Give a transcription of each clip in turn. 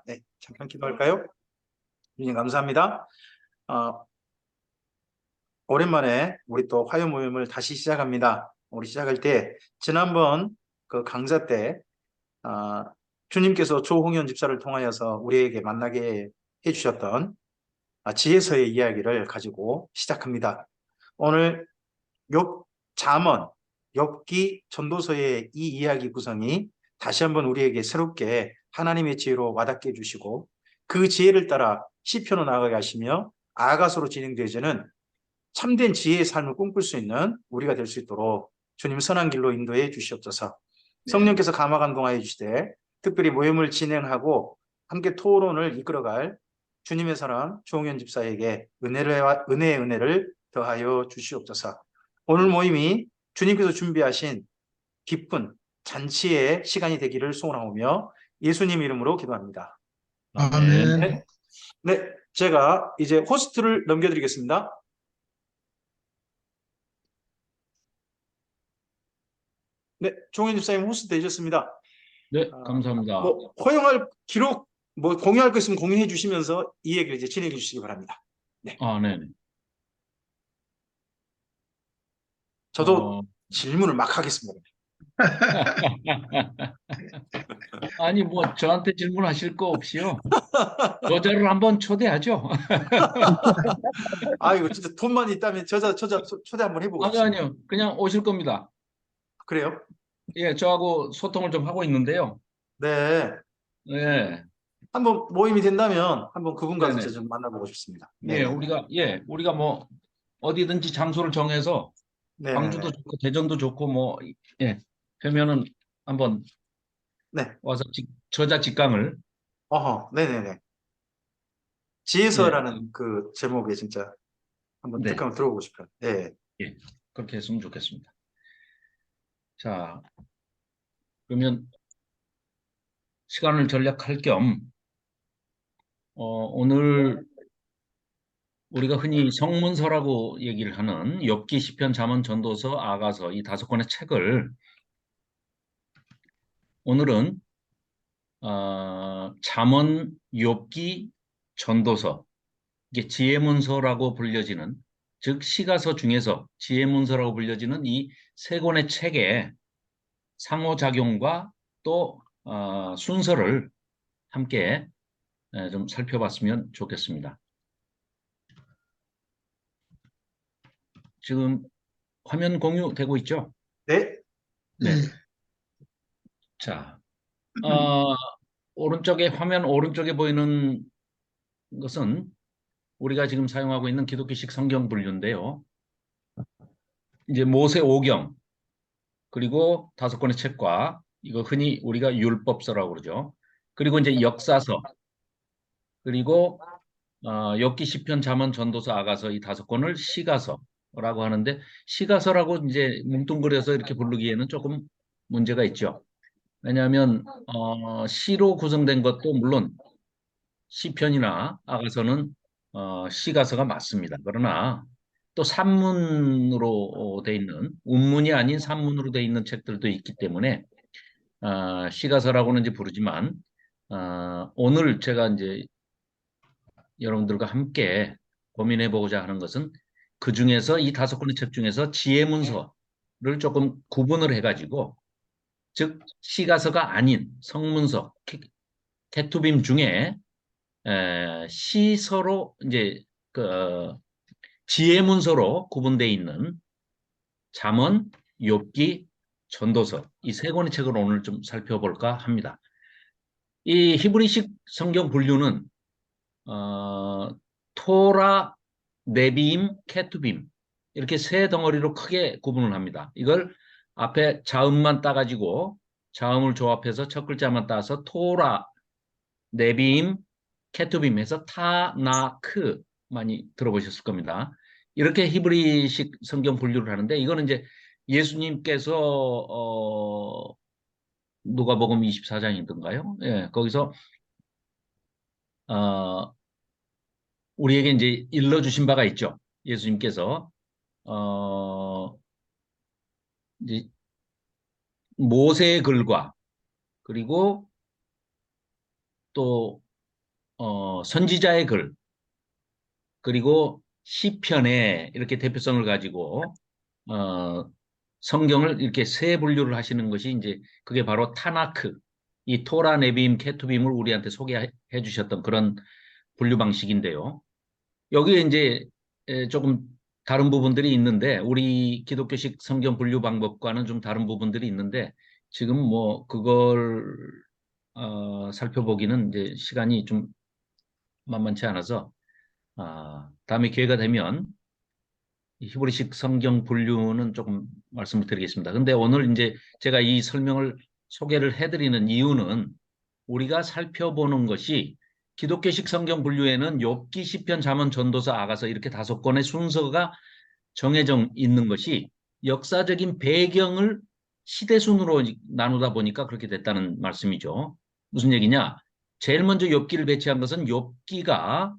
네, 잠깐 기도할까요? 주님 감사합니다. 어, 오랜만에 우리 또 화요 모임을 다시 시작합니다. 우리 시작할 때 지난번 그 강좌 때 주님께서 조홍현 집사를 통하여서 우리에게 만나게 해주셨던 지혜서의 이야기를 가지고 시작합니다. 오늘 잠언, 욥기, 전도서의 이 이야기 구성이 다시 한번 우리에게 새롭게 하나님의 지혜로 와닿게 해주시고 그 지혜를 따라 시편으로 나아가게 하시며 아가서로 진행되어지는 참된 지혜의 삶을 꿈꿀 수 있는 우리가 될 수 있도록 주님 선한 길로 인도해 주시옵소서. 네. 성령께서 감화 감동하여 주시되 특별히 모임을 진행하고 함께 토론을 이끌어갈 주님의 사랑 조홍현 집사에게 은혜의 은혜를 더하여 주시옵소서. 오늘 모임이 주님께서 준비하신 기쁜 잔치의 시간이 되기를 소원하오며 예수님 이름으로 기도합니다. 아멘. 네, 네, 제가 이제 호스트를 넘겨드리겠습니다. 네, 종현 집사님 호스트 되셨습니다. 네, 감사합니다. 허용할 기록, 공유할 거 있으면 공유해 주시면서 이 얘기를 이제 진행해 주시기 바랍니다. 네, 네. 저도 질문을 막 하겠습니다. 아니, 뭐, 저한테 질문하실 거 없이요. 여자를 한번 초대하죠. 이거 진짜 돈만 있다면 초대 한번 해보고 싶습니다. 아니요. 그냥 오실 겁니다. 그래요? 예, 저하고 소통을 좀 하고 있는데요. 네. 예, 한번 모임이 된다면 한번 그분과 네네. 진짜 좀 만나보고 싶습니다. 예, 네네네. 우리가 뭐, 어디든지 장소를 정해서, 광주도 네네네. 좋고, 대전도 좋고, 뭐, 예, 되면은 한번 네. 와서 저자 직강을, 네네네. 예, 지혜서라는 그 제목에 진짜 한번 네, 특강을 들어보고 싶어요. 네. 예, 그렇게 했으면 좋겠습니다. 자, 그러면 시간을 절약할 겸, 오늘 우리가 흔히 성문서라고 얘기를 하는 욥기, 시편, 잠언, 전도서, 아가서 이 5권의 책을 오늘은 잠언, 욥기, 전도서 이게 지혜문서라고 불려지는 즉 시가서 중에서 지혜문서라고 불려지는 이 3권의 책의 상호작용과 또 순서를 함께 좀 살펴봤으면 좋겠습니다. 지금 화면 공유되고 있죠? 네. 네. 자, 어, 화면 오른쪽에 보이는 것은 우리가 지금 사용하고 있는 기독교식 성경 분류인데요. 이제 모세 오경, 그리고 5권의 책과 이거 흔히 우리가 율법서라고 그러죠. 그리고 이제 역사서, 그리고 욥기, 시편, 잠언, 전도서, 아가서 이 5권을 시가서라고 하는데 시가서라고 이제 뭉뚱그려서 이렇게 부르기에는 조금 문제가 있죠. 왜냐하면 시로 구성된 것도 물론 시편이나 아가서는 시가서가 맞습니다. 그러나 또 산문으로 돼 있는 운문이 아닌 산문으로 돼 있는 책들도 있기 때문에 시가서라고는 이제 부르지만 오늘 제가 이제 여러분들과 함께 고민해 보고자 하는 것은 그 중에서 이 5권의 책 중에서 지혜문서를 조금 구분을 해가지고 즉 시가서가 아닌 성문서 케투빔 중에 시서로 이제 지혜문서로 구분되어 있는 잠언, 욥기, 전도서 이 3권의 책을 오늘 좀 살펴볼까 합니다. 이 히브리식 성경 분류는 어, 토라, 네비임, 케투빔 이렇게 3덩어리로 크게 구분을 합니다. 이걸 앞에 자음만 따가지고 자음을 조합해서 첫 글자만 따서 토라, 네비임, 케투빔 해서 타나크 많이 들어보셨을 겁니다. 이렇게 히브리식 성경 분류를 하는데 이거는 이제 예수님께서 누가복음 24장이던가요? 예, 거기서 어, 우리에게 이제 일러주신 바가 있죠. 예수님께서 어, 이제 모세의 글과 그리고 또 선지자의 글, 그리고 시편에 이렇게 대표성을 가지고 성경을 이렇게 세 분류를 하시는 것이 이제 그게 바로 타나크, 이 토라, 네비임, 케투빔을 우리한테 소개해 주셨던 그런 분류 방식인데요. 여기에 이제 조금 다른 부분들이 있는데 우리 기독교식 성경 분류 방법과는 좀 다른 부분들이 있는데 지금 뭐 그걸 살펴보기는 이제 시간이 좀 만만치 않아서 다음에 기회가 되면 이 히브리식 성경 분류는 조금 말씀을 드리겠습니다. 근데 오늘 이제 제가 이 설명을 소개를 해드리는 이유는 우리가 살펴보는 것이 기독교식 성경 분류에는 욥기, 시편, 잠언, 전도서, 아가서 이렇게 5권의 순서가 정해져 있는 것이 역사적인 배경을 시대 순으로 나누다 보니까 그렇게 됐다는 말씀이죠. 무슨 얘기냐? 제일 먼저 욥기를 배치한 것은 욥기가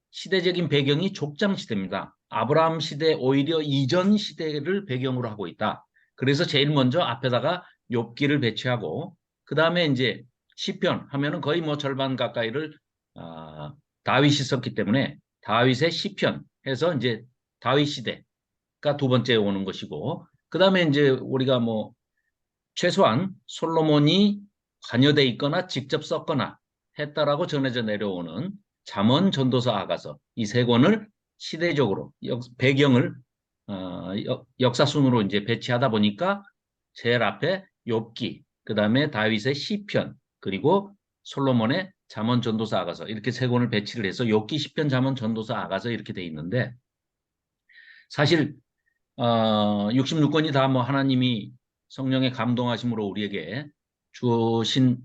시대적인 배경이 족장 시대입니다. 아브라함 시대 오히려 이전 시대를 배경으로 하고 있다. 그래서 제일 먼저 앞에다가 욥기를 배치하고 그 다음에 이제 시편 하면은 거의 뭐 절반 가까이를 다윗이 썼기 때문에 다윗의 시편 해서 이제 다윗 시대가 두 번째 오는 것이고 그 다음에 이제 우리가 뭐 최소한 솔로몬이 관여돼 있거나 직접 썼거나 했다라고 전해져 내려오는 잠언, 전도서, 아가서 이 세 권을 시대적으로 배경을 역사 순으로 이제 배치하다 보니까 제일 앞에 욥기, 그 다음에 다윗의 시편, 그리고 솔로몬의 잠언, 전도서, 아가서 이렇게 세 권을 배치를 해서 욥기, 시편, 잠언, 전도서, 아가서 이렇게 돼 있는데 사실 66권이 다 뭐 하나님이 성령의 감동하심으로 우리에게 주신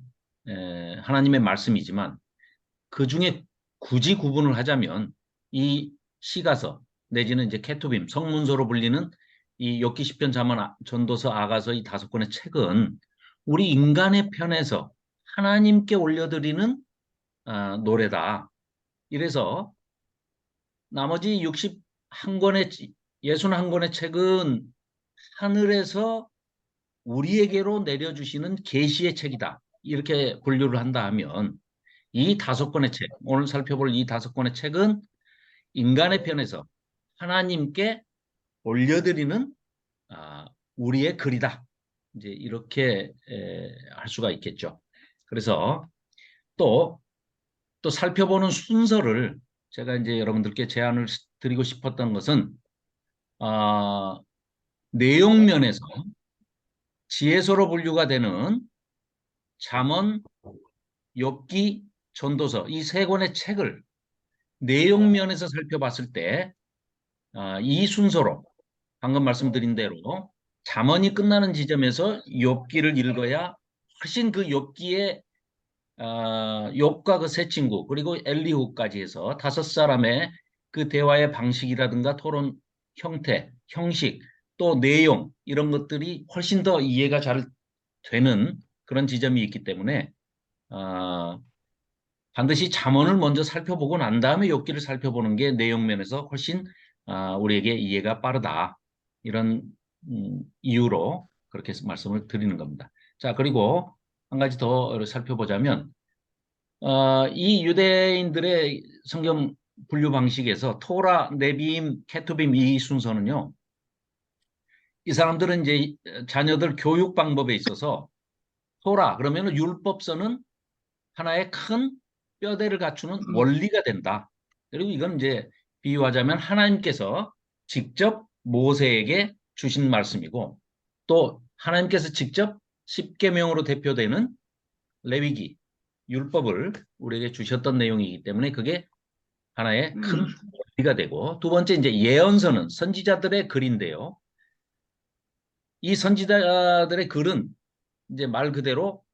하나님의 말씀이지만 그 중에 굳이 구분을 하자면 이 시가서 내지는 이제 케투빔 성문서로 불리는 이 욥기 시편 잠언 전도서 아가서 이 5권의 책은 우리 인간의 편에서 하나님께 올려드리는 노래다. 이래서 나머지 61권의 61권의 책은 하늘에서 우리에게로 내려주시는 계시의 책이다. 이렇게 분류를 한다 하면 이 5권의 책, 오늘 살펴볼 이 5권의 책은 인간의 편에서 하나님께 올려드리는 우리의 글이다. 이제 이렇게 할 수가 있겠죠. 그래서 또 살펴보는 순서를 제가 이제 여러분들께 제안을 드리고 싶었던 것은 내용 면에서 지혜서로 분류가 되는 잠언, 욥기, 전도서 이 세 권의 책을 내용 면에서 살펴봤을 때 이 순서로 방금 말씀드린 대로 잠언이 끝나는 지점에서 욥기를 읽어야 훨씬 그 욥기의 욥과 그 세 친구 그리고 엘리후까지 해서 5사람의 그 대화의 방식이라든가 토론 형태, 형식 또 내용 이런 것들이 훨씬 더 이해가 잘 되는 그런 지점이 있기 때문에 반드시 잠언을 먼저 살펴보고 난 다음에 욥기를 살펴보는 게 내용 면에서 훨씬 우리에게 이해가 빠르다. 이런 이유로 그렇게 말씀을 드리는 겁니다. 자, 그리고 한 가지 더 살펴보자면 이 유대인들의 성경 분류 방식에서 토라, 네비임, 케투빔 이 순서는요. 이 사람들은 이제 자녀들 교육 방법에 있어서 토라 그러면 율법서는 하나의 큰 뼈대를 갖추는 원리가 된다. 그리고 이건 이제 비유하자면 하나님께서 직접 모세에게 주신 말씀이고 또 하나님께서 직접 십계명으로 대표되는 레위기, 율법을 우리에게 주셨던 내용이기 때문에 그게 하나의 큰 원리가 되고 두 번째 이제 예언서는 선지자들의 글인데요. 이 선지자들의 글은 이제 말 그대로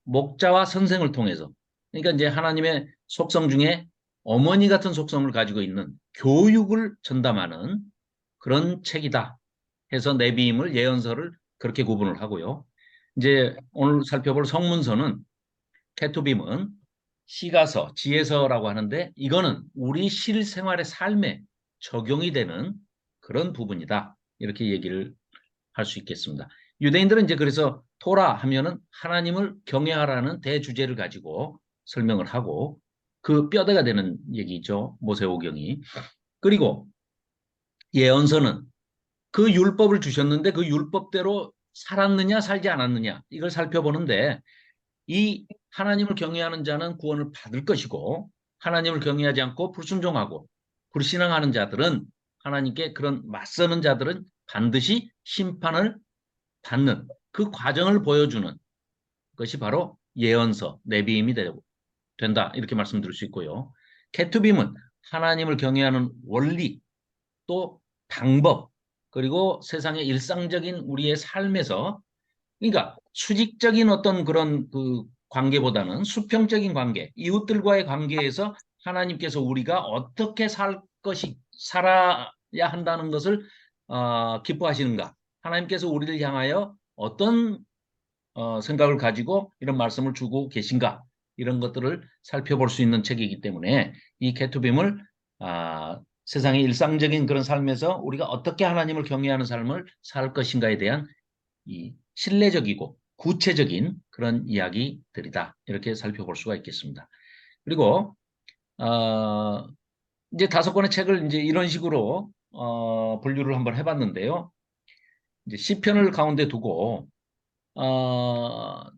목자와 선생을 통해서 그러니까 이제 하나님의 속성 중에 어머니 같은 속성을 가지고 있는 교육을 전담하는 그런 책이다 해서 내비임을 예언서를 그렇게 구분을 하고요. 이제 오늘 살펴볼 성문서는 케투빔은 시가서, 지혜서라고 하는데 이거는 우리 실생활의 삶에 적용이 되는 그런 부분이다. 이렇게 얘기를 할 수 있겠습니다. 유대인들은 이제 그래서 토라 하면은 하나님을 경외하라는 대주제를 가지고 설명을 하고 그 뼈대가 되는 얘기죠. 모세오경이. 그리고 예언서는 그 율법을 주셨는데 그 율법대로 살았느냐 살지 않았느냐 이걸 살펴보는데 이 하나님을 경외하는 자는 구원을 받을 것이고 하나님을 경외하지 않고 불순종하고 불신앙하는 자들은 하나님께 그런 맞서는 자들은 반드시 심판을 받는 그 과정을 보여주는 것이 바로 예언서, 내비임이 된다. 이렇게 말씀드릴 수 있고요. 케투빔은 하나님을 경외하는 원리, 또 방법, 그리고 세상의 일상적인 우리의 삶에서 그러니까 수직적인 어떤 그런 그 관계보다는 수평적인 관계, 이웃들과의 관계에서 하나님께서 우리가 어떻게 살아야 한다는 것을 기뻐하시는가? 하나님께서 우리를 향하여 어떤 생각을 가지고 이런 말씀을 주고 계신가? 이런 것들을 살펴볼 수 있는 책이기 때문에 이 케투빔을 세상의 일상적인 그런 삶에서 우리가 어떻게 하나님을 경외하는 삶을 살 것인가에 대한 이 신뢰적이고 구체적인 그런 이야기들이다. 이렇게 살펴볼 수가 있겠습니다. 그리고 어, 이제 5권의 책을 이제 이런 식으로 분류를 한번 해봤는데요. 이제 시편을 가운데 두고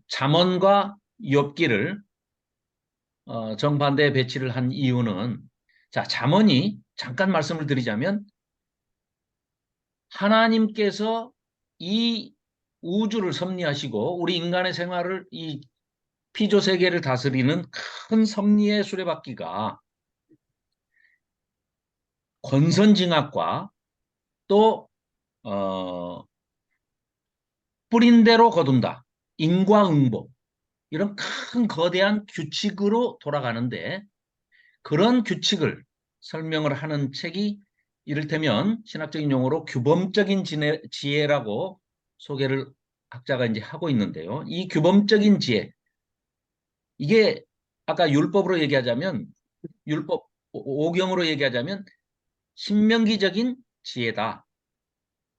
잠언과 욥기를 정반대에 배치를 한 이유는 자, 잠언이 잠깐 말씀을 드리자면 하나님께서 이 우주를 섭리하시고 우리 인간의 생활을 이 피조 세계를 다스리는 큰 섭리의 수레바퀴가 권선징악과 또 뿌린 대로 거둔다. 인과응보 이런 큰 거대한 규칙으로 돌아가는데 그런 규칙을 설명을 하는 책이 이를테면 신학적인 용어로 규범적인 지혜라고 소개를 학자가 이제 하고 있는데요. 이 규범적인 지혜 이게 아까 율법으로 얘기하자면 율법 오경으로 얘기하자면 신명기적인 지혜다.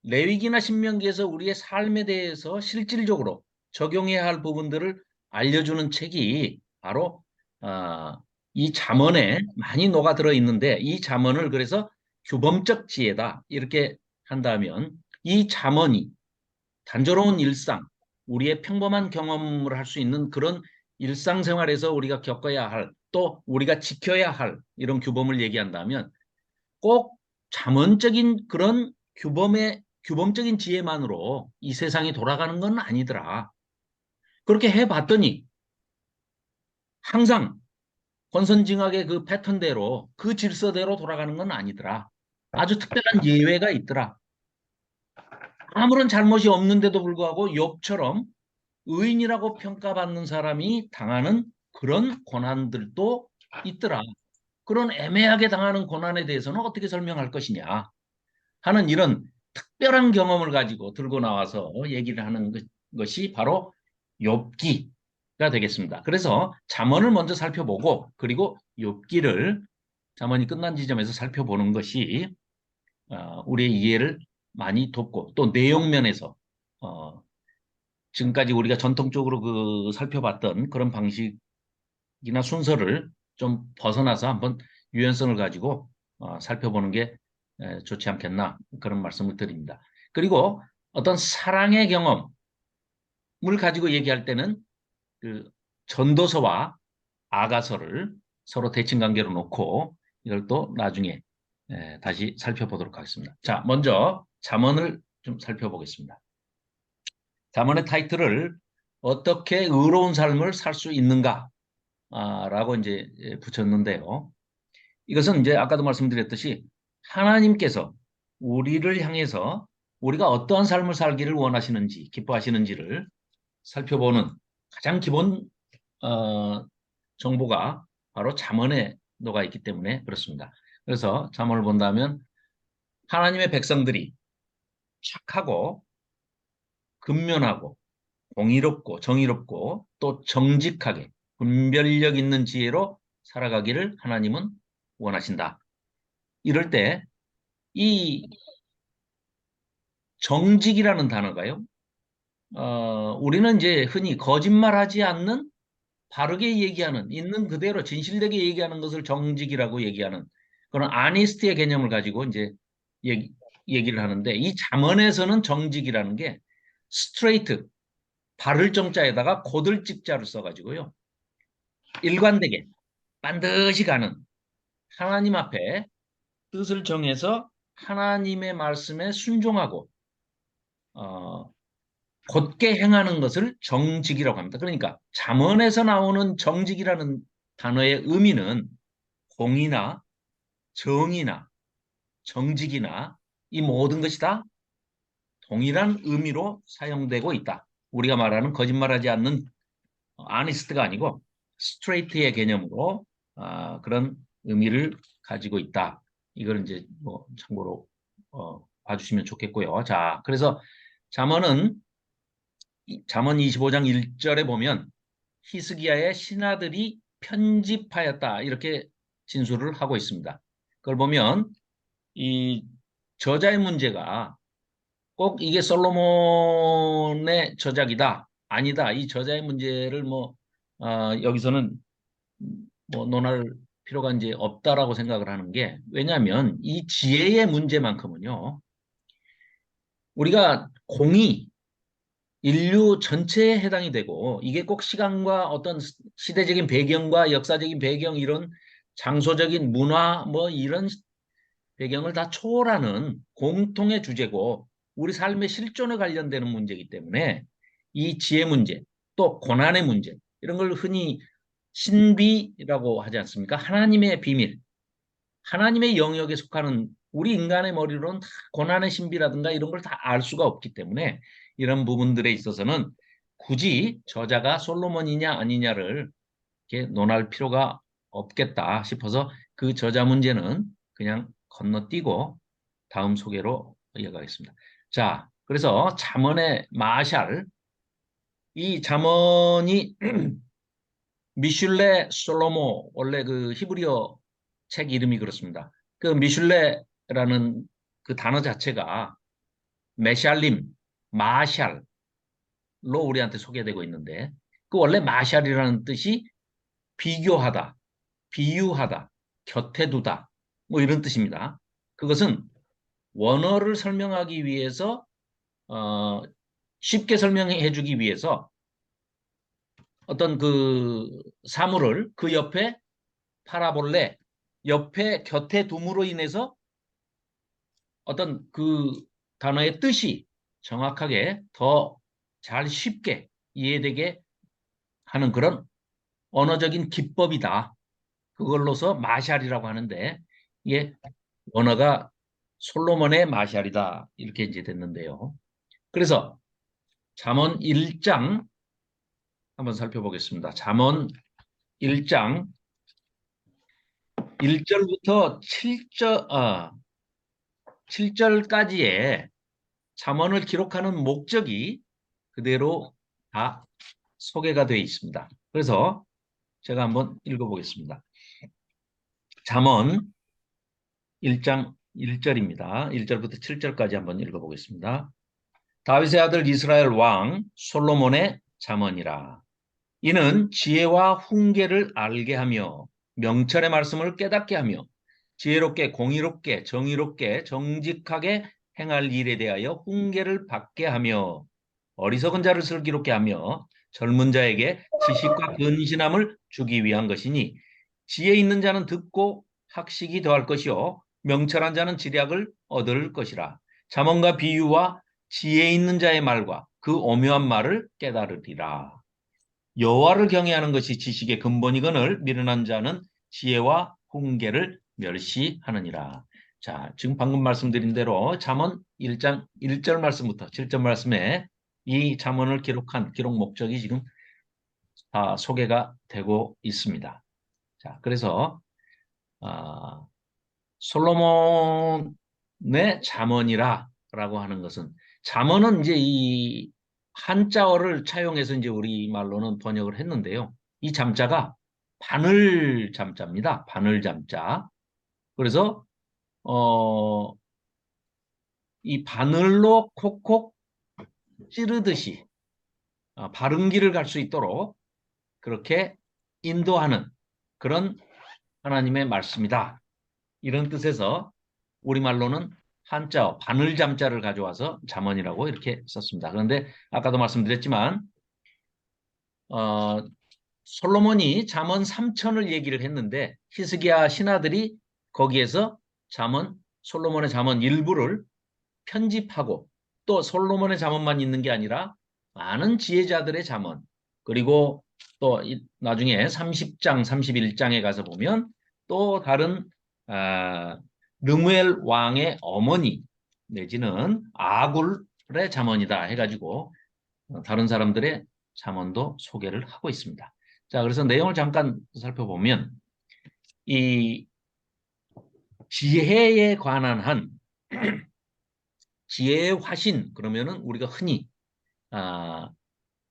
레위기나 신명기에서 우리의 삶에 대해서 실질적으로 적용해야 할 부분들을 알려주는 책이 바로 아, 이 잠언에 많이 녹아들어 있는데 이 잠언을 그래서 규범적 지혜다 이렇게 한다면 이 잠언이 단조로운 일상, 우리의 평범한 경험을 할 수 있는 그런 일상생활에서 우리가 겪어야 할, 또 우리가 지켜야 할 이런 규범을 얘기한다면 꼭 잠언적인 그런 규범적인 지혜만으로 이 세상이 돌아가는 건 아니더라. 그렇게 해봤더니 항상 권선징악의 그 패턴대로 그 질서대로 돌아가는 건 아니더라. 아주 특별한 예외가 있더라. 아무런 잘못이 없는데도 불구하고 욥처럼 의인이라고 평가받는 사람이 당하는 그런 고난들도 있더라. 그런 애매하게 당하는 고난에 대해서는 어떻게 설명할 것이냐 하는 이런 특별한 경험을 가지고 들고 나와서 얘기를 하는 것이 바로 욥기가 되겠습니다. 그래서 잠언을 먼저 살펴보고 그리고 욥기를 잠언이 끝난 지점에서 살펴보는 것이 우리의 이해를 많이 돕고 또 내용 면에서 어, 지금까지 우리가 전통적으로 그 살펴봤던 그런 방식이나 순서를 좀 벗어나서 한번 유연성을 가지고 살펴보는 게 좋지 않겠나 그런 말씀을 드립니다. 그리고 어떤 사랑의 경험을 가지고 얘기할 때는 그 전도서와 아가서를 서로 대칭 관계로 놓고 이걸 또 나중에 다시 살펴보도록 하겠습니다. 자, 먼저 잠언을 좀 살펴보겠습니다. 잠언의 타이틀을 어떻게 의로운 삶을 살 수 있는가 라고 이제 붙였는데요. 이것은 이제 아까도 말씀드렸듯이 하나님께서 우리를 향해서 우리가 어떠한 삶을 살기를 원하시는지, 기뻐하시는지를 살펴보는 가장 기본 정보가 바로 잠언에 녹아 있기 때문에 그렇습니다. 그래서 잠언을 본다면 하나님의 백성들이 착하고 근면하고 공의롭고 정의롭고 또 정직하게 분별력 있는 지혜로 살아가기를 하나님은 원하신다. 이럴 때 이 정직이라는 단어가요. 우리는 이제 흔히 거짓말하지 않는 바르게 얘기하는, 있는 그대로 진실되게 얘기하는 것을 정직이라고 얘기하는 그런 아니스트의 개념을 가지고 이제 얘기, 얘기를 하는데, 이 잠언에서는 정직이라는 게 스트레이트, 바를 정자에다가 고들 찍자를 써가지고요. 일관되게 반드시 가는, 하나님 앞에 뜻을 정해서 하나님의 말씀에 순종하고 어, 곧게 행하는 것을 정직이라고 합니다. 그러니까 잠언에서 나오는 정직이라는 단어의 의미는 공의나 정의나 정직이나 이 모든 것이 다 동일한 의미로 사용되고 있다. 우리가 말하는 거짓말하지 않는 아니스트가 아니고 스트레이트의 개념으로 그런 의미를 가지고 있다. 이걸 이제 뭐 참고로 봐주시면 좋겠고요. 자, 그래서 잠언은 잠언 25장 1절에 보면 히스기야의 신하들이 편집하였다 이렇게 진술을 하고 있습니다. 그걸 보면 이 저자의 문제가 꼭 이게 솔로몬의 저작이다 아니다 이 저자의 문제를 뭐 여기서는 뭐 논할 필요가 이제 없다라고 생각을 하는 게, 왜냐하면 이 지혜의 문제만큼은요 우리가 공의 인류 전체에 해당이 되고, 이게 꼭 시간과 어떤 시대적인 배경과 역사적인 배경, 이런 장소적인 문화 뭐 이런 배경을 다 초월하는 공통의 주제고 우리 삶의 실존에 관련되는 문제이기 때문에 이 지혜 문제, 또 고난의 문제, 이런 걸 흔히 신비라고 하지 않습니까? 하나님의 비밀, 하나님의 영역에 속하는 우리 인간의 머리로는 다 고난의 신비라든가 이런 걸 다 알 수가 없기 때문에 이런 부분들에 있어서는 굳이 저자가 솔로몬이냐 아니냐를 이렇게 논할 필요가 없겠다 싶어서 그 저자 문제는 그냥 건너뛰고 다음 소개로 이어가겠습니다. 자, 그래서 잠언의 마샬, 이 잠언이 미슐레 솔로모, 원래 그 히브리어 책 이름이 그렇습니다. 그 미슐레라는 그 단어 자체가 메샬림, 마샬로 우리한테 소개되고 있는데, 그 원래 마샬이라는 뜻이 비교하다, 비유하다, 곁에 두다, 뭐 이런 뜻입니다. 그것은 원어를 설명하기 위해서 어, 쉽게 설명해 주기 위해서 어떤 그 사물을 그 옆에 파라볼레 옆에 곁에 둠으로 인해서 어떤 그 단어의 뜻이 정확하게 더 잘 쉽게 이해되게 하는 그런 언어적인 기법이다. 그걸로서 마샬이라고 하는데, 이게 원어가 솔로몬의 마샬이다 이렇게 이제 됐는데요. 그래서 잠언 1장 한번 살펴보겠습니다. 잠언 1장 1절부터 7절까지의 잠언을 기록하는 목적이 그대로 다 소개가 되어 있습니다. 그래서 제가 한번 읽어보겠습니다. 잠언 1장 1절입니다. 1절부터 7절까지 한번 읽어보겠습니다. 다윗의 아들 이스라엘 왕 솔로몬의 잠언이라. 이는 지혜와 훈계를 알게 하며 명철의 말씀을 깨닫게 하며 지혜롭게 공의롭게 정의롭게 정직하게 행할 일에 대하여 훈계를 받게 하며 어리석은 자를 슬기롭게 하며 젊은 자에게 지식과 근신함을 주기 위한 것이니, 지혜 있는 자는 듣고 학식이 더할 것이요 명철한 자는 지략을 얻을 것이라. 잠언과 비유와 지혜 있는 자의 말과 그 오묘한 말을 깨달으리라. 여호와를 경외하는 것이 지식의 근본이거늘 미련한 자는 지혜와 훈계를 멸시하느니라. 자, 지금 방금 말씀드린 대로 잠언 1장 1절 말씀부터 7절 말씀에 이 잠언을 기록한 기록 목적이 지금 소개가 되고 있습니다. 자, 그래서 솔로몬의 잠언이라라고 하는 것은, 잠언은 이제 이 한자어를 차용해서 이제 우리 말로는 번역을 했는데요. 이 잠자가 바늘 잠자입니다. 바늘 잠자. 그래서 이 바늘로 콕콕 찌르듯이 바른 길을 갈 수 있도록 그렇게 인도하는 그런 하나님의 말씀이다. 이런 뜻에서 우리말로는 한자 바늘잠자를 가져와서 잠언이라고 이렇게 썼습니다. 그런데 아까도 말씀드렸지만 솔로몬이 잠언 3천을 얘기를 했는데 히스기야 신하들이 거기에서 솔로몬의 잠언 일부를 편집하고 또 솔로몬의 잠언만 있는 게 아니라 많은 지혜자들의 잠언 그리고 또 나중에 30장, 31장에 가서 보면 또 다른 르무엘 왕의 어머니 내지는 아굴의 잠언이다 해가지고 다른 사람들의 잠언도 소개를 하고 있습니다. 자, 그래서 내용을 잠깐 살펴보면 이 지혜에 관한 한 지혜의 화신 그러면은 우리가 흔히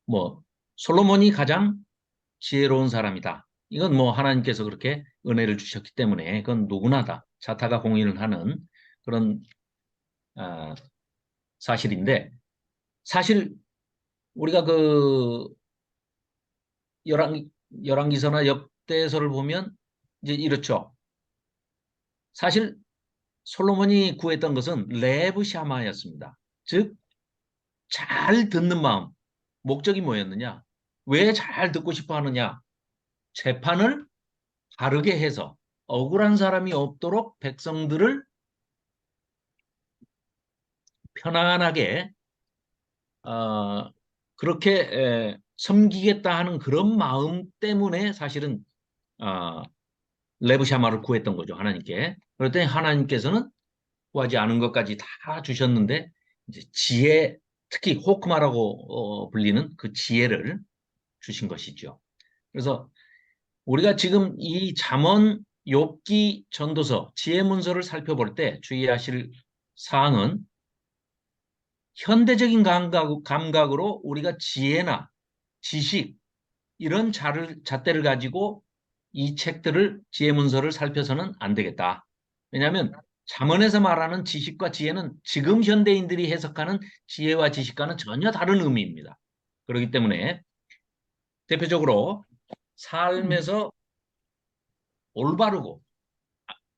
뭐 솔로몬이 가장 지혜로운 사람이다. 이건 뭐 하나님께서 그렇게 은혜를 주셨기 때문에 그건 누구나 다 자타가 공인을 하는 그런 사실인데 사실 우리가 그 열왕기서나 역대서를 보면 이제 이렇죠. 사실 솔로몬이 구했던 것은 레브 샤마였습니다. 즉 잘 듣는 마음. 목적이 뭐였느냐? 왜 잘 듣고 싶어 하느냐? 재판을 바르게 해서 억울한 사람이 없도록 백성들을 편안하게 그렇게 섬기겠다 하는 그런 마음 때문에 사실은 어, 레브샤마를 구했던 거죠. 하나님께. 그랬더니 하나님께서는 구하지 않은 것까지 다 주셨는데 이제 지혜, 특히 호크마라고 불리는 그 지혜를 주신 것이죠. 그래서 우리가 지금 이 잠언, 욥기, 전도서, 지혜문서를 살펴볼 때 주의하실 사항은 현대적인 감각으로 우리가 지혜나 지식 이런 잣대를 가지고 이 책들을 지혜문서를 살펴서는 안 되겠다. 왜냐하면 잠언에서 말하는 지식과 지혜는 지금 현대인들이 해석하는 지혜와 지식과는 전혀 다른 의미입니다. 그렇기 때문에 대표적으로 삶에서 올바르고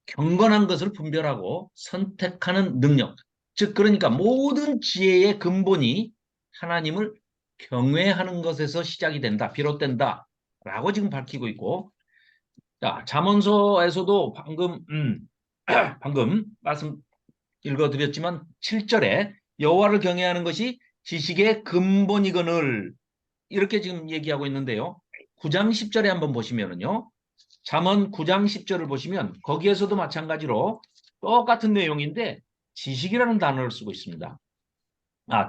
경건한 것을 분별하고 선택하는 능력. 즉 그러니까 모든 지혜의 근본이 하나님을 경외하는 것에서 시작이 된다, 비롯된다라고 지금 밝히고 있고 자, 잠언서에서도 방금 말씀 읽어드렸지만 7절에 여호와를 경외하는 것이 지식의 근본이거늘 이렇게 지금 얘기하고 있는데요. 9장 10절에 한번 보시면은요. 잠언 9장 10절을 보시면 거기에서도 마찬가지로 똑같은 내용인데 지식이라는 단어를 쓰고 있습니다.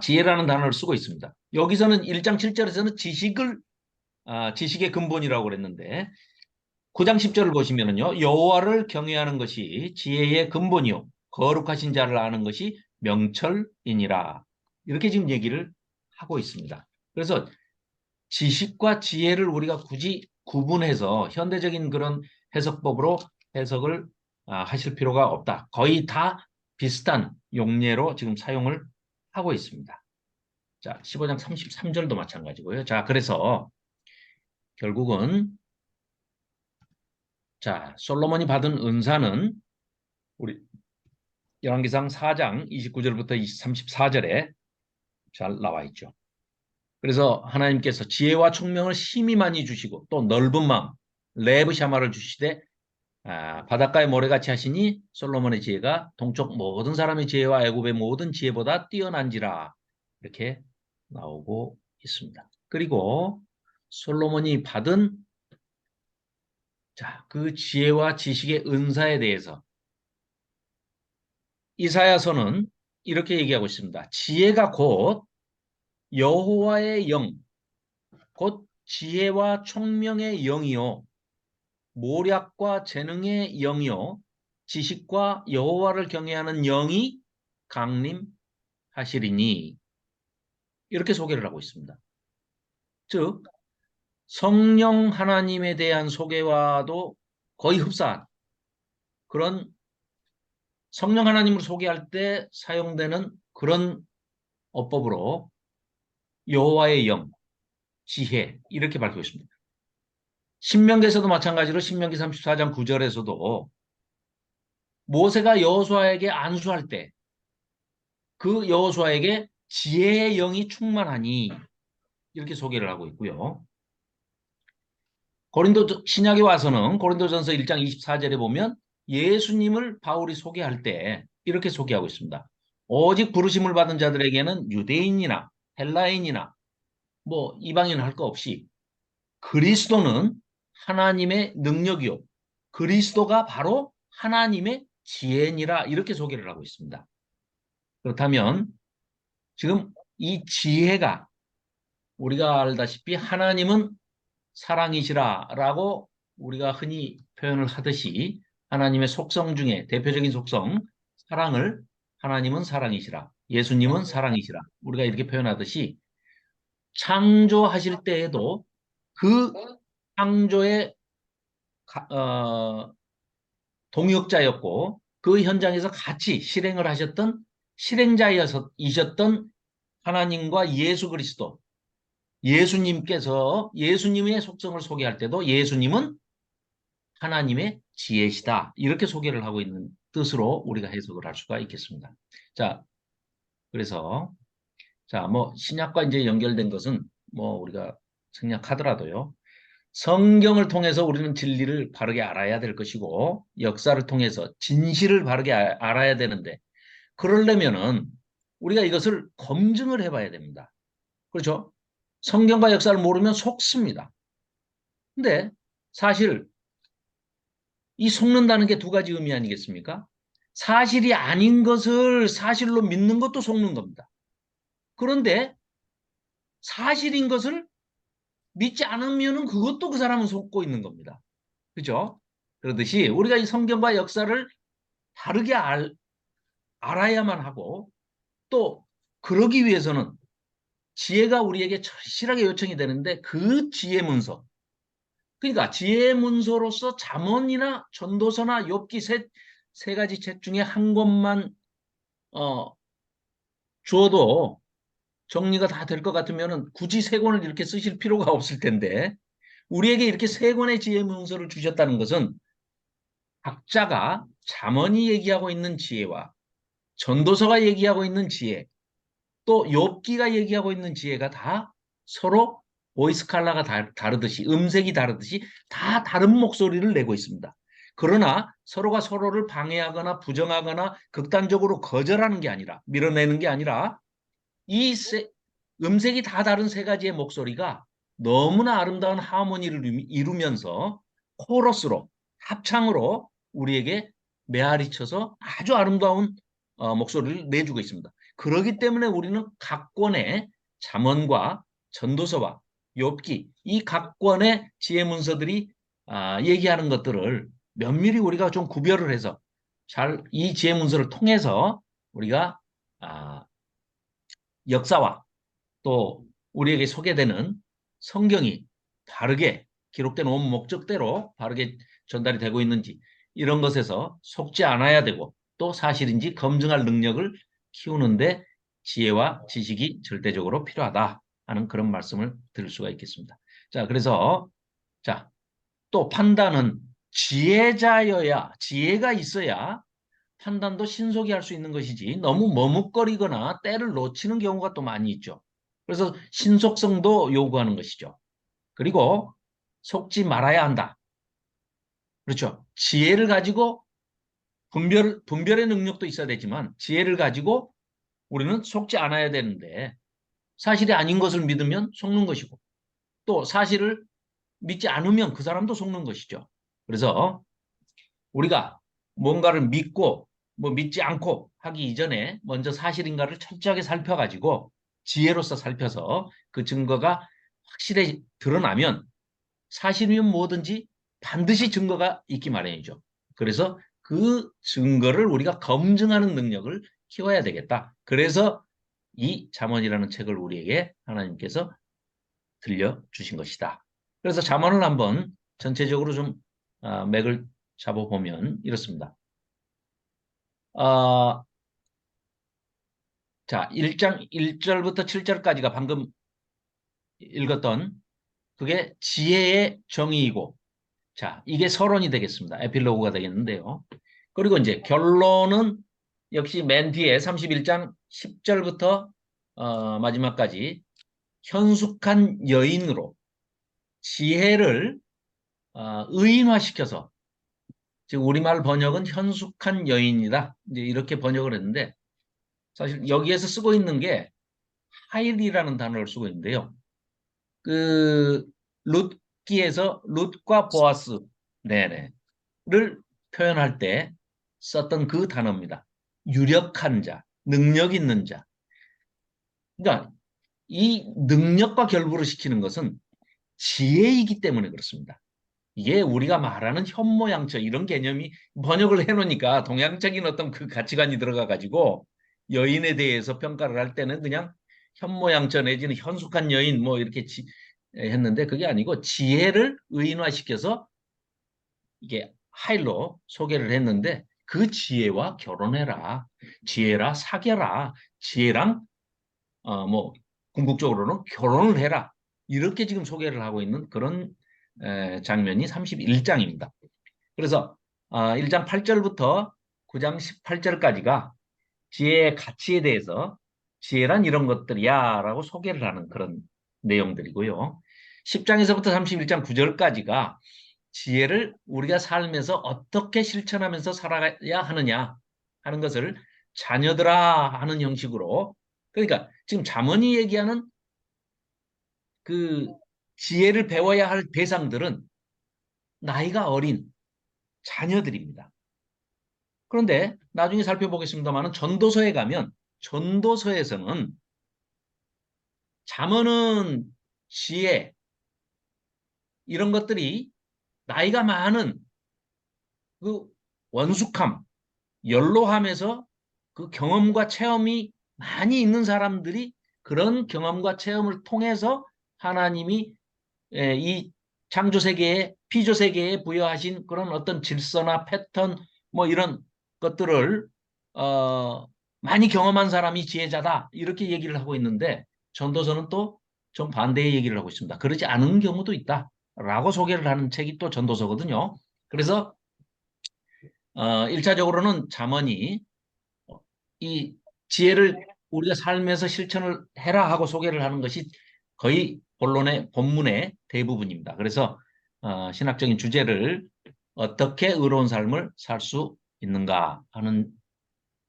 지혜라는 단어를 쓰고 있습니다. 여기서는 1장 7절에서는 지식의 근본이라고 그랬는데 9장 10절을 보시면은요. 여호와를 경외하는 것이 지혜의 근본이요 거룩하신 자를 아는 것이 명철이니라. 이렇게 지금 얘기를 하고 있습니다. 그래서 지식과 지혜를 우리가 굳이 구분해서 현대적인 그런 해석법으로 해석을 하실 필요가 없다. 거의 다 비슷한 용례로 지금 사용을 하고 있습니다. 자, 15장 33절도 마찬가지고요. 자, 그래서 결국은 자, 솔로몬이 받은 은사는 우리 열왕기상 4장 29절부터 34절에 잘 나와 있죠. 그래서 하나님께서 지혜와 총명을 심히 많이 주시고 또 넓은 마음, 레브 샤마를 주시되 바닷가의 모래같이 하시니 솔로몬의 지혜가 동쪽 모든 사람의 지혜와 애굽의 모든 지혜보다 뛰어난지라 이렇게 나오고 있습니다. 그리고 솔로몬이 받은 그 지혜와 지식의 은사에 대해서 이사야서는 이렇게 얘기하고 있습니다. 지혜가 곧 여호와의 영, 곧 지혜와 총명의 영이요 모략과 재능의 영이요 지식과 여호와를 경외하는 영이 강림하시리니 이렇게 소개를 하고 있습니다. 즉 성령 하나님에 대한 소개와도 거의 흡사한 그런 성령 하나님을 소개할 때 사용되는 그런 어법으로 여호와의 영, 지혜 이렇게 밝히고 있습니다. 신명기에서도 마찬가지로 신명기 34장 9절에서도 모세가 여호수아에게 안수할 때 그 여호수아에게 지혜의 영이 충만하니 이렇게 소개를 하고 있고요. 고린도 신약에 와서는 고린도전서 1장 24절에 보면 예수님을 바울이 소개할 때 이렇게 소개하고 있습니다. 오직 부르심을 받은 자들에게는 유대인이나 헬라인이나 뭐 이방인 할 거 없이 그리스도는 하나님의 능력이요. 그리스도가 바로 하나님의 지혜니라 이렇게 소개를 하고 있습니다. 그렇다면 지금 이 지혜가 우리가 알다시피 하나님은 사랑이시라라고 우리가 흔히 표현을 하듯이 하나님의 속성 중에 대표적인 속성 사랑을 하나님은 사랑이시라 예수님은 사랑이시라 우리가 이렇게 표현하듯이 창조하실 때에도 그 창조의 동역자였고 그 현장에서 같이 실행을 하셨던 실행자이셨던 하나님과 예수 그리스도 예수님께서 예수님의 속성을 소개할 때도 예수님은 하나님의 지혜시다. 이렇게 소개를 하고 있는 뜻으로 우리가 해석을 할 수가 있겠습니다. 자, 그래서 자, 뭐 신약과 이제 연결된 것은 뭐 우리가 생략하더라도요. 성경을 통해서 우리는 진리를 바르게 알아야 될 것이고 역사를 통해서 진실을 바르게 알아야 되는데 그러려면은 우리가 이것을 검증을 해봐야 됩니다. 그렇죠? 성경과 역사를 모르면 속습니다. 근데 사실 이 속는다는 게 두 가지 의미 아니겠습니까? 사실이 아닌 것을 사실로 믿는 것도 속는 겁니다. 그런데 사실인 것을 믿지 않으면 그것도 그 사람은 속고 있는 겁니다. 그죠? 그러듯이 우리가 이 성경과 역사를 다르게 알아야만 하고 또 그러기 위해서는 지혜가 우리에게 절실하게 요청이 되는데 그 지혜 문서 그러니까 지혜 문서로서 잠언이나 전도서나 욥기 세 가지 책 중에 한 권만 어, 주어도 정리가 다 될 것 같으면 굳이 세 권을 이렇게 쓰실 필요가 없을 텐데 우리에게 이렇게 세 권의 지혜 문서를 주셨다는 것은 각자가 잠언이 얘기하고 있는 지혜와 전도서가 얘기하고 있는 지혜 또 욥기가 얘기하고 있는 지혜가 다 서로 보이스 칼라가 다르듯이 음색이 다르듯이 다 다른 목소리를 내고 있습니다. 그러나 서로가 서로를 방해하거나 부정하거나 극단적으로 거절하는 게 아니라 밀어내는 게 아니라 이 음색이 다 다른 세 가지의 목소리가 너무나 아름다운 하모니를 이루면서 코러스로 합창으로 우리에게 메아리 쳐서 아주 아름다운 목소리를 내주고 있습니다. 그렇기 때문에 우리는 각 권의 잠언과 전도서와 욥기 이 각 권의 지혜 문서들이 얘기하는 것들을 면밀히 우리가 좀 구별을 해서 잘 이 지혜 문서를 통해서 우리가 역사와 또 우리에게 소개되는 성경이 바르게 기록된 온 목적대로 바르게 전달이 되고 있는지 이런 것에서 속지 않아야 되고 또 사실인지 검증할 능력을 키우는데 지혜와 지식이 절대적으로 필요하다 하는 그런 말씀을 드릴 수가 있겠습니다. 자, 그래서 자, 또 판단은 지혜자여야 지혜가 있어야 판단도 신속히 할 수 있는 것이지 너무 머뭇거리거나 때를 놓치는 경우가 또 많이 있죠. 그래서 신속성도 요구하는 것이죠. 그리고 속지 말아야 한다. 그렇죠. 지혜를 가지고 분별의 능력도 있어야 되지만 지혜를 가지고 우리는 속지 않아야 되는데 사실이 아닌 것을 믿으면 속는 것이고 또 사실을 믿지 않으면 그 사람도 속는 것이죠. 그래서 우리가 뭔가를 믿고 뭐 믿지 않고 하기 이전에 먼저 사실인가를 철저하게 살펴가지고 지혜로서 살펴서 그 증거가 확실히 드러나면 사실이면 뭐든지 반드시 증거가 있기 마련이죠. 그래서 그 증거를 우리가 검증하는 능력을 키워야 되겠다. 그래서 이 잠언이라는 책을 우리에게 하나님께서 들려주신 것이다. 그래서 잠언을 한번 전체적으로 좀 맥을 잡아보면 이렇습니다. 어, 자, 1장 1절부터 7절까지가 방금 읽었던 그게 지혜의 정의이고, 자, 이게 서론이 되겠습니다. 에필로그가 되겠는데요. 그리고 이제 결론은 역시 맨 뒤에 31장 10절부터 마지막까지 현숙한 여인으로 지혜를 의인화시켜서, 즉 우리말 번역은 현숙한 여인이다, 이제 이렇게 번역을 했는데, 사실 여기에서 쓰고 있는 게 하일이라는 단어를 쓰고 있는데요. 그 룻기에서 룻과 보아스, 네네, 를 표현할 때 썼던 그 단어입니다. 유력한 자, 능력 있는 자. 그러니까 이 능력과 결부를 시키는 것은 지혜이기 때문에 그렇습니다. 이게 우리가 말하는 현모양처 이런 개념이 번역을 해놓으니까 동양적인 어떤 그 가치관이 들어가가지고 여인에 대해서 평가를 할 때는 그냥 현모양처 내지는 현숙한 여인 뭐 이렇게 했는데, 그게 아니고 지혜를 의인화시켜서 이게 하일로 소개를 했는데, 그 지혜와 결혼해라, 지혜라 사귀어라, 지혜랑 뭐 궁극적으로는 결혼을 해라, 이렇게 지금 소개를 하고 있는 그런 장면이 31장입니다. 그래서 1장 8절부터 9장 18절까지가 지혜의 가치에 대해서 지혜란 이런 것들이야 라고 소개를 하는 그런 내용들이고요. 10장에서부터 31장 9절까지가 지혜를 우리가 살면서 어떻게 실천하면서 살아야 하느냐 하는 것을 자녀들아 하는 형식으로, 그러니까 지금 잠언이 얘기하는 그 지혜를 배워야 할 대상들은 나이가 어린 자녀들입니다. 그런데 나중에 살펴보겠습니다만 전도서에 가면 전도서에서는 잠언은 지혜 이런 것들이 나이가 많은 그 원숙함, 연로함에서 그 경험과 체험이 많이 있는 사람들이 그런 경험과 체험을 통해서 하나님이 이 창조 세계에 피조 세계에 부여하신 그런 어떤 질서나 패턴 뭐 이런 것들을 어, 많이 경험한 사람이 지혜자다 이렇게 얘기를 하고 있는데, 전도서는 또 정반대의 얘기를 하고 있습니다. 그러지 않은 경우도 있다라고 소개를 하는 책이 또 전도서거든요. 그래서 1차적으로는 잠언이 이 지혜를 우리가 삶에서 실천을 해라 하고 소개를 하는 것이 거의 본론의 본문의 대부분입니다. 그래서 신학적인 주제를 어떻게 의로운 삶을 살 수 있는가 하는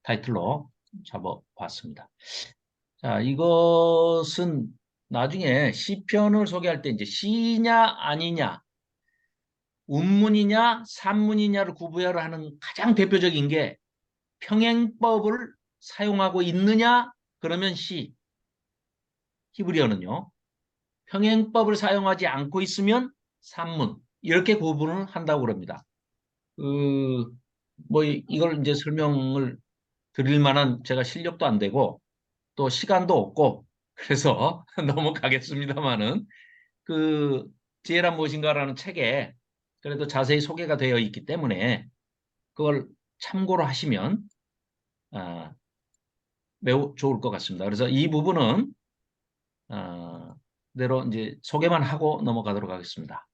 타이틀로 잡아봤습니다. 자, 이것은 나중에 시편을 소개할 때 이제 시냐 아니냐, 운문이냐 산문이냐를 구분을 하는 가장 대표적인 게 평행법을 사용하고 있느냐 그러면 시, 히브리어는요. 평행법을 사용하지 않고 있으면 산문, 이렇게 구분을 한다고 그럽니다. 뭐 이걸 이제 설명을 드릴 만한 제가 실력도 안 되고 또 시간도 없고 그래서 넘어가겠습니다만은, 그 지혜란 무엇인가라는 책에 그래도 자세히 소개가 되어 있기 때문에 그걸 참고로 하시면 아, 매우 좋을 것 같습니다. 그래서 이 부분은 대로 이제 소개만 하고 넘어가도록 하겠습니다.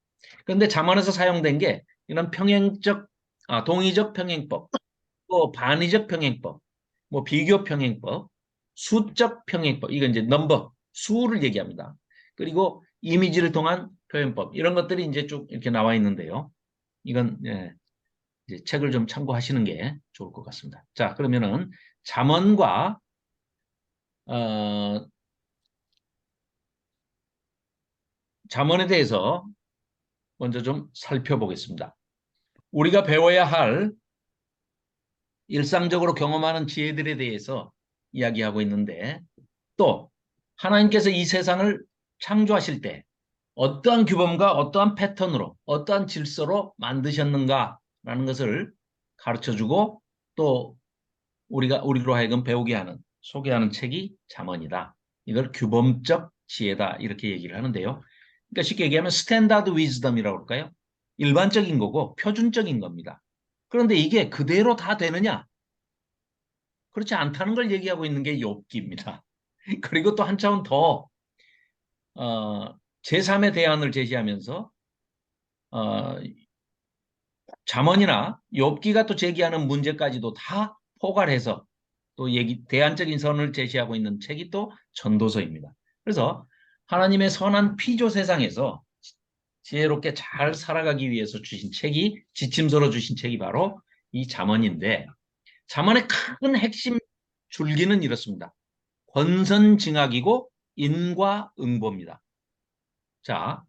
그런데 잠언에서 사용된 게 이런 동의적 평행법, 또 반의적 평행법, 뭐 비교 평행법, 수적 평행법, 이건 이제 넘버, 수를 얘기합니다. 그리고 이미지를 통한 표현법, 이런 것들이 이제 쭉 이렇게 나와 있는데요. 이건 이제 책을 좀 참고하시는 게 좋을 것 같습니다. 자, 그러면은 잠언과 어, 잠언에 대해서 먼저 좀 살펴보겠습니다. 우리가 배워야 할 일상적으로 경험하는 지혜들에 대해서 이야기하고 있는데, 또 하나님께서 이 세상을 창조하실 때 어떠한 규범과 어떠한 패턴으로 어떠한 질서로 만드셨는가라는 것을 가르쳐주고, 또 우리로 하여금 배우게 하는, 소개하는 책이 잠언이다. 이걸 규범적 지혜다 이렇게 얘기를 하는데요. 그러니까 쉽게 얘기하면 스탠다드 위즈덤이라고 할까요? 일반적인 거고 표준적인 겁니다. 그런데 이게 그대로 다 되느냐? 그렇지 않다는 걸 얘기하고 있는 게 욥기입니다. 그리고 또 한 차원 더 제3의 대안을 제시하면서 어, 잠언이나 욥기가 또 제기하는 문제까지도 다 포괄해서 또 대안적인 선을 제시하고 있는 책이 또 전도서입니다. 그래서 하나님의 선한 피조 세상에서 지혜롭게 잘 살아가기 위해서 주신 책이 지침서로 주신 책이 바로 이 잠언인데 잠언의 큰 핵심 줄기는 이렇습니다. 권선징악이고 인과응보입니다. 자,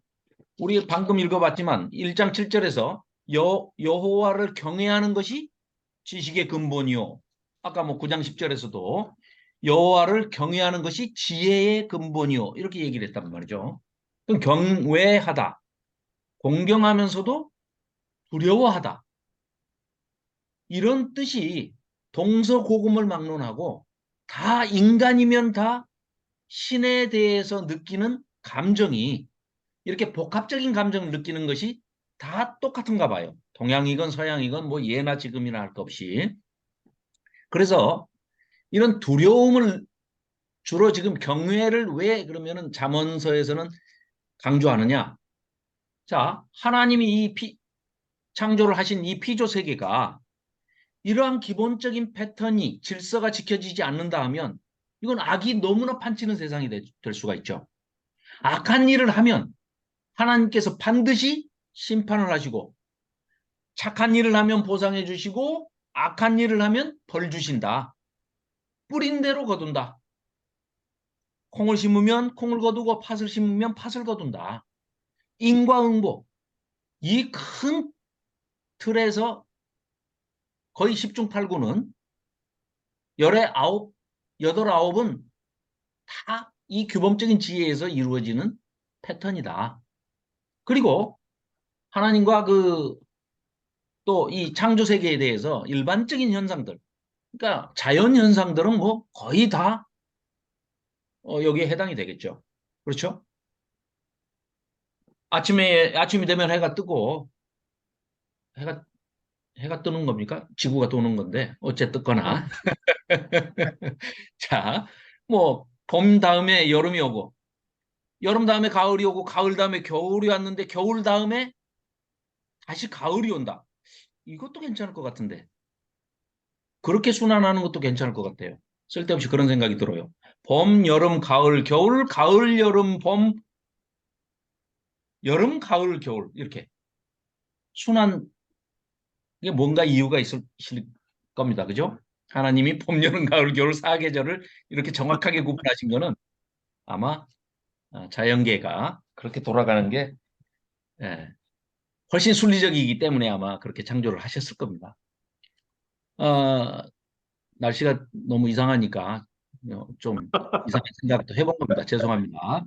우리 방금 읽어봤지만 1장 7절에서 여호와를 경외하는 것이 지식의 근본이요. 아까 뭐 9장 10절에서도 여호와를 경외하는 것이 지혜의 근본이요. 이렇게 얘기를 했단 말이죠. 그럼 경외하다, 공경하면서도 두려워하다. 이런 뜻이 동서고금을 막론하고 다 인간이면 다 신에 대해서 느끼는 감정이 이렇게 복합적인 감정을 느끼는 것이 다 똑같은가 봐요. 동양이건 서양이건 뭐 예나 지금이나 할 것 없이. 그래서 이런 두려움을 주로 지금 경외를 왜 그러면은 잠언서에서는 강조하느냐? 자, 하나님이 창조를 하신 이 피조 세계가 이러한 기본적인 패턴이 질서가 지켜지지 않는다 하면 이건 악이 너무나 판치는 세상이 될 수가 있죠. 악한 일을 하면 하나님께서 반드시 심판을 하시고 착한 일을 하면 보상해 주시고 악한 일을 하면 벌 주신다. 뿌린 대로 거둔다. 콩을 심으면 콩을 거두고 팥을 심으면 팥을 거둔다. 인과응보. 이 큰 틀에서 거의 10중 8구는 열의 아홉, 여덟 아홉은 다 이 규범적인 지혜에서 이루어지는 패턴이다. 그리고 하나님과 또 이 창조 세계에 대해서 일반적인 현상들, 그러니까 자연 현상들은 뭐 거의 다 여기에 해당이 되겠죠. 그렇죠? 아침이 되면 해가 뜨고 해가 해가 뜨는 겁니까? 지구가 도는 건데 어쨌든거나 자, 뭐 봄 다음에 여름이 오고 여름 다음에 가을이 오고 가을 다음에 겨울이 왔는데 겨울 다음에 다시 가을이 온다. 이것도 괜찮을 것 같은데 그렇게 순환하는 것도 괜찮을 것 같아요. 쓸데없이 그런 생각이 들어요. 봄, 여름, 가을, 겨울, 가을, 여름, 봄, 여름, 가을, 겨울 이렇게 순환 이게 뭔가 이유가 있을 겁니다. 그죠? 하나님이 봄, 여름, 가을, 겨울 사계절을 이렇게 정확하게 구분하신 거는 아마 자연계가 그렇게 돌아가는 게 예, 훨씬 순리적이기 때문에 아마 그렇게 창조를 하셨을 겁니다. 어, 날씨가 너무 이상하니까 좀 이상한 생각도 해본 겁니다. 죄송합니다.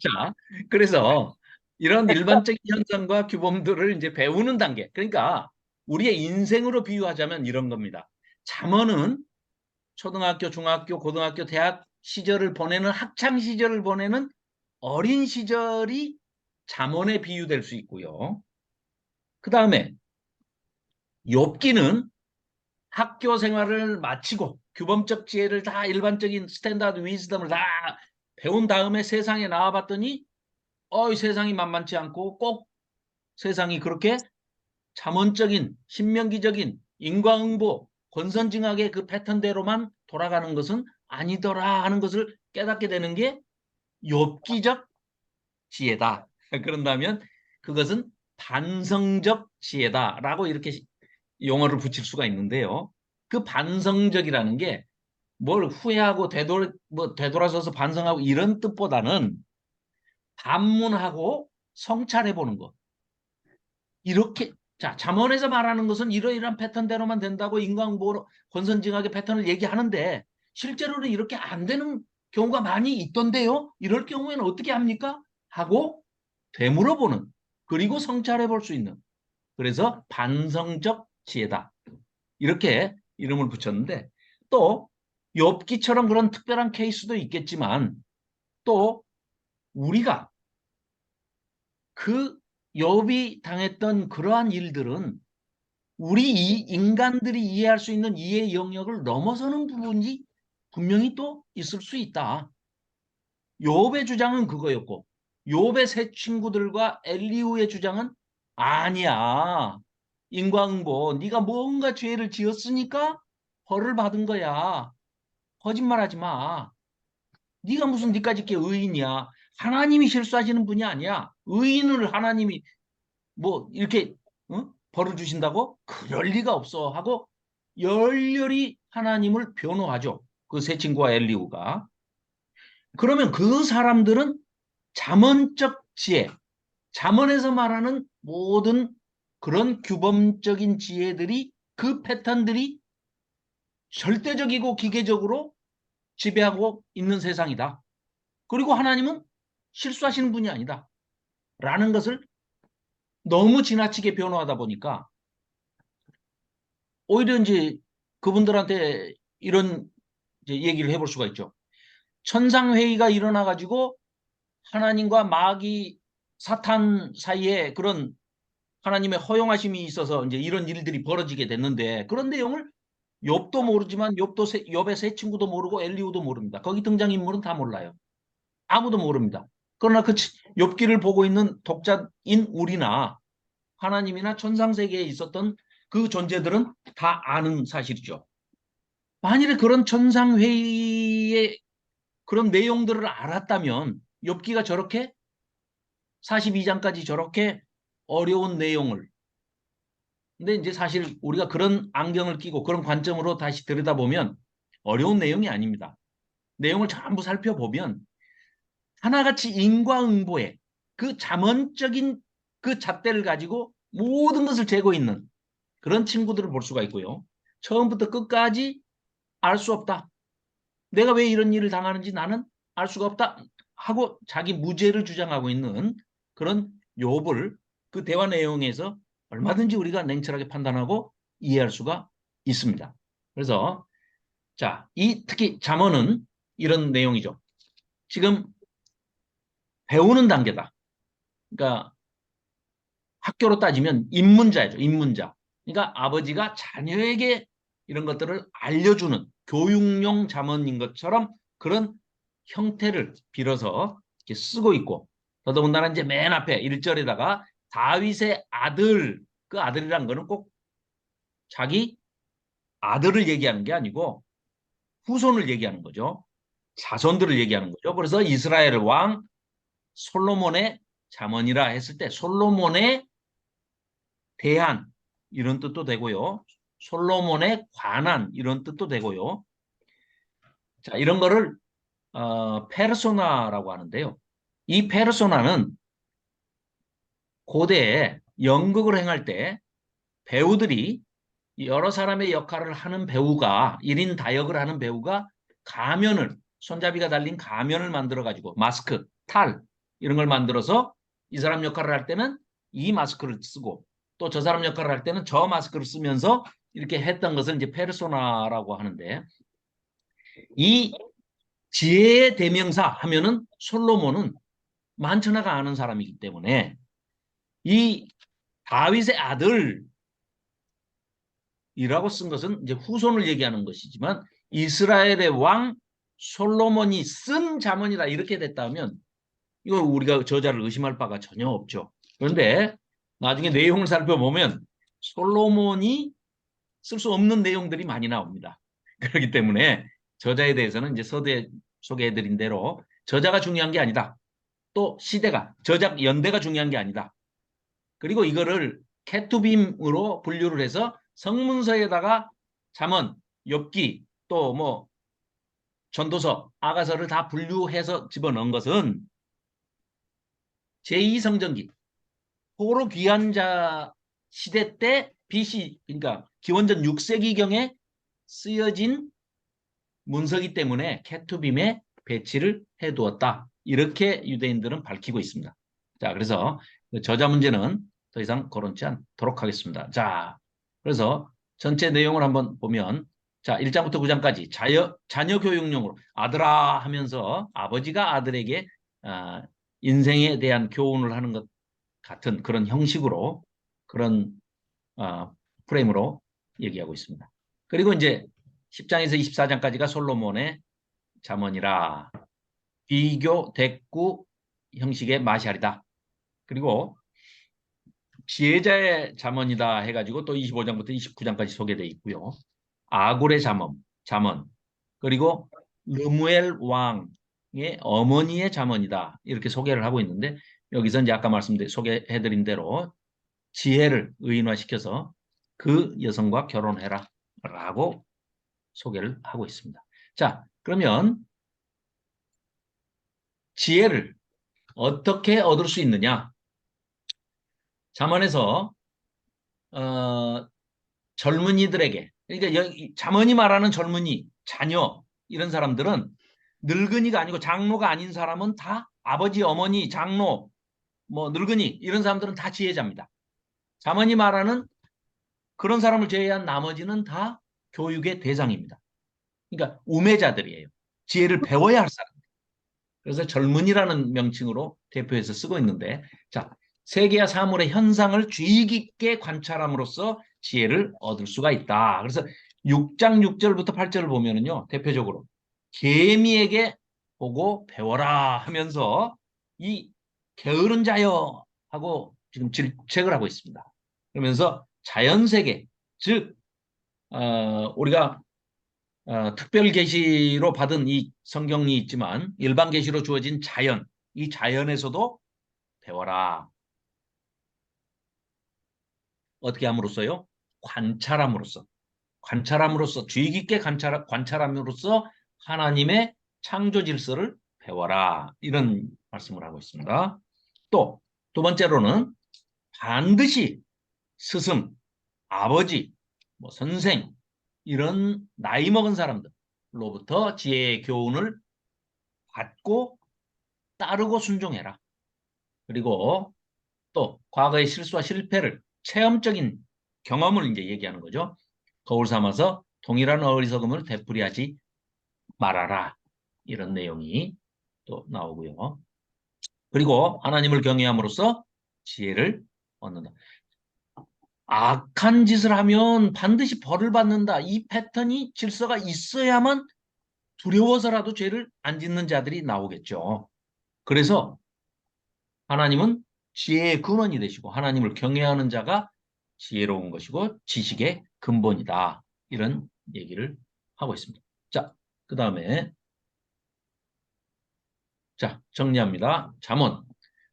자, 그래서 이런 일반적인 현상과 규범들을 이제 배우는 단계. 그러니까 우리의 인생으로 비유하자면 이런 겁니다. 잠언은 초등학교, 중학교, 고등학교, 대학 시절을 보내는 학창 시절을 보내는 어린 시절이 잠언에 비유될 수 있고요. 그 다음에 욥기는 학교 생활을 마치고 규범적 지혜를 다 일반적인 스탠다드 위즈덤을 다 배운 다음에 세상에 나와봤더니 이 세상이 만만치 않고 꼭 세상이 그렇게 잠언적인 신명기적인 인과응보 권선징악의 그 패턴대로만 돌아가는 것은 아니더라 하는 것을 깨닫게 되는 게 욥기적 지혜다. 그런다면 그것은 반성적 지혜다라고 이렇게 용어를 붙일 수가 있는데요. 그 반성적이라는 게 뭘 후회하고 되돌아서서 반성하고 이런 뜻보다는 반문하고 성찰해 보는 것. 이렇게 자 잠언에서 말하는 것은 이러이러한 패턴대로만 된다고 인과응보 권선징악의 패턴을 얘기하는데 실제로는 이렇게 안 되는 경우가 많이 있던데요. 이럴 경우에는 어떻게 합니까? 하고 되물어보는 그리고 성찰해 볼 수 있는 그래서 반성적 지혜다. 이렇게 이름을 붙였는데 또 욥기처럼 그런 특별한 케이스도 있겠지만 또 우리가 그 욥이 당했던 그러한 일들은 우리 인간들이 이해할 수 있는 이해 영역을 넘어서는 부분이 분명히 또 있을 수 있다. 욥의 주장은 그거였고 욥의 세 친구들과 엘리후의 주장은 아니야. 인과응보. 네가 뭔가 죄를 지었으니까 벌을 받은 거야. 거짓말하지 마. 네가 무슨 니까짓 게 의인이야. 하나님이 실수하시는 분이 아니야. 의인을 하나님이 뭐 이렇게 벌을 주신다고? 그럴 리가 없어 하고 열렬히 하나님을 변호하죠. 그 세 친구와 엘리후가. 그러면 그 사람들은 잠언적 지혜, 잠언에서 말하는 모든 그런 규범적인 지혜들이 그 패턴들이 절대적이고 기계적으로 지배하고 있는 세상이다. 그리고 하나님은 실수하시는 분이 아니다. 라는 것을 너무 지나치게 변호하다 보니까 오히려 이제 그분들한테 이런 이제 얘기를 해볼 수가 있죠. 천상회의가 일어나가지고 하나님과 마귀 사탄 사이에 그런 하나님의 허용하심이 있어서 이제 이런 일들이 벌어지게 됐는데 그런 내용을 욥도 모르지만 욥의 세 친구도 모르고 엘리후도 모릅니다. 거기 등장인물은 다 몰라요. 아무도 모릅니다. 그러나 그 욥기를 보고 있는 독자인 우리나 하나님이나 천상세계에 있었던 그 존재들은 다 아는 사실이죠. 만일에 그런 천상회의의 그런 내용들을 알았다면 욥기가 저렇게 42장까지 저렇게 어려운 내용을 근데 이제 사실 우리가 그런 안경을 끼고 그런 관점으로 다시 들여다보면 어려운 내용이 아닙니다. 내용을 전부 살펴보면 하나같이 인과응보의 그 잠언적인 그 잣대를 가지고 모든 것을 재고 있는 그런 친구들을 볼 수가 있고요. 처음부터 끝까지 알 수 없다. 내가 왜 이런 일을 당하는지 나는 알 수가 없다 하고 자기 무죄를 주장하고 있는 그런 욥을 그 대화 내용에서 얼마든지 우리가 냉철하게 판단하고 이해할 수가 있습니다. 그래서 자, 특히 잠언은 이런 내용이죠. 지금 배우는 단계다. 그러니까 학교로 따지면 입문자죠. 입문자. 그러니까 아버지가 자녀에게 이런 것들을 알려주는 교육용 잠언인 것처럼 그런 형태를 빌어서 이렇게 쓰고 있고 더더군다나 이제 맨 앞에 1절에다가 다윗의 아들 그 아들이란 거는 꼭 자기 아들을 얘기하는 게 아니고 후손을 얘기하는 거죠. 자손들을 얘기하는 거죠. 그래서 이스라엘 왕 솔로몬의 잠언이라 했을 때 솔로몬의 대한 이런 뜻도 되고요. 솔로몬에 관한 이런 뜻도 되고요. 자, 이런 거를 페르소나라고 하는데요. 이 페르소나는 고대에 연극을 행할 때 배우들이 여러 사람의 역할을 하는 배우가 1인 다역을 하는 배우가 가면을 손잡이가 달린 가면을 만들어 가지고 마스크, 탈 이런 걸 만들어서 이 사람 역할을 할 때는 이 마스크를 쓰고 또 저 사람 역할을 할 때는 저 마스크를 쓰면서 이렇게 했던 것을 이제 페르소나라고 하는데 이 지혜의 대명사 하면은 솔로몬은 만천하가 아는 사람이기 때문에 이 다윗의 아들이라고 쓴 것은 이제 후손을 얘기하는 것이지만 이스라엘의 왕 솔로몬이 쓴 잠언이다 이렇게 됐다면 이거 우리가 저자를 의심할 바가 전혀 없죠. 그런데 나중에 내용을 살펴보면 솔로몬이 쓸 수 없는 내용들이 많이 나옵니다. 그렇기 때문에 저자에 대해서는 이제 서두에 소개해드린 대로 저자가 중요한 게 아니다. 또 시대가, 저작 연대가 중요한 게 아니다. 그리고 이거를 케투빔으로 분류를 해서 성문서에다가 잠언, 욥기, 또 뭐 전도서, 아가서를 다 분류해서 집어넣은 것은 제2성전기, 포로 귀환자 시대 때 BC, 그러니까 기원전 6세기경에 쓰여진 문서기 때문에 케투빔에 배치를 해두었다. 이렇게 유대인들은 밝히고 있습니다. 자, 그래서 저자 문제는 더 이상 거론치 않도록 하겠습니다. 자, 그래서 전체 내용을 한번 보면 자, 1장부터 9장까지 자녀 교육용으로 아들아 하면서 아버지가 아들에게 인생에 대한 교훈을 하는 것 같은 그런 형식으로 그런 프레임으로 얘기하고 있습니다. 그리고 이제 10장에서 24장까지가 솔로몬의 잠언이라 비교 대구 형식의 마샬이다. 그리고 지혜자의 잠언이다 해가지고 또 25장부터 29장까지 소개되어 있고요. 아굴의 잠언, 그리고 르무엘 왕의 어머니의 잠언이다. 이렇게 소개를 하고 있는데 여기서 이제 아까 소개해드린 대로 지혜를 의인화시켜서 그 여성과 결혼해라 라고 소개를 하고 있습니다. 자, 그러면 지혜를 어떻게 얻을 수 있느냐? 잠언에서 젊은이들에게, 그러니까 잠언이 말하는 젊은이, 자녀 이런 사람들은 늙은이가 아니고 장로가 아닌 사람은 다 아버지, 어머니, 장로, 뭐 늙은이 이런 사람들은 다 지혜자입니다. 잠언이 말하는 그런 사람을 제외한 나머지는 다 교육의 대상입니다. 그러니까 우매자들이에요. 지혜를 배워야 할 사람. 그래서 젊은이라는 명칭으로 대표해서 쓰고 있는데, 자, 세계와 사물의 현상을 주의 깊게 관찰함으로써 지혜를 얻을 수가 있다. 그래서 6장 6절부터 8절을 보면은요, 대표적으로 개미에게 보고 배워라 하면서 이 게으른 자여 하고 지금 질책을 하고 있습니다. 그러면서 자연세계, 즉 우리가 특별 계시로 받은 이 성경이 있지만 일반 계시로 주어진 자연, 이 자연에서도 배워라. 어떻게 함으로써요? 관찰함으로써 주의 깊게 관찰함으로써 하나님의 창조 질서를 배워라. 이런 말씀을 하고 있습니다. 또 두 번째로는 반드시 스승, 아버지, 뭐 선생 이런 나이 먹은 사람들로부터 지혜의 교훈을 받고 따르고 순종해라. 그리고 또 과거의 실수와 실패를 체험적인 경험을 이제 얘기하는 거죠. 거울 삼아서 동일한 어리석음을 되풀이하지 말아라. 이런 내용이 또 나오고요. 그리고 하나님을 경외함으로써 지혜를 얻는다. 악한 짓을 하면 반드시 벌을 받는다. 이 패턴이 질서가 있어야만 두려워서라도 죄를 안 짓는 자들이 나오겠죠. 그래서 하나님은 지혜의 근원이 되시고 하나님을 경외하는 자가 지혜로운 것이고 지식의 근본이다. 이런 얘기를 하고 있습니다. 자, 그 다음에 정리합니다. 잠언.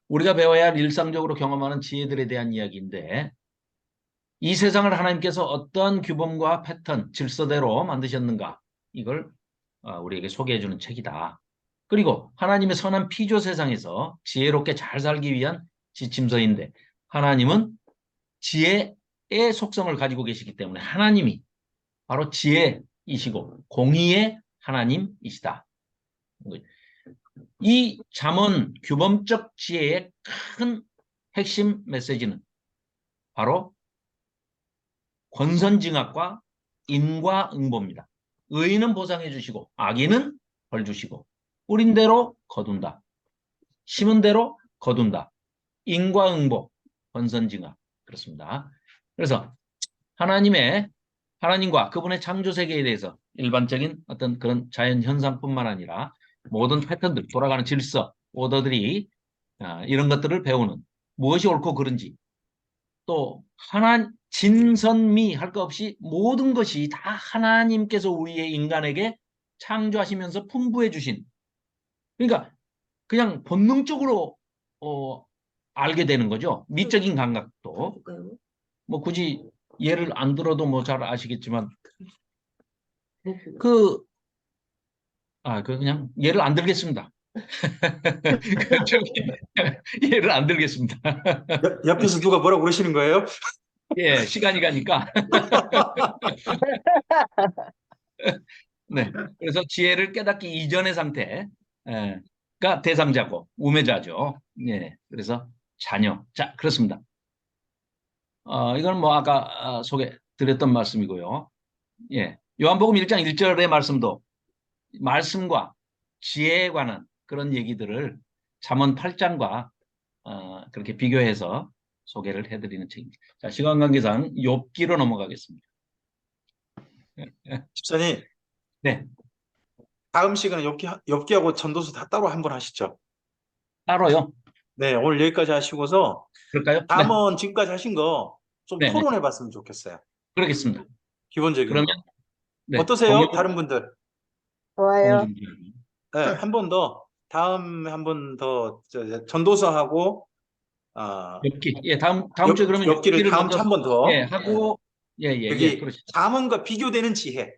우리가 배워야 할 일상적으로 경험하는 지혜들에 대한 이야기인데 이 세상을 하나님께서 어떠한 규범과 패턴, 질서대로 만드셨는가 이걸 우리에게 소개해주는 책이다. 그리고 하나님의 선한 피조 세상에서 지혜롭게 잘 살기 위한 지침서인데 하나님은 지혜의 속성을 가지고 계시기 때문에 하나님이 바로 지혜이시고 공의의 하나님이시다. 이 잠언 규범적 지혜의 큰 핵심 메시지는 바로 권선징악과 인과응보입니다. 의인은 보상해 주시고 악인은 벌 주시고 뿌린 대로 거둔다. 심은 대로 거둔다. 인과응보, 권선징악 그렇습니다. 그래서 하나님과 그분의 창조 세계에 대해서 일반적인 어떤 그런 자연 현상뿐만 아니라 모든 패턴들, 돌아가는 질서, 오더들이 이런 것들을 배우는 무엇이 옳고 그른지 또 진선미 할 것 없이 모든 것이 다 하나님께서 우리의 인간에게 창조하시면서 풍부해 주신 그러니까 그냥 본능적으로 알게 되는 거죠. 미적인 감각도 뭐 굳이 예를 안 들어도 뭐 잘 아시겠지만 그 그냥 예를 안 들겠습니다. 예를 안 들겠습니다. 옆에서 누가 뭐라고 그러시는 거예요? 예, 시간이 가니까. 네. 그래서 지혜를 깨닫기 이전의 상태가 대상자고 우매자죠. 예. 그래서 자녀. 자, 그렇습니다. 이건 뭐 아까 소개 드렸던 말씀이고요. 예. 요한복음 1장 1절의 말씀도 말씀과 지혜에 관한 그런 얘기들을 잠언 8장과 그렇게 비교해서 소개를 해드리는 책입니다. 자, 시간 관계상 욥기로 넘어가겠습니다. 집사님, 네. 다음 시간에 엽기하고 전도서 다 따로 한번 하시죠. 따로요? 네, 오늘 여기까지 하시고서 그럴까요? 네, 잠언 지금까지 하신 거 좀 네, 네. 토론해 봤으면 좋겠어요. 그러겠습니다. 기본적인 그러면 거. 네, 어떠세요? 다른 분들? 공유 좋아요. 준비. 네, 한 번 더, 다음에 한 번 더, 전도서하고, 아, 엽기. 예, 다음 주에 그러면 엽기를 엽기를 다음 주 먼저 한 번 예, 더. 네. 하고 여기 그러시죠. 잠언과 비교되는 지혜,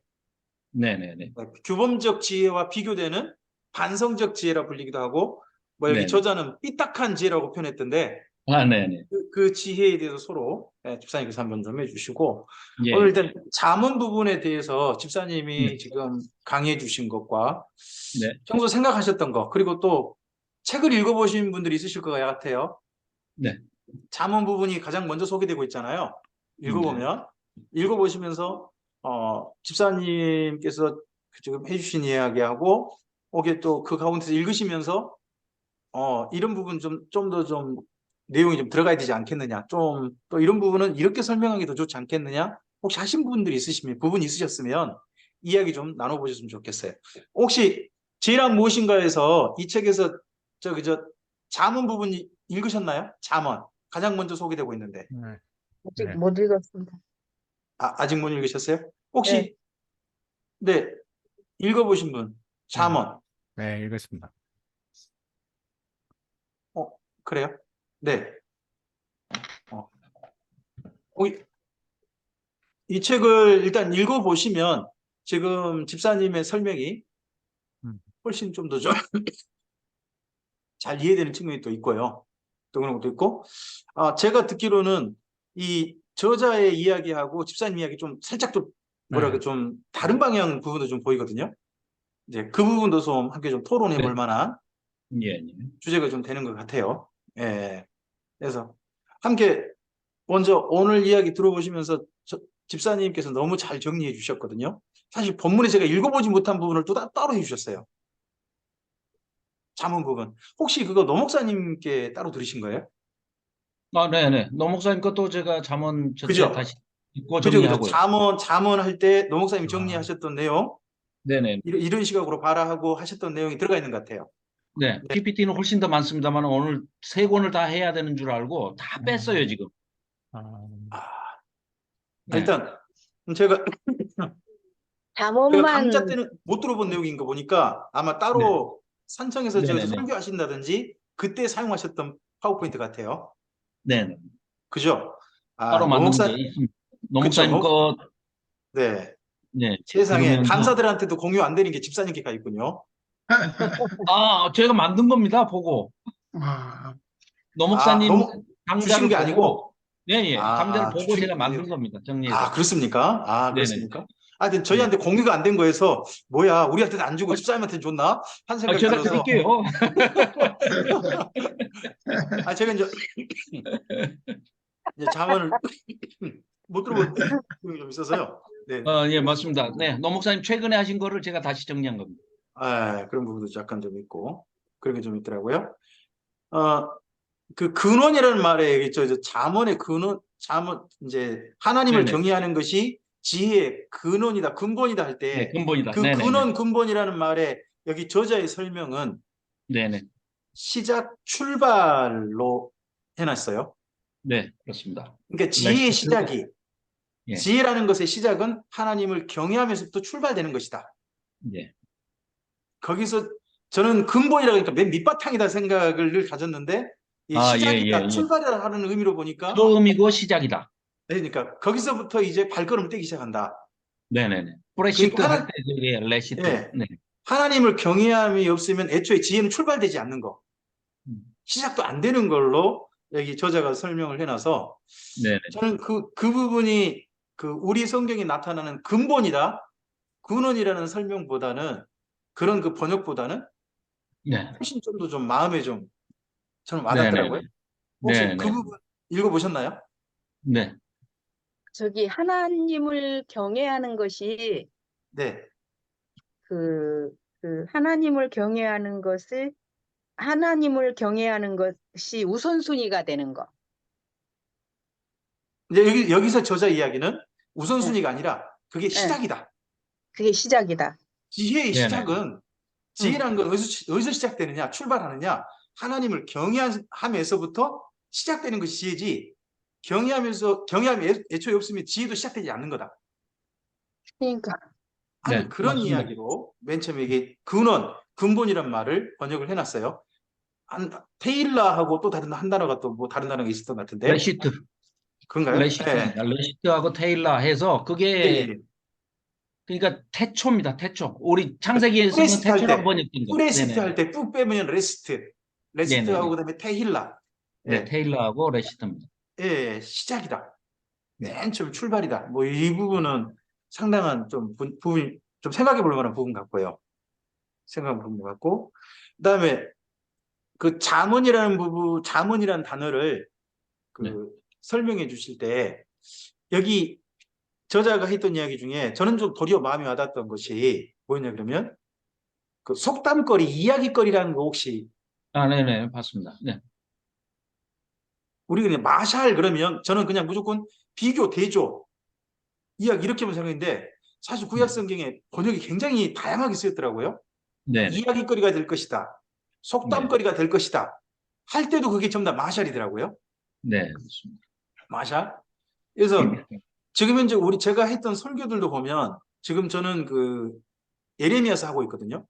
네, 네, 네. 규범적 지혜와 비교되는 반성적 지혜라 불리기도 하고, 뭐 여기 네, 네. 저자는 삐딱한 지혜라고 표현했던데, 아, 네, 네. 그 지혜에 대해서 서로 집사님께서 한번 좀 해주시고, 예, 오늘 예. 일단 잠언 부분에 대해서 네. 집사님이 지금 강의해 주신 것과 네. 평소 생각하셨던 것, 그리고 또 책을 읽어보신 분들이 있으실 것 같아요. 네. 잠언 부분이 가장 먼저 소개되고 있잖아요. 네. 읽어보면. 읽어보시면서, 집사님께서 지금 해주신 이야기하고, 오게 또 그 가운데서 읽으시면서, 이런 부분 좀 더 좀 내용이 좀 들어가야 되지 않겠느냐. 좀, 또 이런 부분은 이렇게 설명하기 더 좋지 않겠느냐. 혹시 하신 분들이 있으시면, 부분이 있으셨으면 이야기 좀 나눠보셨으면 좋겠어요. 혹시 제일학 무엇인가에서 이 책에서 잠언 부분 읽으셨나요? 잠언. 가장 먼저 소개되고 있는데. 네, 아직 네, 못 읽었습니다. 아직 못 읽으셨어요? 네. 혹시, 네, 읽어보신 분, 네, 잠언. 네, 읽었습니다. 어, 그래요? 네. 어, 어, 이 책을 일단 읽어보시면 지금 집사님의 설명이 음, 훨씬 좀 더 잘 이해되는 측면이 또 있고요. 또 그런 것도 있고, 제가 듣기로는 이 저자의 이야기하고 집사님 이야기 좀 살짝 좀 뭐랄까 네, 좀 다른 방향 부분도 좀 보이거든요. 이제 그 부분도 좀 함께 좀 토론해 네. 볼 만한 예, 예. 주제가 좀 되는 것 같아요. 예. 그래서 함께 먼저 오늘 이야기 들어보시면서 집사님께서 너무 잘 정리해 주셨거든요. 사실 본문에 제가 읽어보지 못한 부분을 또 따로 해주셨어요. 잠언 부분. 혹시 그거 노 목사님께 따로 들으신 거예요? 아, 네, 네. 노 목사님 것도 제가 잠언 전체 그죠? 다시 읽고 그죠. 정리하고요. 잠언 할 때 노 목사님이 아, 정리하셨던 내용, 네, 네. 이런 식으로 봐라 하고 하셨던 내용이 들어가 있는 것 같아요. 네. PPT는 훨씬 더 많습니다만 오늘 세 권을 다 해야 되는 줄 알고 다 뺐어요, 음, 지금. 아, 아, 네. 일단 제가 강좌 잠언만 때는 못 들어본 내용인 거 보니까 아마 네. 따로 산청에서 네, 네, 네. 설교하신다든지 그때 사용하셨던 파워포인트 같아요. 네, 네. 그죠? 따로 노 만든 게 목사, 있습니다. 노 그쵸. 목사님 거, 네. 네. 세상에 들으면서 강사들한테도 공유 안 되는 게 집사님께 가 있군요. 아, 제가 만든 겁니다, 보고. 아, 노 목사님 주신 강좌를 게 보고, 아니고, 예, 예. 강좌를 보고 주신, 제가 만든 겁니다, 정리해서. 그렇습니까? 네네. 그렇습니까? 하여튼 네. 저희한테 공유가 안 된 거에서, 뭐야, 우리한테는 안 주고 집사님한테 줬나? 한 생각이 제가 들어서. 드릴게요. 제가 이제 잠언을 못 들어본 부분이 좀 있어서요. 네. 예, 맞습니다. 네. 노 목사님 최근에 하신 거를 제가 다시 정리한 겁니다. 그런 부분도 약간 좀 있고, 그런 게 좀 있더라고요. 어, 그 근원이라는 말에 있죠. 이제 잠언의 근원, 이제 하나님을 네네. 경외하는 것이 지혜의 근원이다, 근본이다 할 네, 때, 근본이다. 그 네네네. 근원, 근본이라는 말에 여기 저자의 설명은 네네. 시작, 출발로 해놨어요. 네, 그렇습니다. 그러니까 지혜의 레시트. 시작이, 예. 지혜라는 것의 시작은 하나님을 경외하면서부터 출발되는 것이다. 예. 거기서 저는 근본이라고 하니까 맨 밑바탕이다 생각을 늘 가졌는데, 이 예, 시작이다, 예. 출발이다 하는 의미로 보니까, 처음이고 시작이다. 그러니까 거기서부터 이제 발걸음을 떼기 시작한다. 네네네. 프레시트 그러니까 할 때, 예, 레시트. 예, 네. 하나님을 경외함이 없으면 애초에 지혜는 출발되지 않는 거, 음. 시작도 안 되는 걸로 여기 저자가 설명을 해놔서 네네. 저는 그 부분이 우리 성경에 나타나는 근본이다, 근원이라는 설명보다는 그런 그 번역보다는 네. 훨씬 좀 더 좀 마음에 좀 저는 네네네. 와닿더라고요. 혹시 그 네네. 부분 읽어보셨나요? 네. 저기 하나님을 경외하는 것이 네. 하나님을 경외하는 것을 하나님을 경외하는 것이 우선순위가 되는 거. 이제 여기서 저자 이야기는 예, 우선순위가 아니라 그게 예, 시작이다. 그게 시작이다. 지혜의 네네. 시작은 지혜라는 건 어디서 시작되느냐? 출발하느냐? 하나님을 경외함에서부터 시작되는 것이 지혜지. 경외함이 애초에 없으면 지혜도 시작되지 않는 거다. 그러니까 하는 네, 그런 맞습니다. 이야기로 맨 처음에 이게 근본이란 말을 번역을 해놨어요. 테일라하고 또 한 단어가 또 뭐 다른 단어가 있었던 것 같은데 레시트, 그런가요? 예, 레시트입니다. 레시트하고 테일라 해서 예, 그게 예. 그러니까 태초입니다. 태초. 우리 창세기에서는 프레시트 할 태초라고 때, 번역된 거. 프레시트 네네. 할 때 뚝 빼면 레시트하고 네네네. 그다음에 테힐라. 네, 예, 테일라하고 레시트입니다. 예, 시작이다. 네. 맨 처음 출발이다. 뭐 이 부분은 상당한 좀 부분이 좀 생각해 볼 만한 부분 같고요. 생각해 볼 부분 같고, 그다음에 그 잠언이라는 단어를 네. 그 설명해 주실 때 여기 저자가 했던 이야기 중에 저는 좀 도리어 마음에 와닿았던 것이 뭐였냐 그러면 그 속담거리, 이야기거리라는 거 혹시 아, 네네, 봤습니다. 네. 우리 그냥 마샬 그러면 저는 그냥 무조건 비교, 대조, 이야기 이렇게만 생각했는데 사실 구약 네. 성경에 번역이 굉장히 다양하게 쓰였더라고요. 네네. 이야기거리가 될 것이다. 네. 속담거리가 될 것이다. 할 때도 그게 전부 다 마샬이더라고요. 네. 그렇습니다. 마샬. 그래서 지금 현재 제가 했던 설교들도 보면 지금 저는 그 예레미야서 하고 있거든요.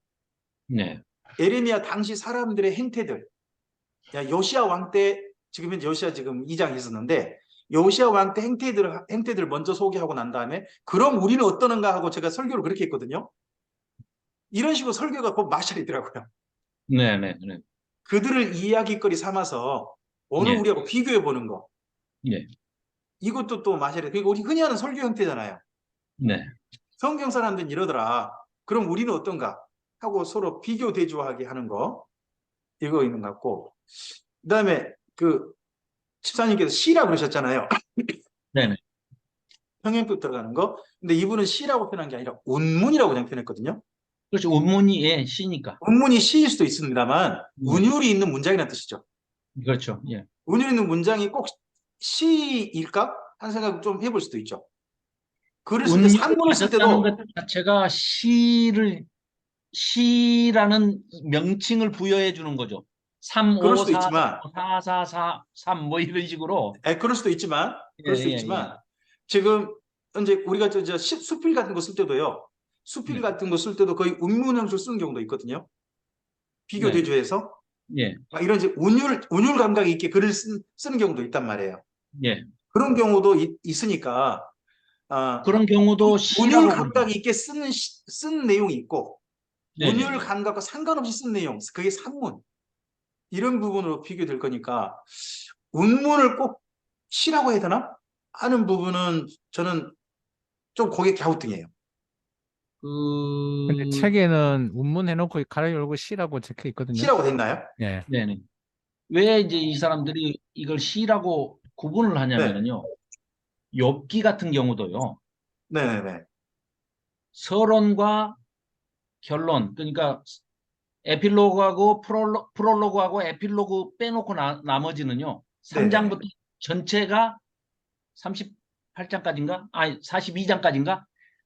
네. 예레미야 당시 사람들의 행태들. 요시야 왕 때 지금 현재 요시야 지금 2장 있었는데 요시야 왕 때 행태들을 먼저 소개하고 난 다음에 그럼 우리는 어떠는가 하고 제가 설교를 그렇게 했거든요. 이런 식으로 설교가 곧 마샬이더라고요. 네네. 네. 그들을 이야기거리 삼아서 오늘 네. 우리하고 비교해 보는 거. 네. 이것도 또 마샬이에요. 그리고 우리 흔히 하는 설교 형태잖아요. 네. 성경 사람들은 이러더라. 그럼 우리는 어떤가? 하고 서로 비교 대조하게 하는 거. 이거 있는 것 같고. 그다음에 그 집사님께서 시라 그러셨잖아요. 네네. 평행급 들어가는 거. 근데 이분은 시라고 표현한 게 아니라 운문이라고 그냥 표현했거든요. 그렇죠. 원문이 예, 시니까. 운문이 시일 수도 있습니다만 네. 운율이 있는 문장이라는 뜻이죠. 그렇죠. 예. 운율이 있는 문장이 꼭 시일까? 하는 생각 좀 해볼 수도 있죠. 글을 쓸 때 운율을 산문을 쓸 가졌다는 것 때도 자체가 시라는 명칭을 부여해 주는 거죠. 그럴 3, 5, 수도 4, 있지만 4, 4, 4, 3, 뭐 이런 식으로. 그럴 수도 예, 예. 있지만 지금 이제 우리가 수필 같은 거 쓸 때도요. 수필 네. 같은 거 쓸 때도 거의 운문 형식을 쓰는 경우도 있거든요. 비교 네. 대조해서 예. 막 이런 이제 운율 감각이 있게 글을 쓰는 경우도 있단 말이에요. 예. 그런 경우도 있으니까 그런 경우도 운율 시라고 부릅니다. 감각이 있게 쓰는 내용이 있고 네, 네, 운율 네. 감각과 상관없이 쓴 내용, 그게 산문 이런 부분으로 비교될 거니까 운문을 꼭 시라고 해야 되나 하는 부분은 저는 좀 고개 갸우뚱해요. 근데 그, 책에는 운문 해놓고 가로 열고 시라고 적혀 있거든요. 시라고 됐나요? 예. 네네. 왜 이제 이 사람들이 이걸 시라고 구분을 네, 하냐면요. 욥기 같은 경우도요. 네네네. 서론과 결론, 그러니까 에필로그하고 프롤로그하고 에필로그 빼놓고 나머지는요. 네네. 3장부터 전체가 38장까지인가? 아니, 42장까지인가?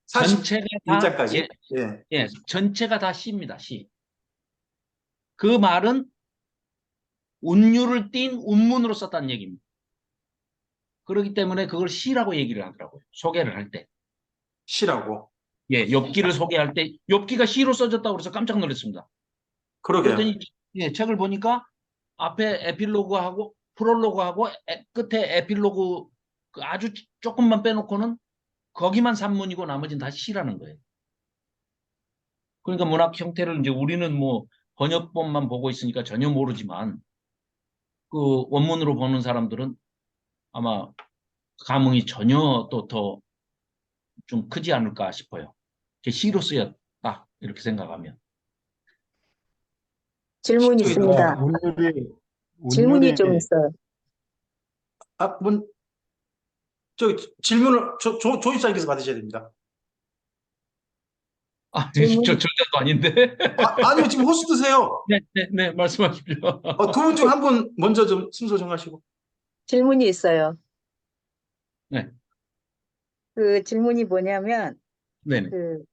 전체가 다, 41장까지. 예, 예. 예, 전체가 다 시입니다, 시. 그 말은 운율을 띤 운문으로 썼다는 얘기입니다. 그렇기 때문에 그걸 시라고 얘기를 하더라고요. 소개를 할 때. 시라고. 예, 욥기를 소개할 때 욥기가 시로 써졌다고 그래서 깜짝 놀랐습니다. 그러게요. 그랬더니 예, 책을 보니까 앞에 에필로그하고 프롤로그하고 끝에 에필로그 그 아주 조금만 빼놓고는 거기만 산문이고 나머지는 다 시라는 거예요. 그러니까 문학 형태를 이제 우리는 뭐 번역본만 보고 있으니까 전혀 모르지만 그 원문으로 보는 사람들은 아마 감흥이 전혀 또 더 좀 크지 않을까 싶어요. 시로 쓰였다 이렇게 생각하면. 질문 시쪽에 또, 있습니다. 운율이 질문이 운율이 좀 있어요. 아, 질문을 조입사님께서 받으셔야 됩니다. 아, 질문, 저 저자도 아닌데. 아니요, 지금 호스트세요. 네, 네, 네, 말씀하십시오. 두 분 중 한 분 먼저 좀 순서 정하시고. 질문이 있어요. 네, 그 질문이 뭐냐면, 네, 네. 그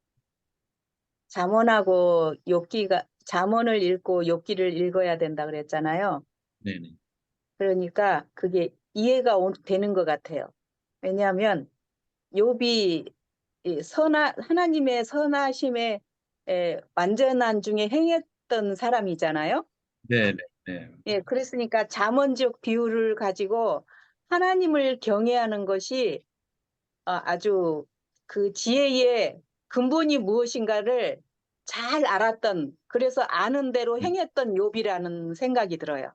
잠언하고 욥기가 잠언을 읽고 욥기를 읽어야 된다 그랬잖아요. 네네. 그러니까 그게 이해가 되는 것 같아요. 왜냐하면 욥이 하나님의 선하심에 완전한 중에 행했던 사람이잖아요. 네네. 네. 예, 그랬으니까 잠언적 비유를 가지고 하나님을 경외하는 것이 아주 그 지혜의 근본이 무엇인가를 잘 알았던, 그래서 아는 대로 행했던 욥이라는 생각이 들어요.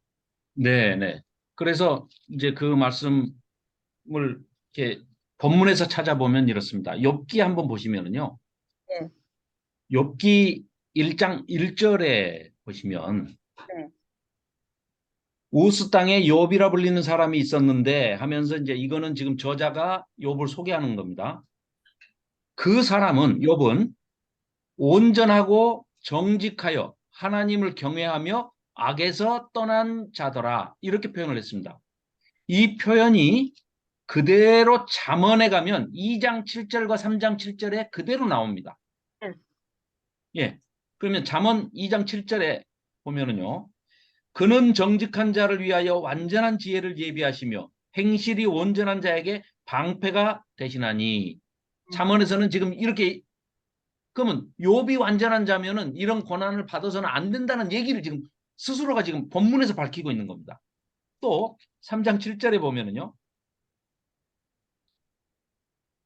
네네. 그래서 이제 그 말씀을 이렇게 본문에서 찾아보면 이렇습니다. 욥기 한번 보시면은요. 네, 욥기 1장 1절에 보시면 네, 우스 땅에 욥이라 불리는 사람이 있었는데 하면서 이제 이거는 지금 저자가 욥을 소개하는 겁니다. 그 사람은 욥은 온전하고 정직하여 하나님을 경외하며 악에서 떠난 자더라. 이렇게 표현을 했습니다. 이 표현이 그대로 잠언에 가면 2장 7절과 3장 7절에 그대로 나옵니다. 네. 예. 그러면 잠언 2장 7절에 보면은요. 그는 정직한 자를 위하여 완전한 지혜를 예비하시며 행실이 온전한 자에게 방패가 되시나니. 잠언에서는 지금 이렇게 그러면 욥이 완전한 자면은 이런 고난을 받아서는 안 된다는 얘기를 지금 스스로가 지금 본문에서 밝히고 있는 겁니다. 또 3장 7절에 보면은요.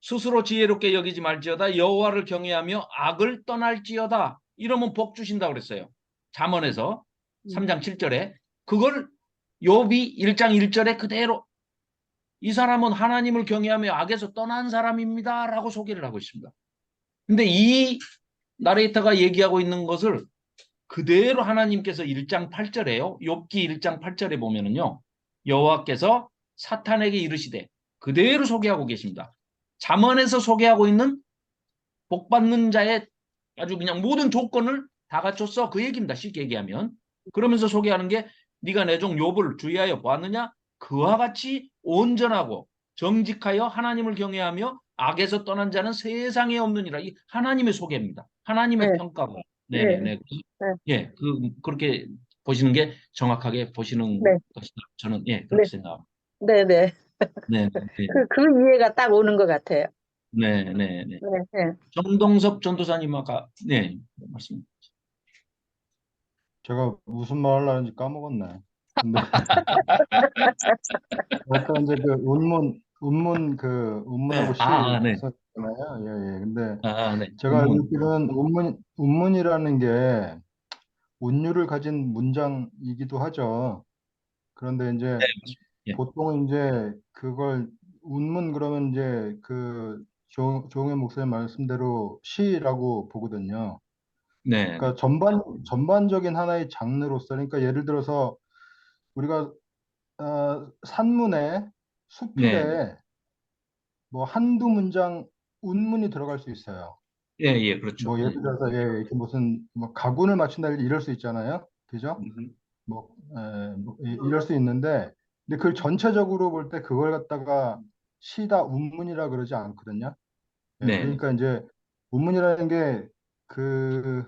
스스로 지혜롭게 여기지 말지어다 여호와를 경외하며 악을 떠날지어다. 이러면 복 주신다고 그랬어요. 잠언에서 3장 7절에 그걸 욥이 1장 1절에 그대로 이 사람은 하나님을 경외하며 악에서 떠난 사람입니다라고 소개를 하고 있습니다. 근데 이 나레이터가 얘기하고 있는 것을 그대로 하나님께서 1장 8절에요. 욥기 1장 8절에 보면은요. 여호와께서 사탄에게 이르시되 그대로 소개하고 계십니다. 잠언에서 소개하고 있는 복 받는 자의 아주 그냥 모든 조건을 다 갖췄어. 그 얘기입니다. 쉽게 얘기하면. 그러면서 소개하는 게 네가 내 종 욥을 주의하여 보았느냐? 그와 같이 온전하고 정직하여 하나님을 경외하며 악에서 떠난 자는 세상에 없느니라. 이 하나님의 소개입니다. 하나님의 네, 평가가. 네, 네네네. 네, 예, 그렇게 보시는 게 정확하게 보시는 네, 것이다. 저는 예, 네, 그렇게 생각합니다. 네, 네. 네, 네, 그 이해가 딱 오는 것 같아요. 네, 네, 네. 네, 네. 정동섭 전도사님 아까 네, 말씀. 제가 무슨 말 하려는지 까먹었네. 근데 아까 이제 그 운문하고 네. 시 네. 있었잖아요. 예, 예. 근데 네. 제가 알고 있기로는 운문이라는 게 운율을 가진 문장이기도 하죠. 그런데 이제 예. 보통 이제 그걸 운문 그러면 이제 그 조홍현 목사님 말씀대로 시라고 보거든요. 네, 네, 그러니까 전반적인 하나의 장르로서 그러니까 예를 들어서 우리가 산문에 네, 네. 수필에 뭐 한두 문장 운문이 들어갈 수 있어요. 예, 예, 그렇죠. 뭐 예를 예. 들어서 예, 이렇게 무슨 뭐 가군을 맞춘다 이럴 수 있잖아요. 그죠? 음, 이럴 수 있는데 근데 그 전체적으로 볼 때 그걸 갖다가 시다 운문이라 그러지 않거든요. 예, 네, 네, 그러니까 이제 운문이라는 게 그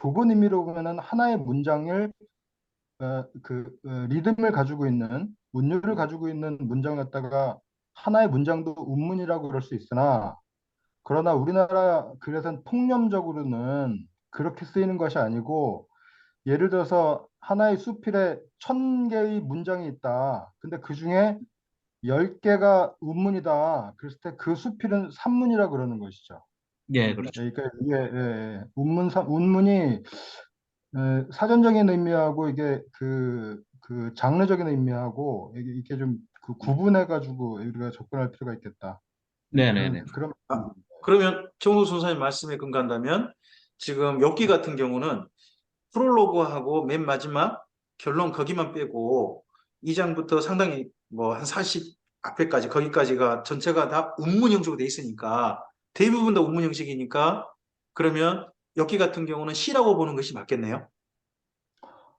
좁은 의미로 보면은 하나의 문장을 리듬을 가지고 있는 운율을 가지고 있는 문장을 갖다가 하나의 문장도 운문이라고 그럴 수 있으나 그러나 우리나라 글에서는 통념적으로는 그렇게 쓰이는 것이 아니고 예를 들어서 하나의 수필에 1000개의 문장이 있다. 근데 그 중에 10개가 운문이다. 그랬을 때 그 수필은 산문이라 그러는 것이죠. 예, 그렇죠. 그러니까 이게 운문이 사전적인 의미하고 이게 그 장르적인 의미하고 이게 좀 그 구분해가지고 우리가 접근할 필요가 있겠다. 네, 네, 네. 그런 아, 그러면 정우 선생님 말씀에 근거한다면 지금 욥기 같은 경우는 프롤로그하고 맨 마지막 결론 거기만 빼고 2장부터 상당히 뭐 한 40 앞에까지 거기까지가 전체가 다 운문 형식으로 돼 있으니까 대부분 다 운문 형식이니까 그러면 욥기 같은 경우는 시라고 보는 것이 맞겠네요.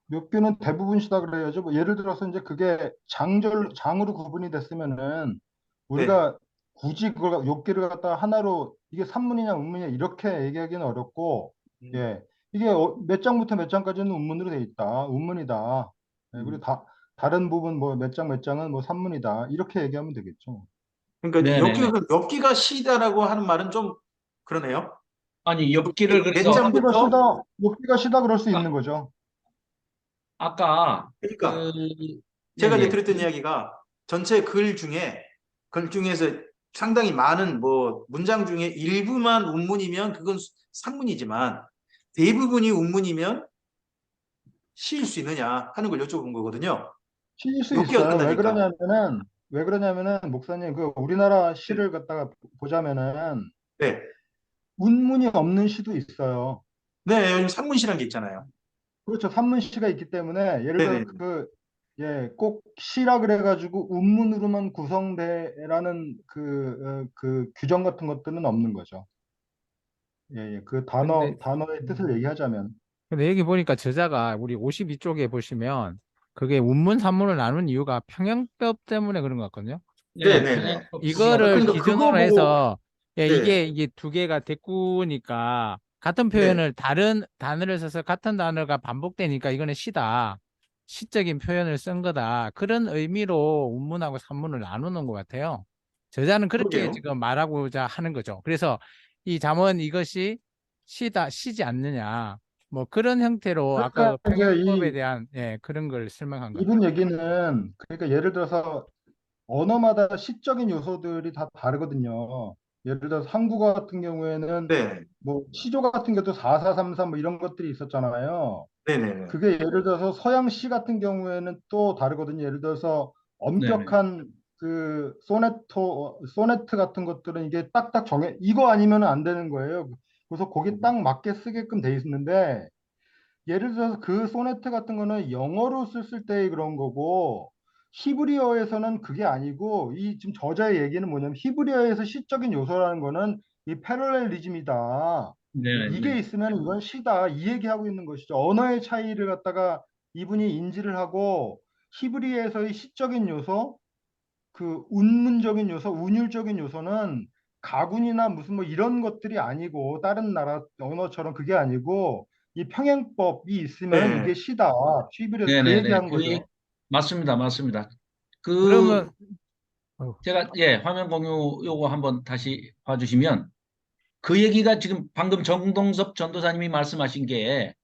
몇 개는 대부분 시다 그래야죠. 뭐 예를 들어서 이제 그게 장으로 구분이 됐으면은 네. 우리가 굳이 그걸 몇 개를 갖다 하나로 이게 산문이냐 운문이냐 이렇게 얘기하기는 어렵고 예, 이게 몇 장부터 몇 장까지는 운문으로 돼 있다. 운문이다. 예, 그리고 다른 부분 뭐 몇 장 몇 장은 뭐 산문이다. 이렇게 얘기하면 되겠죠. 그러니까 네네네. 엽기가 시다라고 하는 말은 좀 그러네요. 아니, 엽기를 몇 그래서 장부터 엽기가 시다 그럴 수 아, 있는 거죠. 아까 그러니까 그 제가 이제 예예. 들었던 이야기가 전체 글 중에서 상당히 많은 뭐 문장 중에 일부만 운문이면 그건 상문이지만 대부분이 운문이면 시일 수 있느냐 하는 걸 여쭤본 거거든요. 시일 수 엽기가 있어요. 그런다니까. 왜 그러냐면은 목사님 그 우리나라 시를 갖다가 보자면은 네. 운문이 없는 시도 있어요. 네, 요즘 상문시란 게 있잖아요. 그렇죠. 산문시가 있기 때문에 예를 들어 네네. 꼭 시라 그래가지고 운문으로만 구성돼라는 그 규정 같은 것들은 없는 거죠. 그 근데 단어의 뜻을 얘기하자면. 근데 여기 보니까 저자가 우리 52쪽에 보시면 그게 운문 산문을 나눈 이유가 평형법 때문에 그런 것 같거든요. 예, 네네네. 평행법 이거를 그러니까 그거 기준으로 보고, 해서 예, 네. 이게 두 개가 대꾸니까 같은 네. 표현을 다른 단어를 써서 같은 단어가 반복되니까 이거는 시다. 시적인 표현을 쓴 거다. 그런 의미로 운문하고 산문을 나누는 것 같아요. 저자는 그렇게 그러게요. 지금 말하고자 하는 거죠. 그래서 이 잠언 이것이 시다, 시지 않느냐. 뭐 그런 형태로 아까 그러니까 이제 평행법에 대한 예, 그런 걸 설명한 것 같아요. 이분 얘기는 그러니까 예를 들어서 언어마다 시적인 요소들이 다 다르거든요. 예를 들어서 한국어 같은 경우에는 네. 뭐 시조 같은 경우도 4433 뭐 이런 것들이 있었잖아요. 네네네. 그게 예를 들어서 서양 시 같은 경우에는 또 다르거든요. 예를 들어서 네네. 엄격한 소네트 같은 것들은 이게 딱딱 이거 아니면 안 되는 거예요. 그래서 거기 딱 맞게 쓰게끔 돼 있는데 예를 들어서 그 소네트 같은 거는 영어로 썼을 때 그런 거고 히브리어에서는 그게 아니고 이 지금 저자의 얘기는 뭐냐면 히브리어에서 시적인 요소라는 거는 이 패러렐리즘이다. 이게 네네. 있으면 이건 시다. 이 얘기하고 있는 것이죠. 언어의 차이를 갖다가 이분이 인지를 하고 히브리어에서의 시적인 요소, 그 운문적인 요소, 운율적인 요소는 가군이나 무슨 뭐 이런 것들이 아니고 다른 나라 언어처럼 그게 아니고 이 평행법이 있으면은 이게 네. 시다. 히브리어에서 그 네네네. 얘기한 거죠. 맞습니다. 맞습니다. 그 그러면 어, 제가 화면 공유 요거 한번 다시 봐주시면 그 얘기가 지금 방금 정동섭 전도사님이 말씀하신 게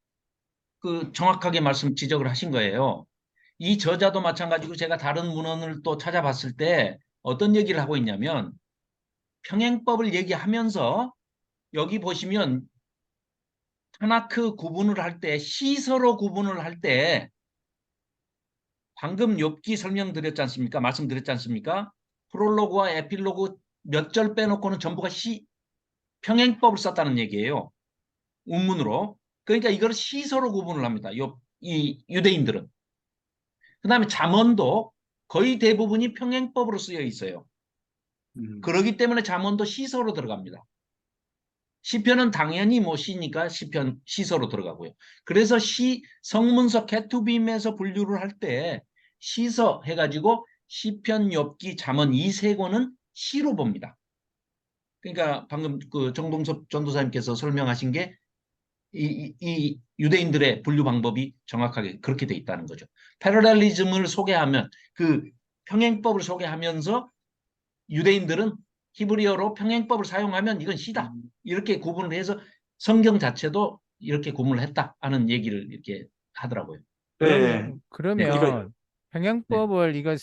그 정확하게 지적을 하신 거예요. 이 저자도 마찬가지고 제가 다른 문헌을 또 찾아봤을 때 어떤 얘기를 하고 있냐면 평행법을 얘기하면서 여기 보시면 타나크 구분을 할 때 시서로 구분을 할 때 방금 욥기 설명드렸지 않습니까? 말씀드렸지 않습니까? 프롤로그와 에필로그 몇 절 빼놓고는 전부가 평행법을 썼다는 얘기예요. 운문으로. 그러니까 이걸 시서로 구분을 합니다. 이 유대인들은. 그다음에 잠언도 거의 대부분이 평행법으로 쓰여 있어요. 그렇기 때문에 잠언도 시서로 들어갑니다. 시편은 당연히 뭐 시니까 시편 시서로 들어가고요. 그래서 성문서 케투빔에서 분류를 할 때 시서 해가지고 시편, 욥기, 잠언 이 세 권은 시로 봅니다. 그러니까 방금 그 정동섭 전도사님께서 설명하신 게 이 유대인들의 분류 방법이 정확하게 그렇게 돼 있다는 거죠. 패러렐리즘을 소개하면 그 평행법을 소개하면서 유대인들은 히브리어로 평행법을 사용하면 이건 시다. 이렇게 구분을 해서 성경 자체도 이렇게 구분을 했다 하는 얘기를 이렇게 하더라고요. 네. 네. 이거, 그러면 네. 평행법을 이거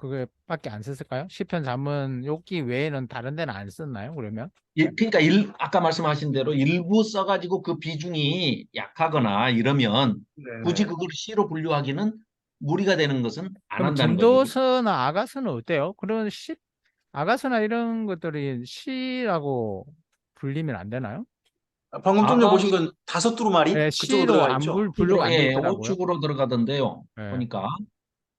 그거밖에 안 썼을까요? 시편, 잠언, 욥기 외에는 다른 데는 안 썼나요? 그러면? 그러니까 아까 말씀하신 대로 일부 써가지고 그 비중이 약하거나 이러면 굳이 네네. 그걸 시로 분류하기는 무리가 되는 것은 안 그럼 한다는 거죠. 전도서나 아가서는 어때요? 그런 아가서나 이런 것들이 시라고 불리면 안 되나요? 방금 좀 전에 아가 보신 건 다섯 두루마리 예, 그쪽으로 시로 들어가 안 있죠. 분류가 안 돼 예, 있더라고요. 오축으로 들어가던데요. 예. 보니까.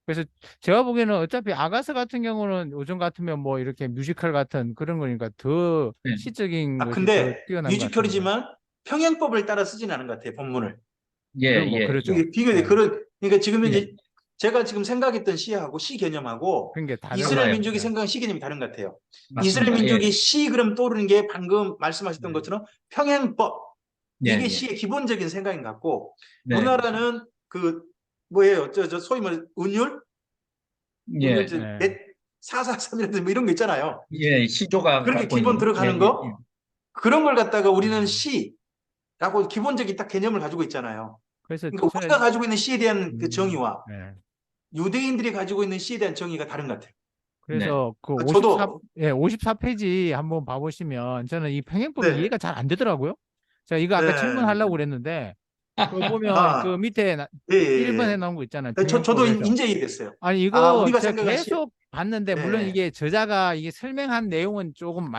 그래서 제가 보기에는 어차피 아가서 같은 경우는 요즘 같으면 뭐 이렇게 뮤지컬 같은 그런 거니까 더 네. 시적인 것이 더 근데 뛰어난 것 같은데. 뮤지컬이지만 평행법을 따라 쓰진 않은 것 같아요, 본문을. 예, 그럼 뭐 예, 예. 그렇죠. 비교돼. 예. 그러니까 지금 예. 이제 제가 지금 생각했던 시하고 시 개념하고 그런 게 이스라엘 달라요. 다르네요. 민족이 예. 생각한 시 개념이 다른 것 같아요. 이스라엘 맞습니다. 예. 민족이 시 그럼 떠오르는 게 방금 말씀하셨던 네. 것처럼 평행법. 네, 이게 네. 시의 기본적인 생각인 것 같고, 네. 우리나라는 그 뭐예요? 저 소위 말해 운율, 운율 예, 저 네. 443이라든지 뭐 이런 거 있잖아요. 예, 시조가 그렇게 갖고 기본 있는. 예, 들어가는 예, 거, 그런 걸 갖다가 우리는 음. 시라고 기본적인 딱 개념을 가지고 있잖아요. 그래서 그러니까 우리가 가지고 있는 시에 대한 그 정의와 네. 유대인들이 가지고 있는 시에 대한 정의가 다른 것 같아요. 네. 그래서 그 그러니까 54, 저도 54페이지 한번 봐보시면 저는 이 평행법이 네, 이해가 잘 안 되더라고요. 제가 이거 아까 네, 질문하려고 그랬는데 그 보면 그 아, 밑에 예, 예, 1번에 예. 나온 거 있잖아요. 저도 평행법에서. 이제 이해됐어요. 아니 아, 이거 우리가 제가 생각한 시, 계속 봤는데 물론 네, 이게 저자가 이게 설명한 내용은 조금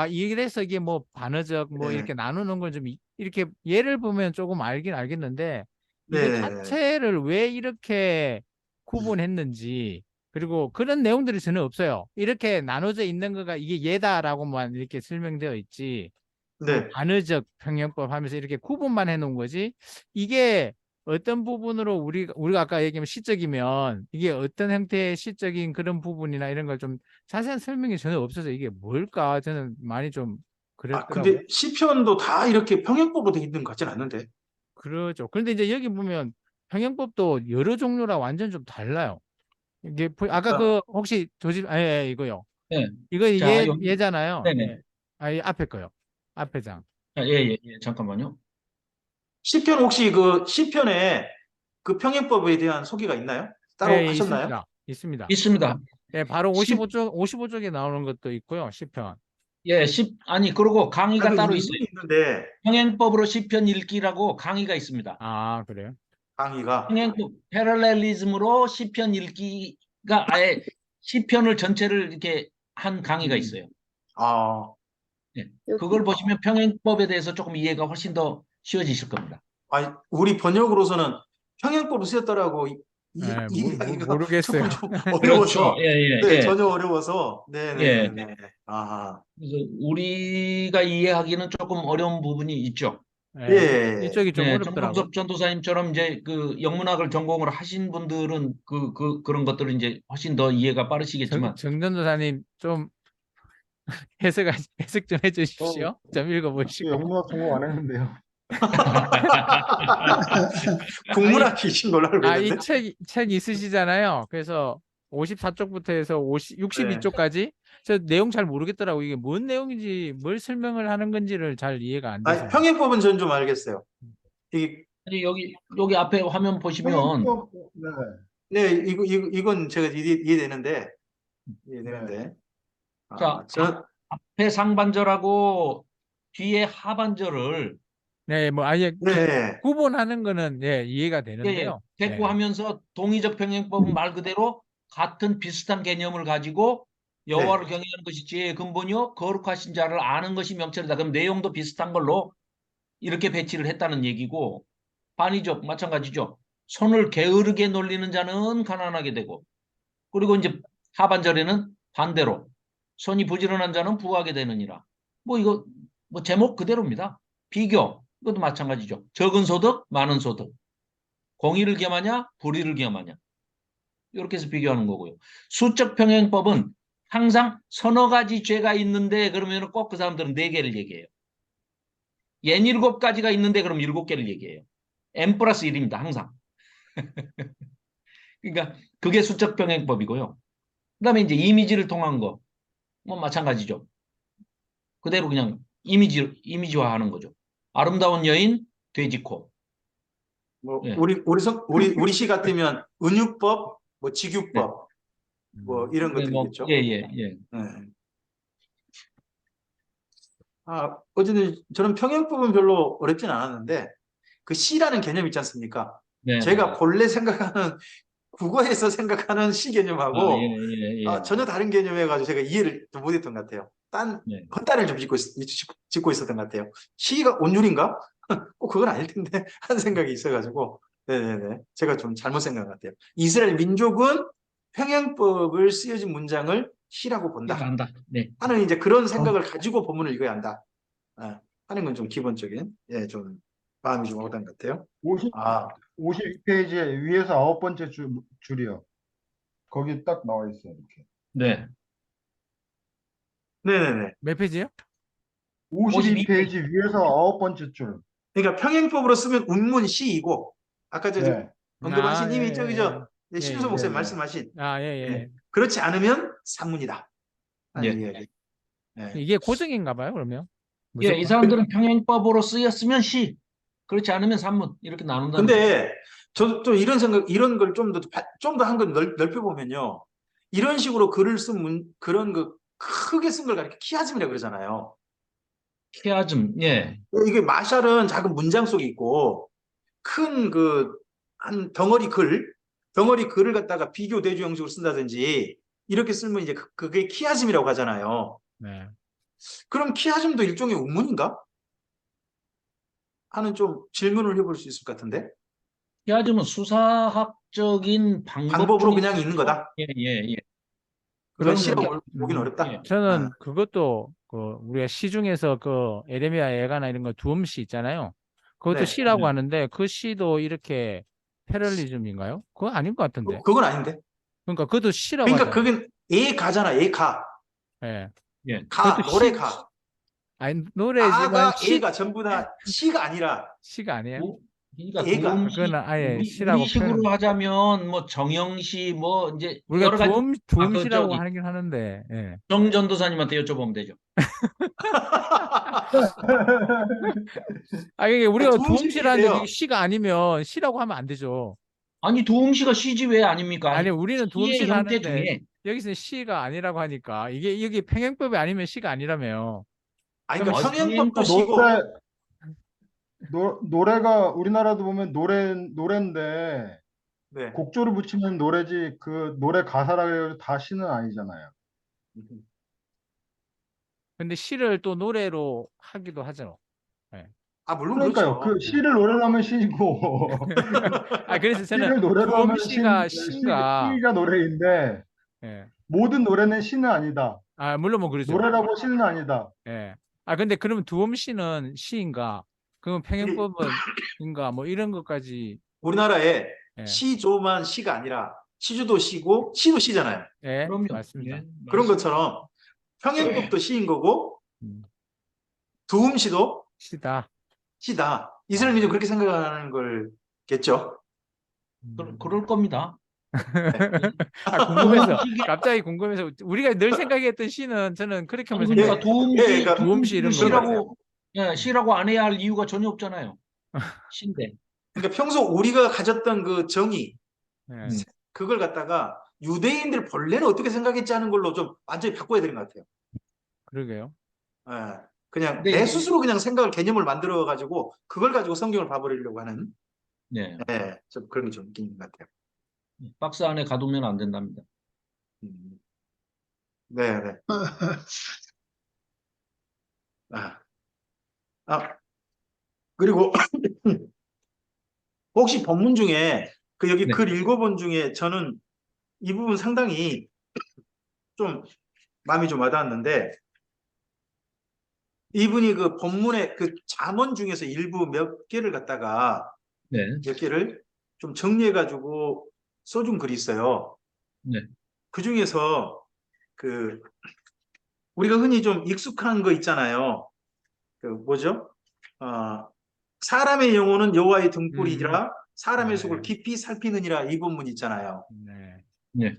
이래서 이게 뭐 반어적 뭐 네, 이렇게 나누는 걸 좀 이렇게 예를 보면 조금 알긴 알겠는데 이거 네, 자체를 왜 이렇게 구분했는지 그리고 그런 내용들이 전혀 없어요. 이렇게 나눠져 있는 거가 이게 얘다라고만 이렇게 설명되어 있지. 뭐 네. 반어적 평형법 하면서 이렇게 구분만 해놓은 거지. 이게 어떤 부분으로 우리가 아까 얘기하면 시적이면 이게 어떤 형태의 시적인 그런 부분이나 이런 걸 좀 자세한 설명이 전혀 없어서 이게 뭘까 저는 많이 좀 아, 그랬더라고요. 근데 시편도 다 이렇게 평행법으로 돼 있는 것 같진 않는데. 그러죠. 그런데 이제 여기 보면 평형법도 여러 종류랑 완전 좀 달라요. 이게 아까 그러니까, 그 혹시 이거요. 네. 이거 자, 여기, 얘잖아요. 네네. 예. 이 앞에 거요. 앞에 장. 자, 예, 예, 예, 잠깐만요. 시편 혹시 그 시편에 그 평행법에 대한 소개가 있나요? 따로 예, 하셨나요? 있습니다. 있습니다. 있습니다. 예, 바로 10, 55쪽에 나오는 것도 있고요. 시편. 예, 아니, 그리고 아, 강의가 그 따로 있어요. 이름이 있는데 평행법으로 시편 읽기라고 강의가 있습니다. 아, 그래요? 강의가 평행법, 패럴렐리즘으로 시편 읽기가 아예 시편을 전체를 이렇게 한 강의가 음, 있어요. 아, 예, 여기 그걸 보시면 평행법에 대해서 조금 이해가 훨씬 더 쉬워지실 겁니다. 아니, 우리 번역으로서는 평행법을 쓰였더라고 예, 이해하기가 모르겠어요. 조금 좀 그렇죠. 어려워서 예, 예, 네, 예. 전혀 어려워서 예. 네네네. 아, 그래서 우리가 이해하기는 조금 어려운 부분이 있죠. 예, 예, 이쪽이 좀 네, 어렵더라고요. 정광섭 전도사님처럼 이제 그 영문학을 전공으로 하신 분들은 그런 것들을 이제 훨씬 더 이해가 빠르시겠지만, 정전도사님 좀 해석 좀 저, 해주십시오. 좀 저 읽어보시고. 영문학 전공 안 했는데요. 아니, 국문학이신 걸로 알고 이 있는데. 책 있으시잖아요. 그래서 54쪽부터 해서 네. 62쪽까지 저 내용 잘 모르겠더라고. 이게 뭔 내용인지 뭘 설명을 하는 건지를 잘 이해가 안 아, 돼서. 평행법은 전 좀 알겠어요. 이게 아니, 여기 앞에 화면 보시면, 평행법, 네, 네, 이건 제가 이해되는데 네. 이해되는데 자, 아, 저 앞에 상반절하고 뒤에 하반절을 네, 뭐 아예 네, 구분하는 거는 이해가 예, 예, 되는데요. 네. 대꾸하면서 동의적 평행법은 말 그대로 같은 비슷한 개념을 가지고 네. 여호와를 경외하는 것이 지혜의 근본이요 거룩하신 자를 아는 것이 명철이다. 그럼 내용도 비슷한 걸로 이렇게 배치를 했다는 얘기고 반이죠. 마찬가지죠. 손을 게으르게 놀리는 자는 가난하게 되고 그리고 이제 하반절에는 반대로 손이 부지런한 자는 부하게 되느니라. 뭐 이거 뭐 제목 그대로입니다. 비교 이것도 마찬가지죠. 적은 소득, 많은 소득. 공의를 겸하냐, 불의를 겸하냐. 이렇게 해서 비교하는 거고요. 수적 평행법은 항상 서너 가지 죄가 있는데 그러면 꼭 그 사람들은 네 개를 얘기해요. 옌 일곱 가지가 있는데 그럼 일곱 개를 얘기해요. n 플러스 1입니다. 항상. 그러니까 그게 수적 평행법이고요. 그다음에 이제 이미지를 통한 거. 뭐 마찬가지죠. 그대로 그냥 이미지화하는 거죠. 아름다운 여인, 돼지코. 뭐 예. 우리 시 같으면 은유법, 뭐 네. 직유법 뭐 음, 이런 네, 뭐, 예, 것들이겠죠. 예, 예. 네. 어쨌든 저는 평행법은 별로 어렵진 않았는데 그 시라는 개념 있지 않습니까? 네, 네, 제가 네. 본래 생각하는 국어에서 생각하는 시 아, 예, 개념하고 예, 예. 전혀 다른 개념이어가지고 제가 이해를 좀 못했던 것 같아요. 네. 헛단을 좀 짓고 있었던 것 같아요. 시가 온율인가? 꼭 그건 아닐 텐데 한 생각이 있어가지고 네네네 제가 좀 잘못 생각한 것 같아요. 이스라엘 민족은 평행법을 쓰여진 문장을 시라고 본다 이해한다. 네. 하는 이제 그런 어, 생각을 가지고 본문을 읽어야 한다 하는 건 좀 기본적인 좀 마음이 좀 오던 것 같아요. 50, 아 52페이지에 위에서 아홉 번째 줄이요. 거기 딱 나와 있어요. 이렇게. 네. 네네네 몇 페이지요? 52페이지. 52페이지 위에서 아홉 번째 줄. 그러니까 평행법으로 쓰면 운문 시이고 아까 저 네. 언급하신 아, 이미 예, 저기 예, 저 예, 신윤석 예. 목사님 예. 말씀하신 아, 예, 예. 예. 그렇지 않으면 산문이다 하는 예. 이야기. 예. 이게 고정인가 봐요, 그러면? 예, 이 무조건? 사람들은 평행법으로 쓰였으면 시, 그렇지 않으면 산문 이렇게 나눈다는 거예요. 근데 저도 또 이런 생각, 이런 걸 좀 더 한 걸 넓혀보면요. 이런 식으로 글을 쓴 그런 그 크게 쓴 걸 가리켜 키아즘이라고 그러잖아요. 키아즘, 예, 이게 마샬은 작은 문장 속에 있고 큰 그 한 덩어리 글을 갖다가 비교 대조 형식으로 쓴다든지 이렇게 쓰면 이제 그게 키아즘이라고 하잖아요. 네. 그럼 키아즘도 일종의 운문인가? 하는 좀 질문을 해볼 수 있을 것 같은데 키아즘은 수사학적인 방법 방법으로 중에 그냥 있는 거다. 예, 예, 예. 그건 그런 시라고 건데, 보기는 어렵다. 예, 저는 아, 그것도 그 우리가 시 중에서 그 에레미야 예가나 이런 거 두음시 있잖아요. 그것도 네. 시라고 네. 하는데 그 시도 이렇게 패럴리즘인가요? 그거 아닌 것 같은데. 그건 아닌데. 그러니까 그것도 시라고 그러니까 하잖아요. 그건 애가잖아, 애가. 예. 예. 가, 그것도 노래 시, 가. 아니 노래지만 아가, 애가 전부 다 시가 아니라 시가 아니에요? 그러니까 애가. 그거는 도움시, 아예 우리 시라고 표현. 식으로 하자면 뭐 정영시 뭐 이제 우리가 여러 가지 그 두음시라고 저기 하긴 하는데. 예. 정전도사님한테 여쭤보면 되죠. 아 이게 우리가 두음시도 두음시라는데 그게 있대요. 시가 아니면 시라고 하면 안 되죠. 아니 도움시가 시지 왜 아닙니까? 아니 우리는 시의 두음시를 형태 하는데 중에 여기서는 시가 아니라고 하니까 이게 여기 평행법이 아니면 시가 아니라며. 아니, 그러면 그러니까 평행 평행법도 노래, 시고, 노래가 우리나라도 보면 노래인데 네. 곡조를 붙이면 노래지 그 노래 가사라 해도 다 시는 아니잖아요. 근데 시를 또 노래로 하기도 하죠. 예. 아, 물론 그러니까요. 그렇죠. 그 예. 시를 노래로 하면 시고 아 그래서 저는 시를 노래로 하면 두음시가 시인가. 시가 노래인데 예. 모든 노래는 시는 아니다. 아 물론 뭐 그러죠. 노래라고 시는 아니다. 예. 아 근데 그러면 두음시는 시인가? 그러면 이게 평행법은 인가? 뭐 이런 것까지. 우리나라에 예. 시조만 시가 아니라 시주도 시고 시도 시잖아요. 예. 그럼요. 맞습니다. 예, 그런 맞습니다. 것처럼 평행법도 시인 거고 음, 두음시도 시다. 시다. 아. 이슬람이 좀 그렇게 생각하는 걸겠죠. 그럴 겁니다. 네. 아, 궁금해서, 도움시, 갑자기 궁금해서, 우리가 늘 생각했던 시는 저는 그렇게만 아니 그러니까 예, 생각해요. 예, 그러니까 두음시 이런 그런 것 거만. 같아요. 시라고 예, 시라고 안 해야 할 이유가 전혀 없잖아요. 시인데. 그러니까 평소 우리가 가졌던 그 정의, 예, 그걸 갖다가 유대인들 본래는 어떻게 생각했지 하는 걸로 좀 완전히 바꿔야 되는 것 같아요. 그러게요. 예, 그냥 근데 내 이제 스스로 그냥 생각을 개념을 만들어 가지고 그걸 가지고 성경을 봐버리려고 하는 네, 예, 좀 그런 게 좀 느끼는 것 같아요. 박스 안에 가두면 안 된답니다. 음, 네, 네. 아, 아, 그리고 혹시 본문 중에 그 여기 네, 글 읽어본 중에 저는 이 부분 상당히 좀 마음이 좀 와닿았는데 이분이 그 본문의 그 잠언 중에서 일부 몇 개를 갖다가 네, 몇 개를 좀 정리해가지고 써준 글이 있어요. 네, 그 중에서 그 우리가 흔히 좀 익숙한 거 있잖아요. 그 뭐죠? 어, 사람의 영혼은 여호와의 음, 등불이라 사람의 속을 네, 깊이 살피느니라 이 본문 있잖아요. 네. 네,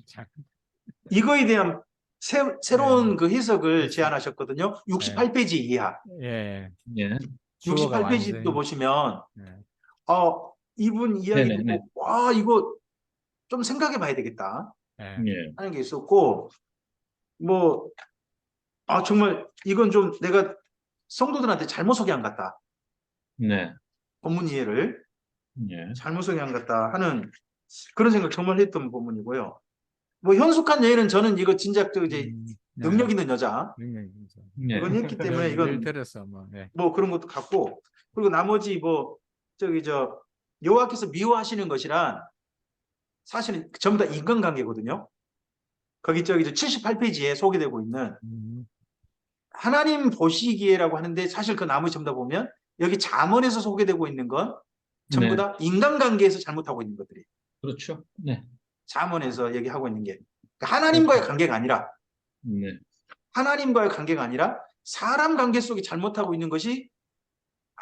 자, 이거에 대한 네, 새로운 그 해석을 그렇죠. 제안하셨거든요. 예, 68페이지 이하. 예. 네, 주어가 68페이지도 완전히. 보시면 예, 이분 네, 이야기 네, 네, 듣고 와 이거 좀 생각해 봐야 되겠다 예. 네, 하는 게 있었고 뭐 정말 이건 좀 내가 성도들한테 잘못 소개한 것 같다. 네, 본문 이해를 네, 잘못 소개한 것 같다 하는 그런 생각 정말 했던 부분이고요. 뭐 현숙한 여인은 저는 이거 진작 저 이제 네. 능력 있는 여자 능력이죠. 네, 이건 했기 때문에 늘 이건 들었어, 뭐. 예. 뭐 그런 것도 같고 그리고 나머지 뭐 저기 저 여호와께서 미워하시는 것이란 사실은 전부 다 인간관계거든요. 거기 저기 78페이지에 소개되고 있는 음, 하나님 보시기에라고 하는데 사실 그 나머지 전부 다 보면 여기 잠언에서 소개되고 있는 건 전부 네, 다 인간관계에서 잘못하고 있는 것들이 그렇죠. 네, 잠언에서 얘기하고 있는 게 그러니까 하나님과의 그렇죠. 관계가 아니라 네, 하나님과의 관계가 아니라 사람 관계 속에 잘못하고 있는 것이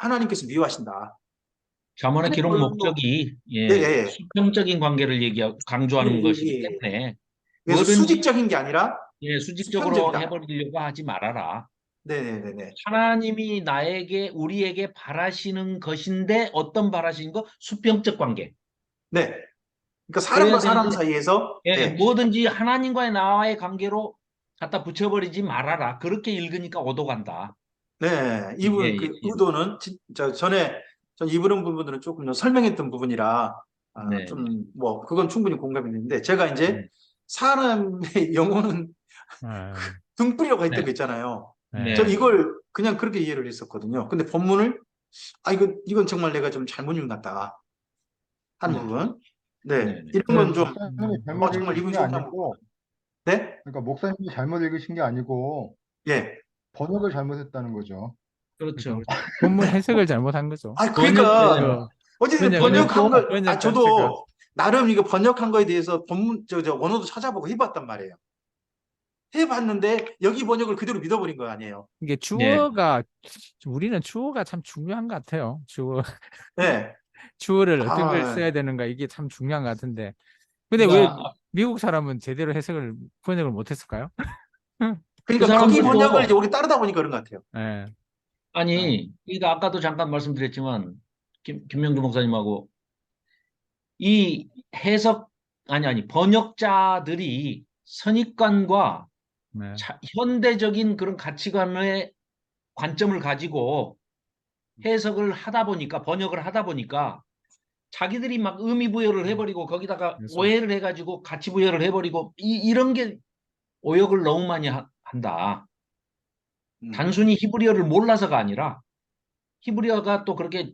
하나님께서 미워하신다. 잠언의 기록 하나님은 목적이 예, 예, 예. 수평적인 관계를 강조하는 예, 것이기 예, 예. 때문에 그래서 뭐든지 수직적인 게 아니라 수직적으로 수평적이다. 해버리려고 하지 말아라. 네네네네. 하나님이 우리에게 바라시는 것인데 어떤 바라시는 거? 수평적 관계. 네. 그러니까 그래야 사람과 사람 되는데 사이에서 네. 뭐든지 하나님과의 나와의 관계로 갖다 붙여버리지 말아라. 그렇게 읽으니까 오도 간다. 네, 예, 이분 예, 그 예. 의도는 전에 전 이분 부분들은 조금 더 설명했던 부분이라 네, 네, 좀 뭐 그건 충분히 공감이 되는데 제가 이제 네, 사람의 영혼은 아, 등불이라고 네, 했던 거 있잖아요. 네. 전 네, 이걸 그냥 그렇게 이해를 했었거든요. 근데 본문을 이건 정말 내가 좀 잘못 읽었다 하는 네, 부분. 네, 네, 네. 이런 네, 건 좀 목사님이 잘못 정말 읽으신 이분이 게 좋다는 부분. 아니고, 네, 그러니까 목사님이 잘못 읽으신 게 아니고 예. 번역을 잘못했다는 거죠. 그렇죠. 그러니까 본문 해석을 잘못한 거죠. 번역 그러니까 자체가 어쨌든 번역 번역한 거, 번역 자체가 저도 나름 이거 번역한 거에 대해서 본문, 원어도 찾아보고 해봤단 말이에요. 해봤는데 여기 번역을 그대로 믿어버린 거 아니에요. 이게 네. 우리는 주어가 참 중요한 것 같아요. 네. 주어를 어떤 걸 아, 써야 되는가 이게 참 중요한 것 같은데. 근데 왜 그러니까 미국 사람은 제대로 번역을 못했을까요? 그 그러니까 거기 번역을 이제 사람들도 우리 따르다 보니까 그런 것 같아요. 예. 그러니까 아까도 잠깐 말씀드렸지만 김명주 목사님하고 이 번역자들이 선입관과 네. 현대적인 그런 가치관의 관점을 가지고 번역을 하다 보니까 자기들이 막 의미 부여를 해버리고 거기다가 그래서 오해를 해가지고 가치 부여를 해버리고 이런 게 오역을 너무 많이 한다. 음, 단순히 히브리어를 몰라서가 아니라 히브리어가 또 그렇게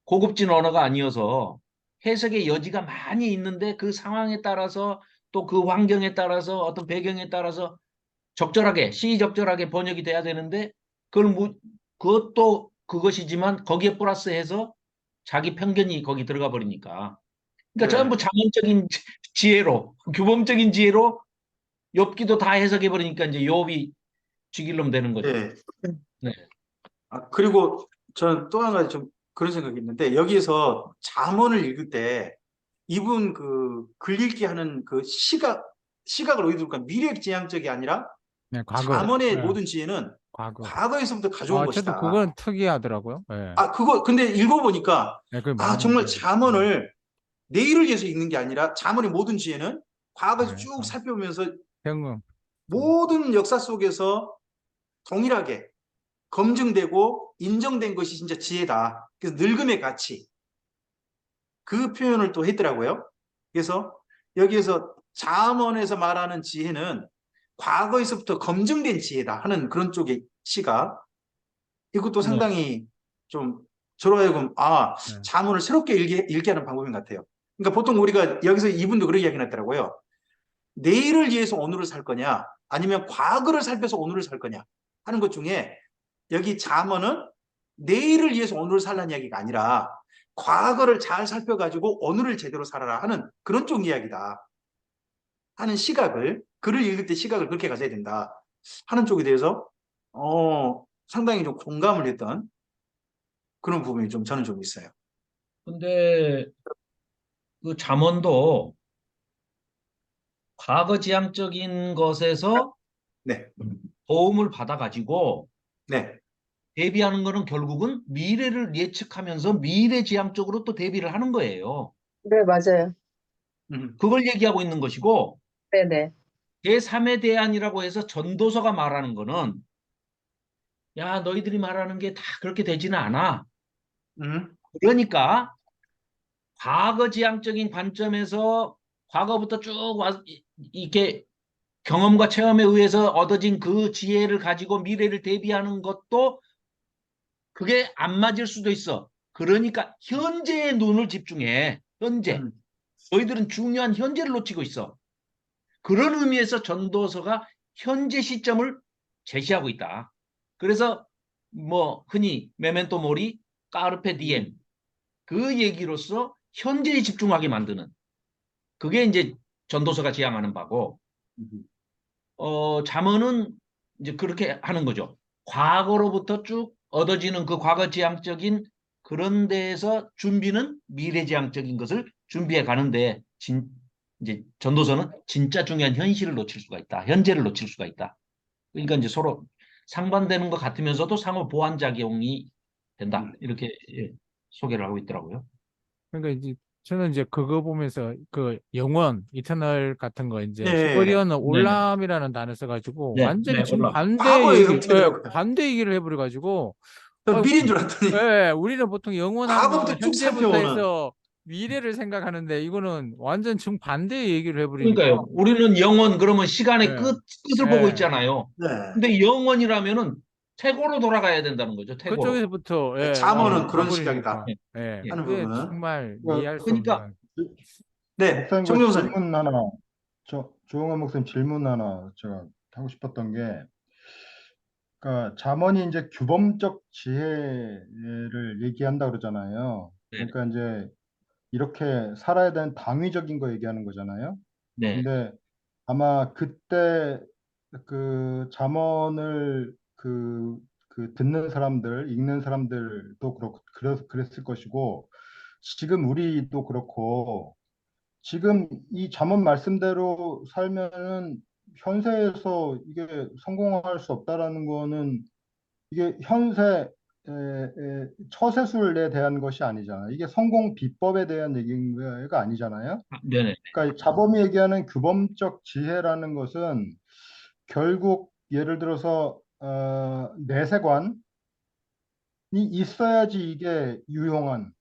고급진 언어가 아니어서 해석의 여지가 많이 있는데 그 상황에 따라서 또 그 환경에 따라서 어떤 배경에 따라서 시적절하게 번역이 돼야 되는데 그것도 그것이지만 거기에 플러스해서 자기 편견이 거기 들어가 버리니까 그러니까 네. 전부 자문적인 지혜로 규범적인 지혜로 욥기도 다 해석해 버리니까 이제 욥이 쥐길놈 되는 거죠. 네. 네. 그리고 저는 또 한 가지 좀 그런 생각이 있는데 여기에서 잠언을 읽을 때 이분 그 글 읽기 하는 그 시각을 어디 둘까? 미래지향적이 아니라 네, 과거. 잠언의 예, 모든 지혜는 과거. 과거에서부터 가져온 저도 것이다. 그건 특이하더라고요. 예. 근데 읽어보니까 네, 그게 맞는 정말 거예요. 잠언을 내일을 위해서 읽는 게 아니라 잠언의 모든 지혜는 과거에서 네, 쭉 살펴보면서 경험. 모든 역사 속에서 동일하게 검증되고 인정된 것이 진짜 지혜다. 그래서 늙음의 가치. 그 표현을 또 했더라고요. 그래서 여기에서 잠언에서 말하는 지혜는 과거에서부터 검증된 지혜다 하는 그런 쪽의 시각. 이것도 네. 상당히 좀 저로 하여금 네. 잠언을 새롭게 읽게 하는 방법인 것 같아요. 그러니까 보통 우리가 여기서 이분도 그렇게 이야기 했더라고요. 내일을 위해서 오늘을 살 거냐 아니면 과거를 살펴서 오늘을 살 거냐 하는 것 중에 여기 잠언은 내일을 위해서 오늘을 살라는 이야기가 아니라 과거를 잘 살펴가지고 오늘을 제대로 살아라 하는 그런 쪽 이야기다 하는 글을 읽을 때 시각을 그렇게 가져야 된다 하는 쪽에 대해서 상당히 좀 공감을 했던 그런 부분이 저는 좀 있어요. 근데 그 잠언도 과거지향적인 것에서 네, 도움을 받아가지고 네, 대비하는 거는 결국은 미래를 예측하면서 미래지향적으로 또 대비를 하는 거예요. 네, 맞아요. 그걸 얘기하고 있는 것이고 네네. 제3의 대안이라고 해서 전도서가 말하는 거는 야, 너희들이 말하는 게 다 그렇게 되지는 않아. 음, 그러니까 과거지향적인 관점에서 과거부터 쭉 이렇게 경험과 체험에 의해서 얻어진 그 지혜를 가지고 미래를 대비하는 것도 그게 안 맞을 수도 있어. 그러니까 현재의 눈을 집중해. 현재. 음, 너희들은 중요한 현재를 놓치고 있어. 그런 의미에서 전도서가 현재 시점을 제시하고 있다. 그래서 뭐 흔히 메멘토 모리, 까르페 디엠 그 얘기로서 현재에 집중하게 만드는 그게 이제 전도서가 지향하는 바고 잠언은 이제 그렇게 하는 거죠. 과거로부터 쭉 얻어지는 그 과거지향적인 그런 데에서 준비는 미래지향적인 것을 준비해 가는데 이제 전도서는 진짜 중요한 현실을 놓칠 수가 있다. 현재를 놓칠 수가 있다. 그러니까 이제 서로 상반되는 것 같으면서도 상호 보완 작용이 된다. 이렇게 소개를 하고 있더라고요. 그러니까 이제 저는 이제 그거 보면서 그 영원, 이터널 같은 거 이제 네, 히브리어는 네, 네, 올람이라는 단어 써가지고 네, 완전히 네, 올라. 정반대 과거에 얘기, 어떻게 되라고요? 반대 얘기를 해버려가지고 전 미래인 줄 알았더니 우리는 보통 영원하면 과거부터 쭉 현재부터 살펴오는. 해서 미래를 생각하는데 이거는 완전 정반대 얘기를 해버리니까 그러니까요. 우리는 영원 그러면 시간의 예, 끝을 보고 예. 있잖아요. 네. 근데 영원이라면은 태고로 돌아가야 된다는 거죠. 태고로. 그쪽에서부터 잠언은 그런 가버리니까 시각이다 예. 하는 그게 부분은. 정말 그, 이해할 수 그러니까 없는 네, 목사님 그 정명사님. 질문 하나, 조홍원 목사님 질문 하나 제가 하고 싶었던 게, 그러니까 잠언이 이제 규범적 지혜를 얘기한다 그러잖아요. 네, 그러니까 이제 이렇게 살아야 되는 당위적인 거 얘기하는 거잖아요. 네, 근데 아마 그때 그 잠언을 그 듣는 사람들, 읽는 사람들도 그렇고 그랬을 것이고, 지금 우리도 그렇고, 지금 이 잠언 말씀대로 살면은 현세에서 이게 성공할 수 없다라는 거는 이게 현세 처세술에 대한 것이 아니잖아요. 이게 성공 비법에 대한 얘기가 아니잖아요. 네네. 그러니까 이 자범이 얘기하는 규범적 지혜라는 것은 결국 예를 들어서 내세관이 있어야지 이게 유용한,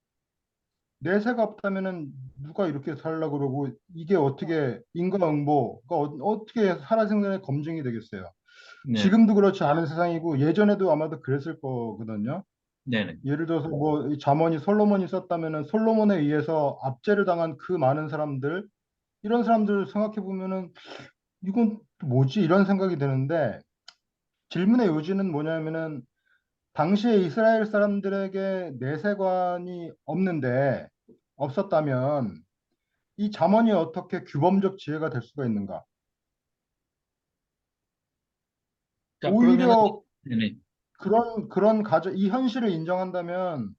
내세가 없다면은 누가 이렇게 살려고 그러고 이게 어떻게 인과응보가 어떻게 살아생전에 검증이 되겠어요. 네, 지금도 그렇지 않은 세상이고 예전에도 아마도 그랬을 거거든요. 네네. 예를 들어서 뭐 이 잠언이 솔로몬이 썼다면은 솔로몬에 의해서 압제를 당한 그 많은 사람들, 이런 사람들 생각해 보면은 이건 뭐지? 이런 생각이 드는데, 질문의 요지는 뭐냐면은 당시에 이스라엘 사람들에게 내세관이 없었다면 이 잠언이 어떻게 규범적 지혜가 될 수가 있는가? 자, 그러면은, 오히려 네네. 그런 이 현실을 인정한다면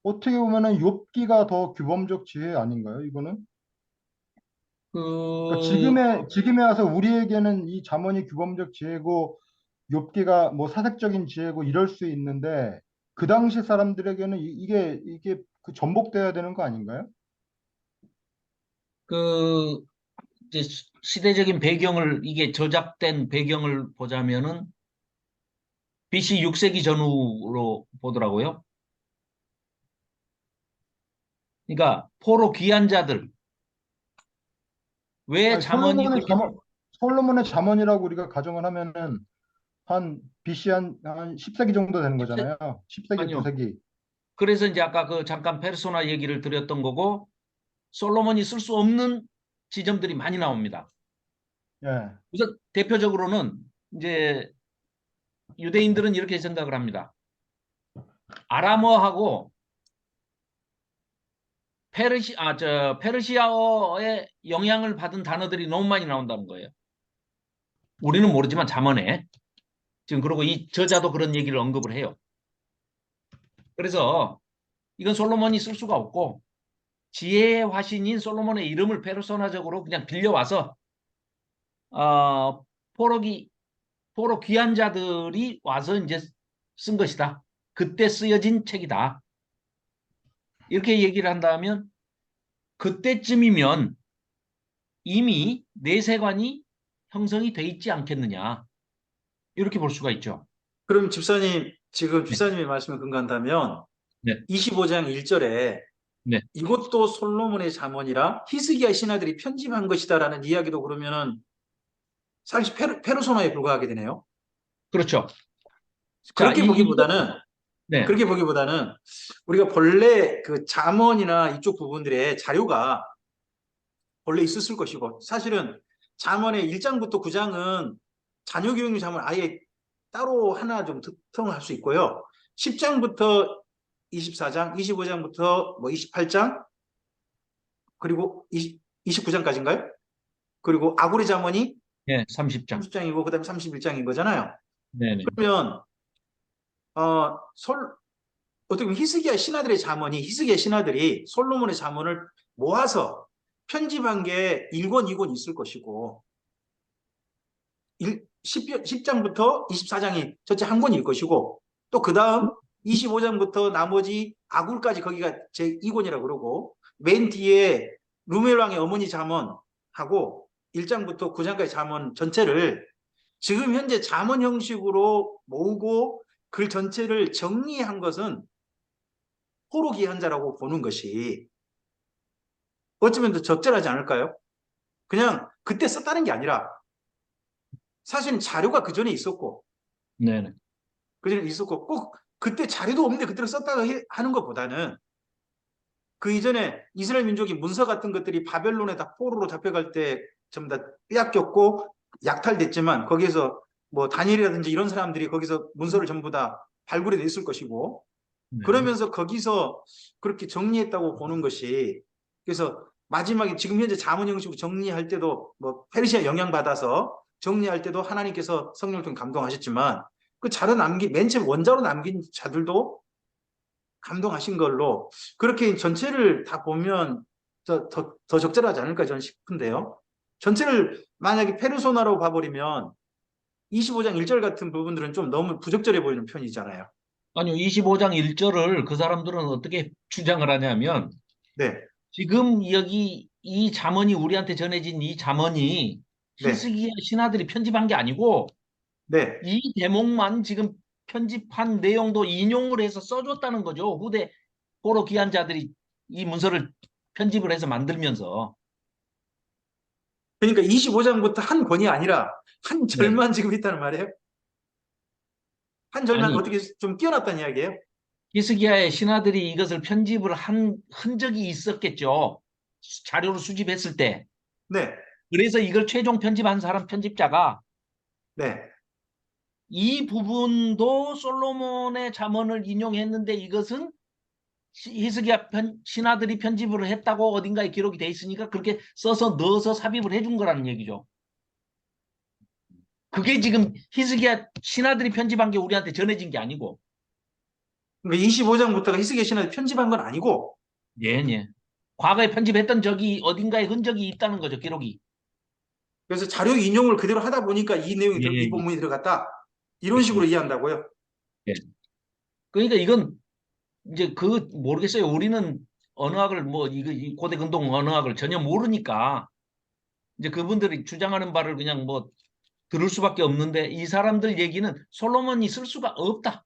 어떻게 보면은 욥기가 더 규범적 지혜 아닌가요? 이거는? 그러니까 그, 지금에 와서 우리에게는 이 잠언이 규범적 지혜고 욥기가 뭐 사색적인 지혜고 이럴 수 있는데, 그 당시 사람들에게는 이게 그 전복돼야 되는 거 아닌가요? 그, 이제 시대적인 배경을, 이게 저작된 배경을 보자면은 BC 6세기 전후로 보더라고요. 그러니까 포로 귀한 자들, 왜 아니, 잠언이 그렇게, 솔로몬의 잠언이라고 우리가 가정을 하면은 한 BC 한 10세기 정도 되는 10세, 거잖아요. 10세기, 아니요. 9세기. 그래서 이제 아까 그 잠깐 페르소나 얘기를 드렸던 거고, 솔로몬이 쓸 수 없는 지점들이 많이 나옵니다. 예. 우선 대표적으로는 이제 유대인들은 이렇게 생각을 합니다. 아람어하고 페르시아어의 영향을 받은 단어들이 너무 많이 나온다는 거예요. 우리는 모르지만 잠언에 지금 그러고 이 저자도 그런 얘기를 언급을 해요. 그래서 이건 솔로몬이 쓸 수가 없고 지혜의 화신인 솔로몬의 이름을 페르소나적으로 그냥 빌려와서 어, 포로 귀한 자들이 와서 이제 쓴 것이다. 그때 쓰여진 책이다. 이렇게 얘기를 한다면 그때쯤이면 이미 내세관이 형성이 돼 있지 않겠느냐. 이렇게 볼 수가 있죠. 그럼 집사님, 지금 네, 집사님의 말씀에 근거한다면 네, 25장 1절에 네. 이것도 솔로몬의 잠언이라 히스기야 신하들이 편집한 것이다라는 이야기도 그러면은 사실 페르소나에 불과하게 되네요. 그렇죠. 자, 그렇게 보기보다는 네, 그렇게 보기보다는 우리가 본래 그 잠언이나 이쪽 부분들의 자료가 본래 있었을 것이고, 사실은 잠언의 1장부터 9장은 자녀교육 잠언 아예 따로 하나 좀 특성을 할 수 있고요. 10장부터 24장, 25장부터 뭐 28장, 그리고 29장까지인가요? 그리고 아구리 잠언이 네, 30장. 30장이고 그다음에 31장인 거잖아요. 네, 네. 그러면 어떻게 보면 히스기야 신하들이 솔로몬의 잠언을 모아서 편집한 게 1권, 2권 있을 것이고 10장부터 24장이 전체 한 권일 것이고 또 그 다음 25장부터 나머지 아굴까지 거기가 제 2권이라고 그러고 맨 뒤에 루멜 왕의 어머니 잠언하고 1장부터 9장까지 잠언 전체를 지금 현재 잠언 형식으로 모으고 글 전체를 정리한 것은 포로 기한자라고 보는 것이 어쩌면 더 적절하지 않을까요? 그냥 그때 썼다는 게 아니라 사실은 자료가 그 전에 있었고 네네. 꼭 그때 자료도 없는데 그때로 썼다고 하는 것보다는 그 이전에 이스라엘 민족이 문서 같은 것들이 바벨론에 다 포로로 잡혀갈 때 전부 다 빼앗겼고 약탈됐지만 거기에서 뭐 다니엘이라든지 이런 사람들이 거기서 문서를 전부 다 발굴해 냈을 것이고 네. 그러면서 거기서 그렇게 정리했다고 보는 것이 그래서 마지막에 지금 현재 자문 형식으로 정리할 때도 뭐 페르시아 영향받아서 정리할 때도 하나님께서 성령을 통해 감동하셨지만 그 자료 맨 처음 원자로 남긴 자들도 감동하신 걸로 그렇게 전체를 다 보면 더 적절하지 않을까 저는 싶은데요. 전체를 만약에 페르소나로 봐버리면 25장 1절 같은 부분들은 좀 너무 부적절해 보이는 편이잖아요. 아니요, 25장 1절을 그 사람들은 어떻게 주장을 하냐면 네, 지금 여기 이 잠언이 우리한테 전해진 이 잠언이 네, 히스기야 신하들이 편집한 게 아니고 네. 이 대목만 지금 편집한 내용도 인용을 해서 써줬다는 거죠. 후대 포로 귀한 자들이 이 문서를 편집을 해서 만들면서. 그러니까 25장부터 한 권이 아니라 한 네. 절만 지금 있다는 말이에요. 한 절만 아니, 어떻게 좀 끼워놨다는 이야기예요. 히스기야의 신하들이 이것을 편집을 한 흔적이 있었겠죠. 자료를 수집했을 때. 네, 그래서 이걸 최종 편집한 사람 편집자가 네. 이 부분도 솔로몬의 잠언을 인용했는데 이것은 히스기야 신하들이 편집을 했다고 어딘가에 기록이 돼 있으니까 그렇게 써서 넣어서 삽입을 해준 거라는 얘기죠. 그게 지금 히스기야 신하들이 편집한 게 우리한테 전해진 게 아니고. 그러니까 25장부터가 히스기야 신하들이 편집한 건 아니고 예, 예. 과거에 편집했던 적이 어딘가에 흔적이 있다는 거죠, 기록이. 그래서 자료 인용을 그대로 하다 보니까 이 내용이 예, 이 예. 본문이 들어갔다. 이런 식으로 그렇습니다. 이해한다고요. 예. 그러니까 이건 이제 그 모르겠어요. 우리는 언어학을 뭐 이거 이 고대 근동 언어학을 전혀 모르니까 이제 그분들이 주장하는 바를 그냥 뭐 들을 수밖에 없는데 이 사람들 얘기는 솔로몬이 쓸 수가 없다.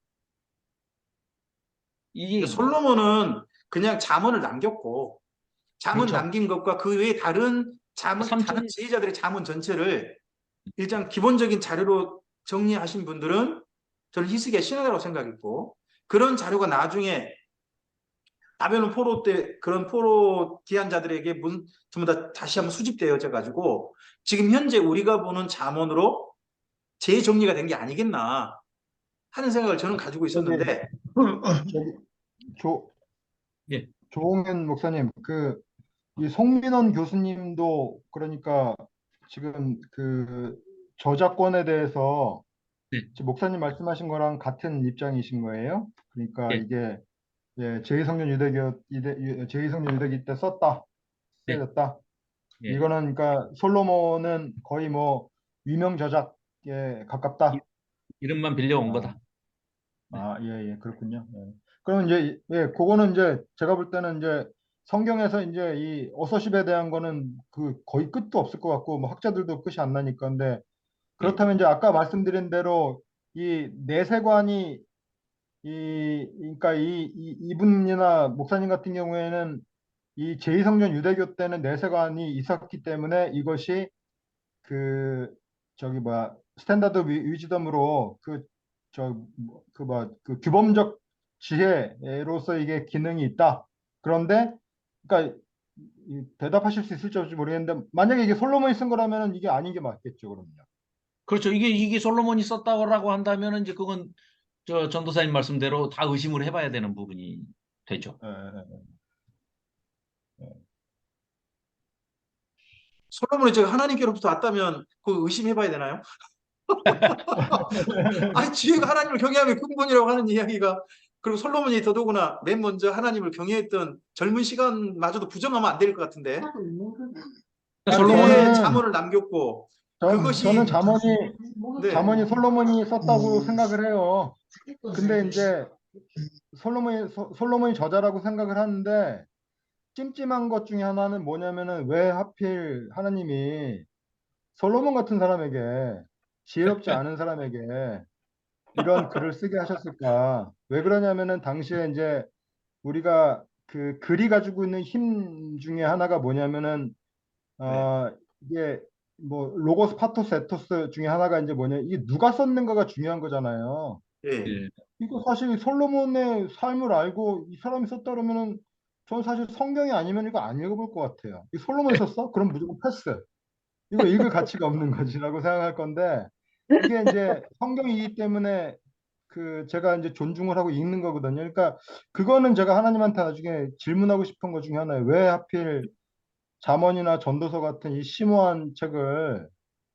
이게 솔로몬은 그냥 잠언을 남겼고 잠언 그렇죠. 남긴 것과 그 외에 다른 다른 삼천 제자들의 잠언 전체를 일단 기본적인 자료로 정리하신 분들은 저는 히스기야 신하라고 생각했고 그런 자료가 나중에 바벨론 포로 때 그런 포로 기한자들에게 전부 다 다시 한번 수집되어져 가지고 지금 현재 우리가 보는 잠언으로 재정리가 된 게 아니겠나 하는 생각을 저는 가지고 저기 있었는데 저기 조 예. 조홍현 목사님, 이 송민원 교수님도 그러니까 지금 그 저작권에 대해서 네. 지금 목사님 말씀하신 거랑 같은 입장이신 거예요? 그러니까 예. 이게 제2성전 유대기 때 네. 쓰여졌다. 예. 이거는 그러니까 솔로몬은 거의 뭐 위명 저작에 가깝다. 이름만 빌려온 아, 거다. 네. 예, 그렇군요. 예. 그럼 이제, 그거는 이제 제가 볼 때는 이제 성경에서 이제 이 어서십에 대한 거는 거의 끝도 없을 것 같고, 뭐 학자들도 끝이 안 나니까. 근데 예. 그렇다면 이제 아까 말씀드린 대로 이 내세관이 그러니까 이분이나 목사님 같은 경우에는 이 제2성전 유대교 때는 내세관이 있었기 때문에 이것이 그 저기 뭐야 스탠다드 위즈덤으로 그 규범적 지혜로서 이게 기능이 있다. 그런데 그러니까 대답하실 수 있을지 없을지 모르겠는데 만약에 이게 솔로몬이 쓴 거라면 이게 아닌 게 맞겠죠, 그럼요. 그렇죠. 이게 솔로몬이 썼다고 한다면 이제 그건 저 전도사님 말씀대로 다 의심을 해봐야 되는 부분이 되죠. 예, 예, 예. 솔로몬이 제가 하나님께로부터 왔다면 그 의심해봐야 되나요? 아니, 지혜가 하나님을 경외하면 근본이라고 하는 이야기가, 그리고 솔로몬이 더더구나 맨 먼저 하나님을 경외했던 젊은 시간마저도 부정하면 안 될 것 같은데. 솔로몬은 그렇게 저는 잠언을 남겼고, 저는 그것이, 네, 자문이 솔로몬이 썼다고 생각을 해요. 근데 이제 솔로몬이 저자라고 생각을 하는데 찜찜한 것 중에 하나는 뭐냐면은 왜 하필 하나님이 솔로몬 같은 사람에게 지혜롭지 않은 사람에게 이런 글을 쓰게 하셨을까? 왜 그러냐면은 당시에 이제 우리가 그 글이 가지고 있는 힘 중에 하나가 뭐냐면은 네, 이게 뭐 로고스 파토스 에토스 중에 하나가 이제 뭐냐 이게 누가 썼는가가 중요한 거잖아요. 예. 예, 이거 사실 솔로몬의 삶을 알고 이 사람이 썼다 그러면은 저는 사실 성경이 아니면 이거 안 읽어볼 것 같아요. 이 솔로몬이 썼어? 그럼 무조건 패스. 이거 읽을 가치가 없는 거지라고 생각할 건데 이게 이제 성경이기 때문에 그 제가 이제 존중을 하고 읽는 거거든요. 그러니까 그거는 제가 하나님한테 나중에 질문하고 싶은 것 중에 하나예요. 왜 하필 잠언이나 전도서 같은 이 심오한 책을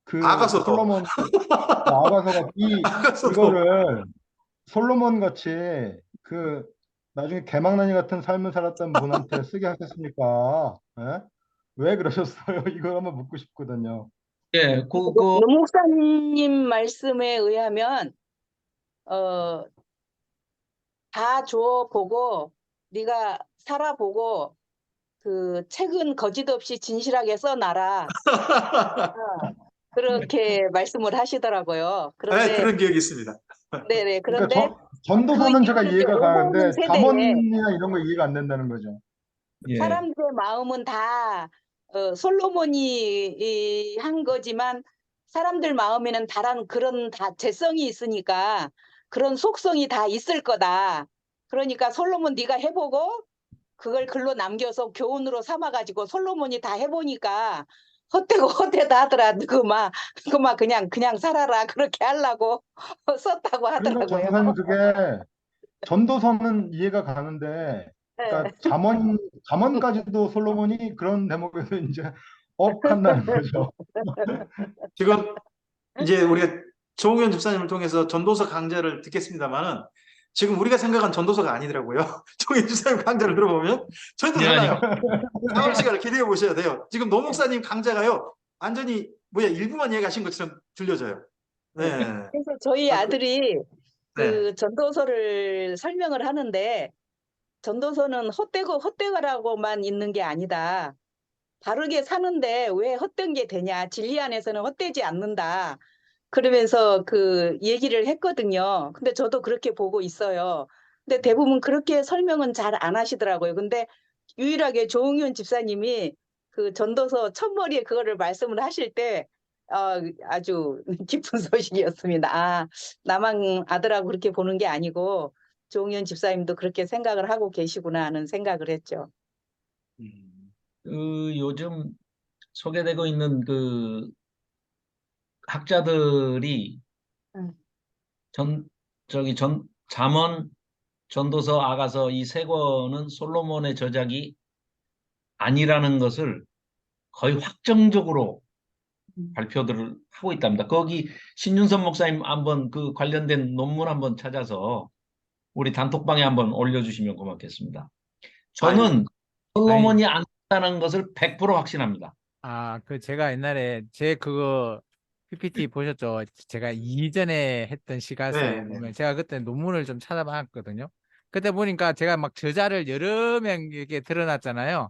그 아가서도, 솔로몬 아가서가 아가서도. 이거를 솔로몬 같이 그 나중에 개망나니 같은 삶을 살았던 분한테 쓰게 하셨습니까? 예? 왜 그러셨어요? 이걸 한번 묻고 싶거든요. 예, 노 목사님 말씀에 의하면 어, 다 주어 보고 네가 살아보고 그 책은 거짓 없이 진실하게 써놔라. 그렇게 말씀을 하시더라고요. 네, 그런데 그런 기억이 있습니다. 네네. 그러니까 그런데 그 전도서는 제가 이후로 이제 이해가 오고오는 가는데 세대에 잠언이나 이런 거 이해가 안 된다는 거죠. 예, 사람들의 마음은 다 솔로몬이 한 거지만 사람들 마음에는 다른 그런 다 재성이 있으니까 그런 속성이 다 있을 거다. 그러니까 솔로몬 네가 해보고 그걸 글로 남겨서 교훈으로 삼아가지고 솔로몬이 다 해보니까 헛되고 헛되다 하더라. 그막 그냥 살아라 그렇게 하려고 썼다고 그러니까 하더라고요. 전도사님 그게 전도서는 이해가 가는데 네. 그러니까 잠언까지도 솔로몬이 그런 대목에서 이제 한다는 거죠. 지금 이제 우리가 조홍현 집사님을 통해서 전도서 강좌를 듣겠습니다만은 지금 우리가 생각한 전도서가 아니더라고요. 조홍현 집사님 강좌를 들어보면 전혀 예, 아니, 달라요. 다음 시간을 기대해 보셔야 돼요. 지금 노 목사님 강좌가요. 완전히 일부만 이야기하신 것처럼 들려져요. 네. 그래서 저희 아, 아들이 네. 그 전도서를 설명을 하는데 전도서는 헛되고 헛되고라고만 있는 게 아니다. 바르게 사는데 왜 헛된 게 되냐. 진리 안에서는 헛되지 않는다. 그러면서 그 얘기를 했거든요. 근데 저도 그렇게 보고 있어요. 근데 대부분 그렇게 설명은 잘 안 하시더라고요. 근데 유일하게 조응윤 집사님이 그 전도서 첫머리에 그거를 말씀을 하실 때 아주 기쁜 소식이었습니다. 아, 나만 아들하고 그렇게 보는 게 아니고 조응윤 집사님도 그렇게 생각을 하고 계시구나 하는 생각을 했죠. 요즘 소개되고 있는 그 학자들이 음. 잠언, 전도서, 아가서 이 세 권은 솔로몬의 저작이 아니라는 것을 거의 확정적으로 발표들을 하고 있답니다. 거기 신윤선 목사님 한번 그 관련된 논문 한번 찾아서 우리 단톡방에 한번 올려주시면 고맙겠습니다. 아유, 저는 아니, 솔로몬이 안 썼다는 것을 100% 확신합니다. 그 제가 옛날에 제 그거 PPT 보셨죠? 제가 이전에 했던 시가서에 네, 네. 보면 제가 그때 논문을 좀 찾아봤거든요. 그때 보니까 제가 막 저자를 여러 명에게 드러났잖아요.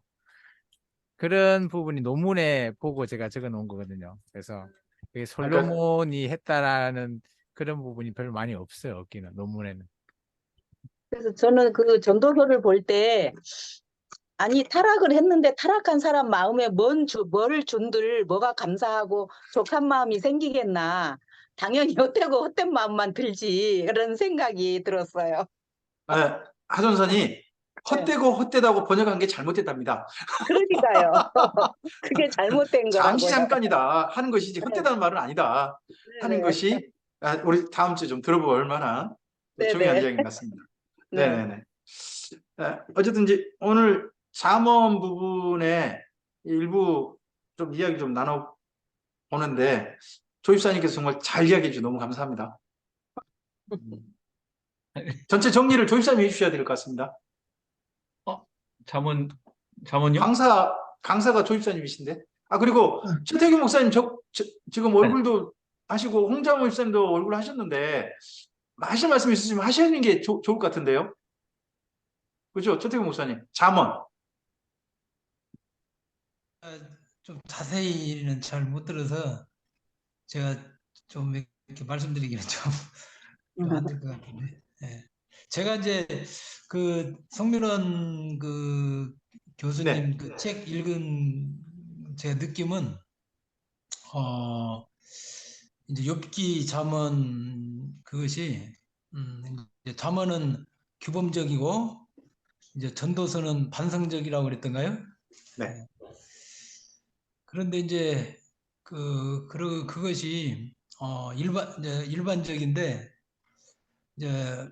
그런 부분이 논문에 보고 제가 적어 놓은 거거든요. 그래서 그게 그러니까 솔로몬이 했다라는 그런 부분이 별로 많이 없어요. 없기는 논문에는. 그래서 저는 그 전도서를 볼 때 아니 타락을 했는데 타락한 사람 마음에 뭘 준들 뭐가 감사하고 족한 마음이 생기겠나. 당연히 헛되고 헛된 마음만 들지 그런 생각이 들었어요. 하전선이 네. 헛되고 헛되다고 번역한 게 잘못됐답니다. 그러니까요. 그게 잘못된 잠시 거라고요. 잠깐이다 하는 것이지 네, 헛되다는 말은 아니다 하는 네, 것이 우리 다음 주에 좀 들어볼 만한 네, 중요한 네, 이야기인 것 같습니다. 네. 네네네. 어쨌든 이제 오늘 잠언 부분에 일부 좀 이야기 좀 나눠보는데 조입사님께서 정말 잘 이야기해 주셔서 너무 감사합니다. 전체 정리를 조입사님이 해주셔야 될 것 같습니다. 잠원요? 강사가 조입사님이신데. 아, 그리고 최태규 목사님 지금 얼굴도 하시고 홍장호 입사님도 얼굴 하셨는데 하실 말씀 있으시면 하시는 게 좋을 것 같은데요. 그죠? 최태규 목사님. 잠언. 좀 자세히는 잘 못 들어서 제가 좀 이렇게 말씀드리기는 좀 안 될 것 같은데. 예. 제가 이제 그 성민원 그 교수님 그 책 읽은 제 느낌은 이제 욥기 잠언 그것이 이제 잠언은 규범적이고 이제 전도서는 반성적이라고 그랬던가요? 네. 그런데 이제 그것이 이제 일반적인데 이제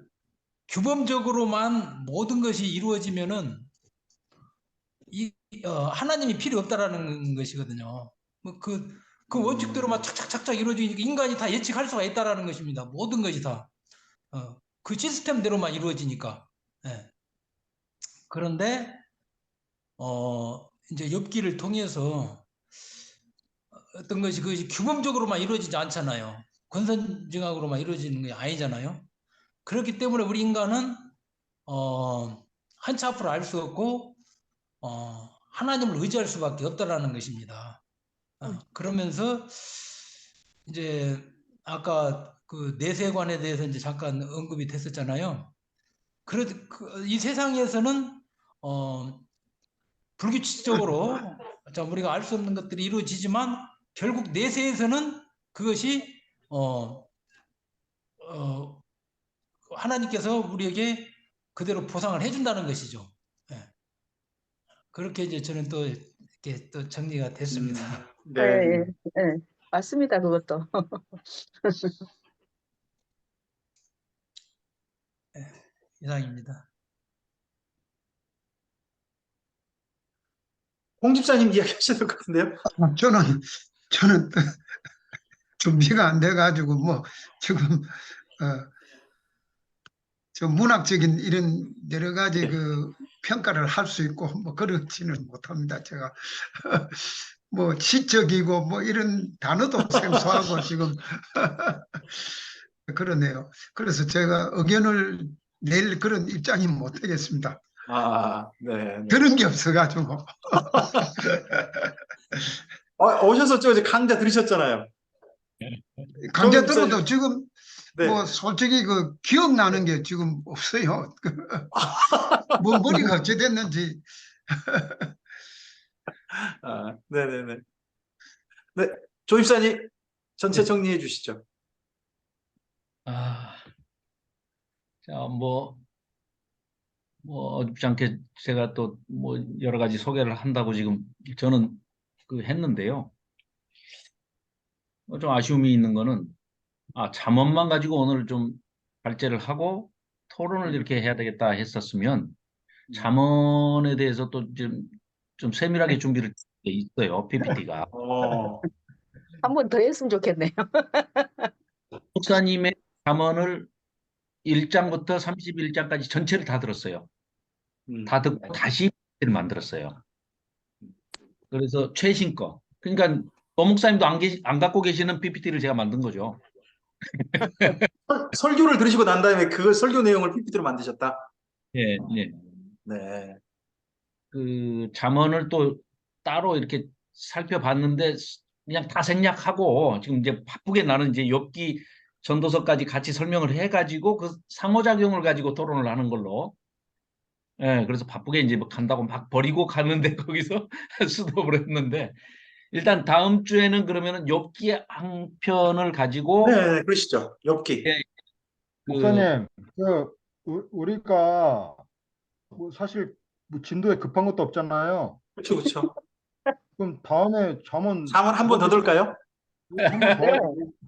규범적으로만 모든 것이 이루어지면은 하나님이 필요 없다라는 것이거든요. 그 원칙대로만 착착착착 이루어지니까 인간이 다 예측할 수가 있다라는 것입니다. 모든 것이 다 그 시스템대로만 이루어지니까. 예. 그런데 이제 욥기를 통해서 어떤 것이 그것이 규범적으로만 이루어지지 않잖아요. 권선징악으로만 이루어지는 게 아니잖아요. 그렇기 때문에 우리 인간은 한치 앞으로 알 수 없고 하나님을 의지할 수밖에 없다라는 것입니다. 그러면서 이제 아까 그 내세관에 대해서 이제 잠깐 언급이 됐었잖아요. 이 세상에서는 불규칙적으로 우리가 알 수 없는 것들이 이루어지지만 결국 내세에서는 그것이 하나님께서 우리에게 그대로 보상을 해준다는 것이죠. 예. 그렇게 이제 저는 또 이렇게 또 정리가 됐습니다. 네. 예, 예. 맞습니다, 그것도. 이상입니다. 홍 집사님 이야기 하셔야 될 것 같은데요. 저는 준비가 안 돼가지고 뭐 지금 저 문학적인 이런 여러 가지 그 평가를 할 수 있고 뭐 그렇지는 못합니다. 제가 뭐 시적이고 뭐 이런 단어도 생소하고 지금 그러네요. 그래서 제가 의견을 낼 그런 입장이 못 되겠습니다. 네. 들은 게 없어가지고. 오셔서 이제 강좌 들으셨잖아요. 강좌 저는 들어도 지금 네. 뭐 솔직히 그 기억나는 게 지금 없어요. 뭐 머리가 어찌 됐는지. 네네네. 네, 조 입사님 전체 정리해 주시죠. 자, 어줍지 않게 제가 또 뭐 여러 가지 소개를 한다고 지금 저는 했는데요. 좀 아쉬움이 있는 거는 잠언만 가지고 오늘 좀 발제를 하고 토론을 이렇게 해야 되겠다 했었으면 잠언에 대해서 또 좀 세밀하게 준비를 돼 있어요. PPT가. 한 번 더 했으면 좋겠네요. 목사님의 잠언을 1장부터 31장까지 전체를 다 들었어요. 다 듣고 다시 PPT를 만들었어요. 그래서 최신 거. 그러니까 목사님도 안 갖고 계시는 PPT를 제가 만든 거죠. 설교를 들으시고 난 다음에 그 설교 내용을 PPT로 만드셨다. 예, 예. 네. 그 잠언을 또 따로 이렇게 살펴봤는데 그냥 다 생략하고 지금 이제 바쁘게 나는 이제 욥기 전도서까지 같이 설명을 해가지고 그 상호작용을 가지고 토론을 하는 걸로. 예, 그래서 바쁘게 이제 뭐 간다고 막 버리고 가는데 거기서 수도를 했는데 일단 다음 주에는 그러면은 욥기 한 편을 가지고 네, 그러시죠. 욥기. 예, 목사님, 우리가 뭐 사실 뭐 진도에 급한 것도 없잖아요. 그렇죠. 그럼 다음에 잠언 한 번 더 들을까요? 한번 더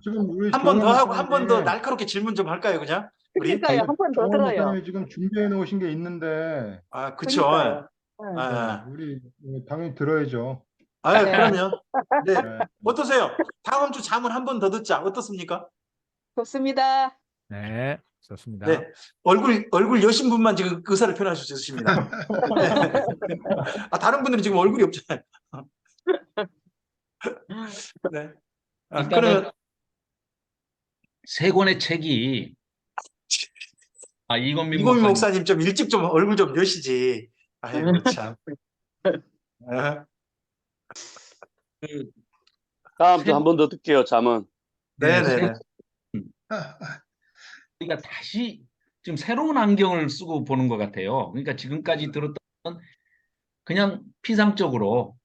지금 우리 한 번 더 조원 하고 한 번 더 목사님이 날카롭게 질문 좀 할까요, 그냥? 우리? 그러니까요, 한 번 더 조원 들어요. 목사님이 지금 준비해 놓으신 게 있는데 그쵸. 그러니까요. 네, 우리 당연히 들어야죠. 아, 네. 그러면 네. 네. 어떠세요? 다음 주 잠은 한 번 더 듣자. 어떻습니까? 좋습니다. 네, 좋습니다. 네. 얼굴 여신 분만 지금 의사를 표현할 수 있으십니다. 네. 아, 다른 분들은 지금 얼굴이 없잖아요. 네. 아, 일단은 그러면 세 권의 책이 이건민 이고민 목사님 목사님 좀 일찍 좀 얼굴 좀 여시지. 아이고 참. 아, 그 다음 주 세- 한 번 더 듣게요, 잠은. 네네네. 우리가 다시 지금 새로운 안경을 쓰고 보는 것 같아요. 그러니까 지금까지 들었던 그냥 피상적으로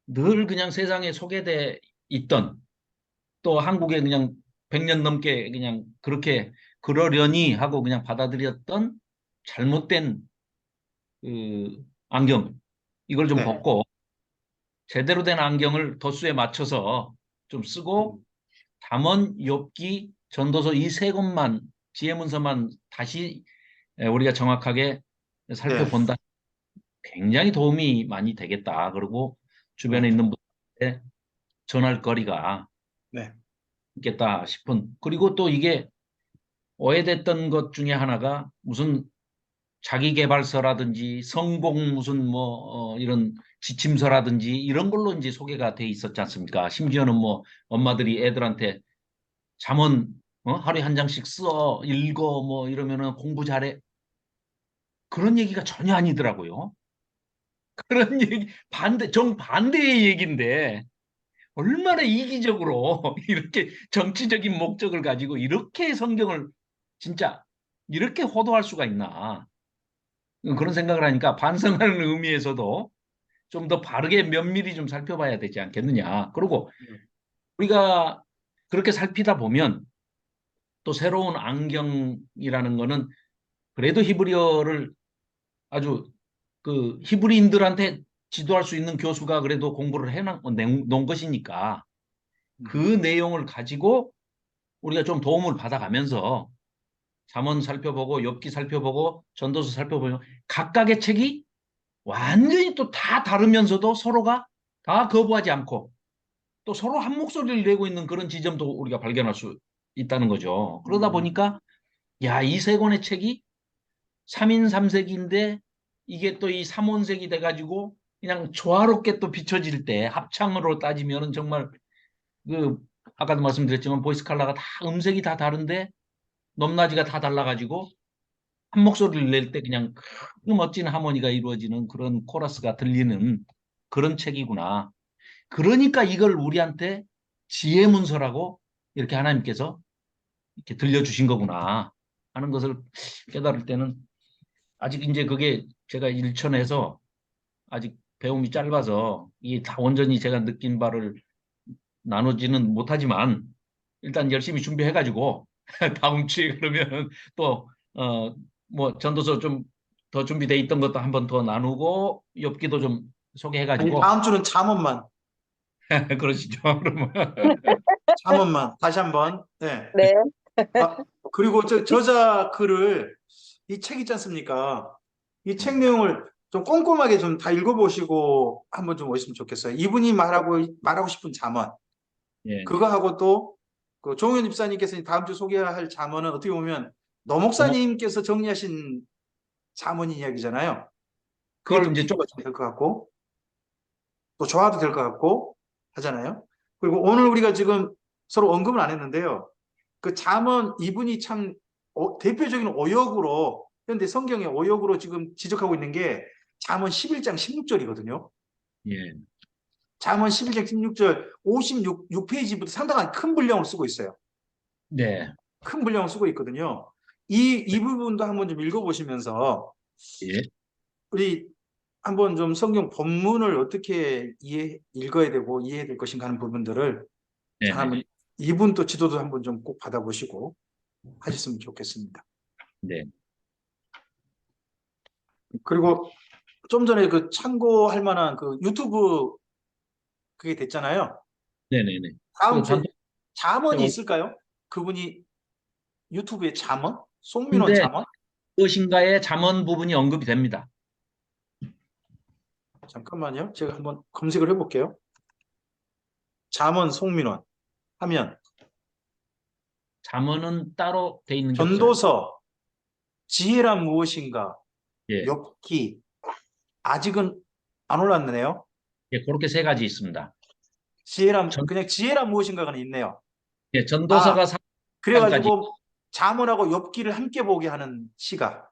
늘 그냥 세상에 소개돼 있던 또 한국에 그냥 100년 넘게 그냥 그렇게 그러려니 하고 그냥 받아들였던 잘못된 그 안경 이걸 좀 네. 벗고 제대로 된 안경을 도수에 맞춰서 좀 쓰고 잠언, 욥기, 전도서 이 세 권만 지혜문서만 다시 우리가 정확하게 살펴본다. 굉장히 도움이 많이 되겠다. 그리고 주변에 네. 있는 분들한테 전할 거리가 네. 있겠다 싶은. 그리고 또 이게 오해됐던 것 중에 하나가 무슨 자기계발서라든지 성공 무슨 뭐 이런 지침서라든지 이런 걸로 이제 소개가 돼 있었지 않습니까? 심지어는 뭐 엄마들이 애들한테 잠언 하루에 한 장씩 써 읽어 뭐 이러면은 공부 잘해. 그런 얘기가 전혀 아니더라고요. 그런 얘기 정반대의 얘기인데 얼마나 이기적으로 이렇게 정치적인 목적을 가지고 이렇게 성경을 진짜 이렇게 호도할 수가 있나 그런 생각을 하니까 반성하는 의미에서도 좀 더 바르게 면밀히 좀 살펴봐야 되지 않겠느냐. 그리고 우리가 그렇게 살피다 보면 또 새로운 안경이라는 거는 그래도 히브리어를 아주 그 히브리인들한테 지도할 수 있는 교수가 그래도 공부를 해놓은 것이니까 그 내용을 가지고 우리가 좀 도움을 받아가면서 잠언 살펴보고 욥기 살펴보고 전도서 살펴보면 각각의 책이 완전히 또 다 다르면서도 서로가 다 거부하지 않고 또 서로 한 목소리를 내고 있는 그런 지점도 우리가 발견할 수 있다는 거죠. 그러다 보니까 야, 이 세 권의 책이 3인 3색인데 이게 또 이 3원색이 돼가지고 그냥 조화롭게 또 비춰질 때 합창으로 따지면은 정말 그 아까도 말씀드렸지만 보이스 칼라가 다 음색이 다 다른데 높낮이가 다 달라가지고 한 목소리를 낼 때 그냥 그 멋진 하모니가 이루어지는 그런 코러스가 들리는 그런 책이구나. 그러니까 이걸 우리한테 지혜 문서라고 이렇게 하나님께서 이렇게 들려주신 거구나 하는 것을 깨달을 때는 아직 이제 그게 제가 일천해서 아직 배움이 짧아서 이게 다 온전히 제가 느낀 바를 나누지는 못하지만 일단 열심히 준비해가지고 다음 주에 그러면 또 뭐 전도서 좀 더 준비돼 있던 것도 한번 더 나누고 엽기도 좀 아니, 소개해가지고 다음 주는 잠언만 그러시죠. 그러면 다시 한번. 네. 네. 아, 그리고 저자 글을 이 책 있지 않습니까? 이 책 내용을 좀 꼼꼼하게 좀 다 읽어보시고 한번 좀 오셨으면 좋겠어요. 이분이 말하고 싶은 잠언. 예, 그거하고 또 그 조홍현 집사님께서 다음 주 소개할 잠언은 어떻게 보면 노 목사님께서 정리하신 잠언 이야기잖아요. 그게 그걸 또 이제 좀 비교가 좀 될 것 같고 또 조화도 될 것 같고 하잖아요. 그리고 오늘 우리가 지금 서로 언급을 안 했는데요. 그 잠언 이분이 참 대표적인 오역으로 현대 성경의 오역으로 지금 지적하고 있는 게 잠언 11장 16절이거든요. 예, 잠언 11장 16절 56페이지부터 상당한 큰 분량을 쓰고 있어요. 네, 큰 분량을 쓰고 있거든요. 이 부분도 한번 좀 읽어보시면서 예, 우리 한번 좀 성경 본문을 어떻게 읽어야 되고 이해해야 될 것인가 하는 부분들을 네, 잘 한번 이분 또 지도도 한번 좀 꼭 받아보시고 하셨으면 좋겠습니다. 네, 그리고 좀 전에 그 참고할 만한 그 유튜브 그게 됐잖아요. 네, 네, 네. 다음 그 주에 단톡 잠언이 있을까요? 그분이 유튜브에 잠언? 송민원 근데 잠언? 무엇인가의 잠언 부분이 언급이 됩니다. 잠깐만요. 제가 한번 검색을 해볼게요. 잠언 송민원 하면 잠언은 따로 돼 있는 게 없어요. 전도서, 지혜란 무엇인가, 예, 욥기 아직은 안 올랐네요. 예, 그렇게 세 가지 있습니다. 그냥 지혜란 무엇인가가 있네요. 예, 전도서가 아, 3장까지. 그래가지고 잠언하고 욥기를 함께 보게 하는 시가.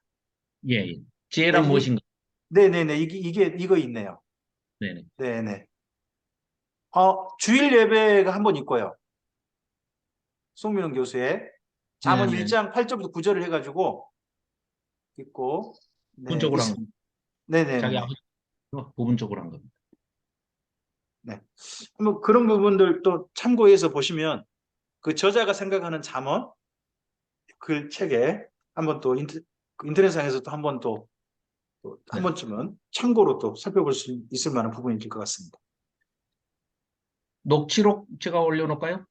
예, 예. 지혜란 네, 무엇인가. 네네네. 이거 있네요. 네네. 네네. 주일 예배가 한 번 있고요. 송민원 교수의 잠언 네네. 1장 8절부터 9절을 해가지고 있고, 네, 부분적으로 한 있습니다. 겁니다. 네네네. 자기 아버지 부분적으로 한 겁니다. 네. 한번 그런 부분들 또 참고해서 보시면 그 저자가 생각하는 잠언 그 책에 한번 또 인터넷상에서 또 한번 또 한 네. 번쯤은 참고로 또 살펴볼 수 있을 만한 부분이 될 것 같습니다. 녹취록 제가 올려놓을까요?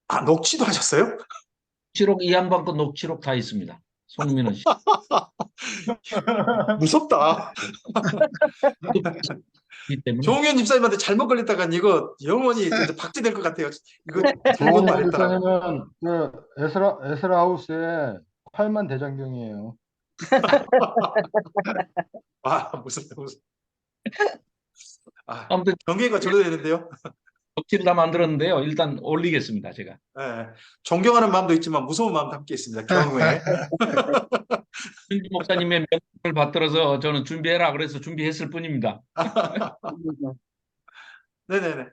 아, 녹취도 하셨어요? 녹취록 이 양반 거 녹취록 다 있습니다. 송민원 씨. 무섭다. 이 때문에 조홍현 집사님한테 잘못 걸렸다간 이거 영원히 이제 박제될 것 같아요. 이거 잘못 조홍현 말했더라고. 집사님은 그 에스라 하우스의 8만 대장경이에요. 아, 무섭다. 아, 아무튼 경계가 절로 되는데요. 녹취를 다 만들었는데요. 일단 올리겠습니다. 제가. 예, 존경하는 마음도 있지만 무서운 마음도 함께 있습니다. 경우에. 윤주 목사님의 명령을 받들어서 저는 준비해라 그래서 준비했을 뿐입니다. 네네네.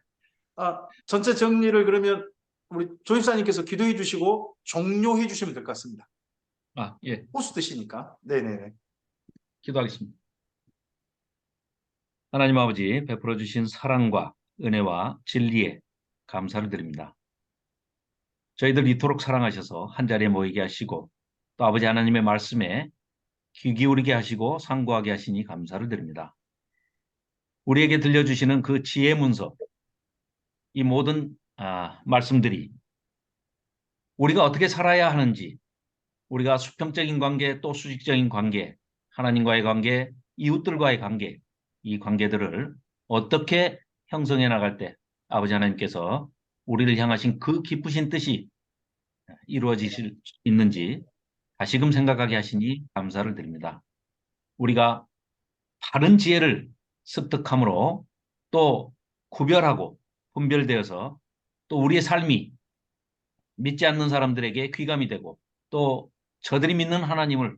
전체 정리를 그러면 우리 조입사님께서 기도해 주시고 종료해 주시면 될 것 같습니다. 아, 예. 호스 드시니까. 네네네. 기도하겠습니다. 하나님 아버지, 베풀어 주신 사랑과 은혜와 진리에 감사를 드립니다. 저희들 이토록 사랑하셔서 한자리에 모이게 하시고 또 아버지 하나님의 말씀에 귀 기울이게 하시고 상고하게 하시니 감사를 드립니다. 우리에게 들려주시는 그 지혜 문서, 이 모든 말씀들이 우리가 어떻게 살아야 하는지, 우리가 수평적인 관계 또 수직적인 관계, 하나님과의 관계, 이웃들과의 관계, 이 관계들을 어떻게 형성해 나갈 때 아버지 하나님께서 우리를 향하신 그 기쁘신 뜻이 이루어지실 수 있는지 다시금 생각하게 하시니 감사를 드립니다. 우리가 바른 지혜를 습득함으로 또 구별하고 분별되어서 또 우리의 삶이 믿지 않는 사람들에게 귀감이 되고 또 저들이 믿는 하나님을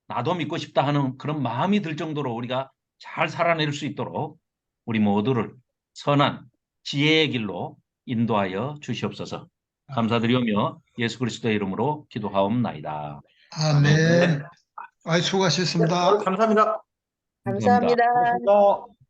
나도 믿고 싶다 하는 그런 마음이 들 정도로 우리가 잘 살아낼 수 있도록 우리 모두를 선한 지혜의 길로 인도하여 주시옵소서. 감사드리오며 예수 그리스도의 이름으로 기도하옵나이다. 아멘. 아이, 수고하셨습니다. 감사합니다. 감사합니다. 감사합니다. 고맙습니다.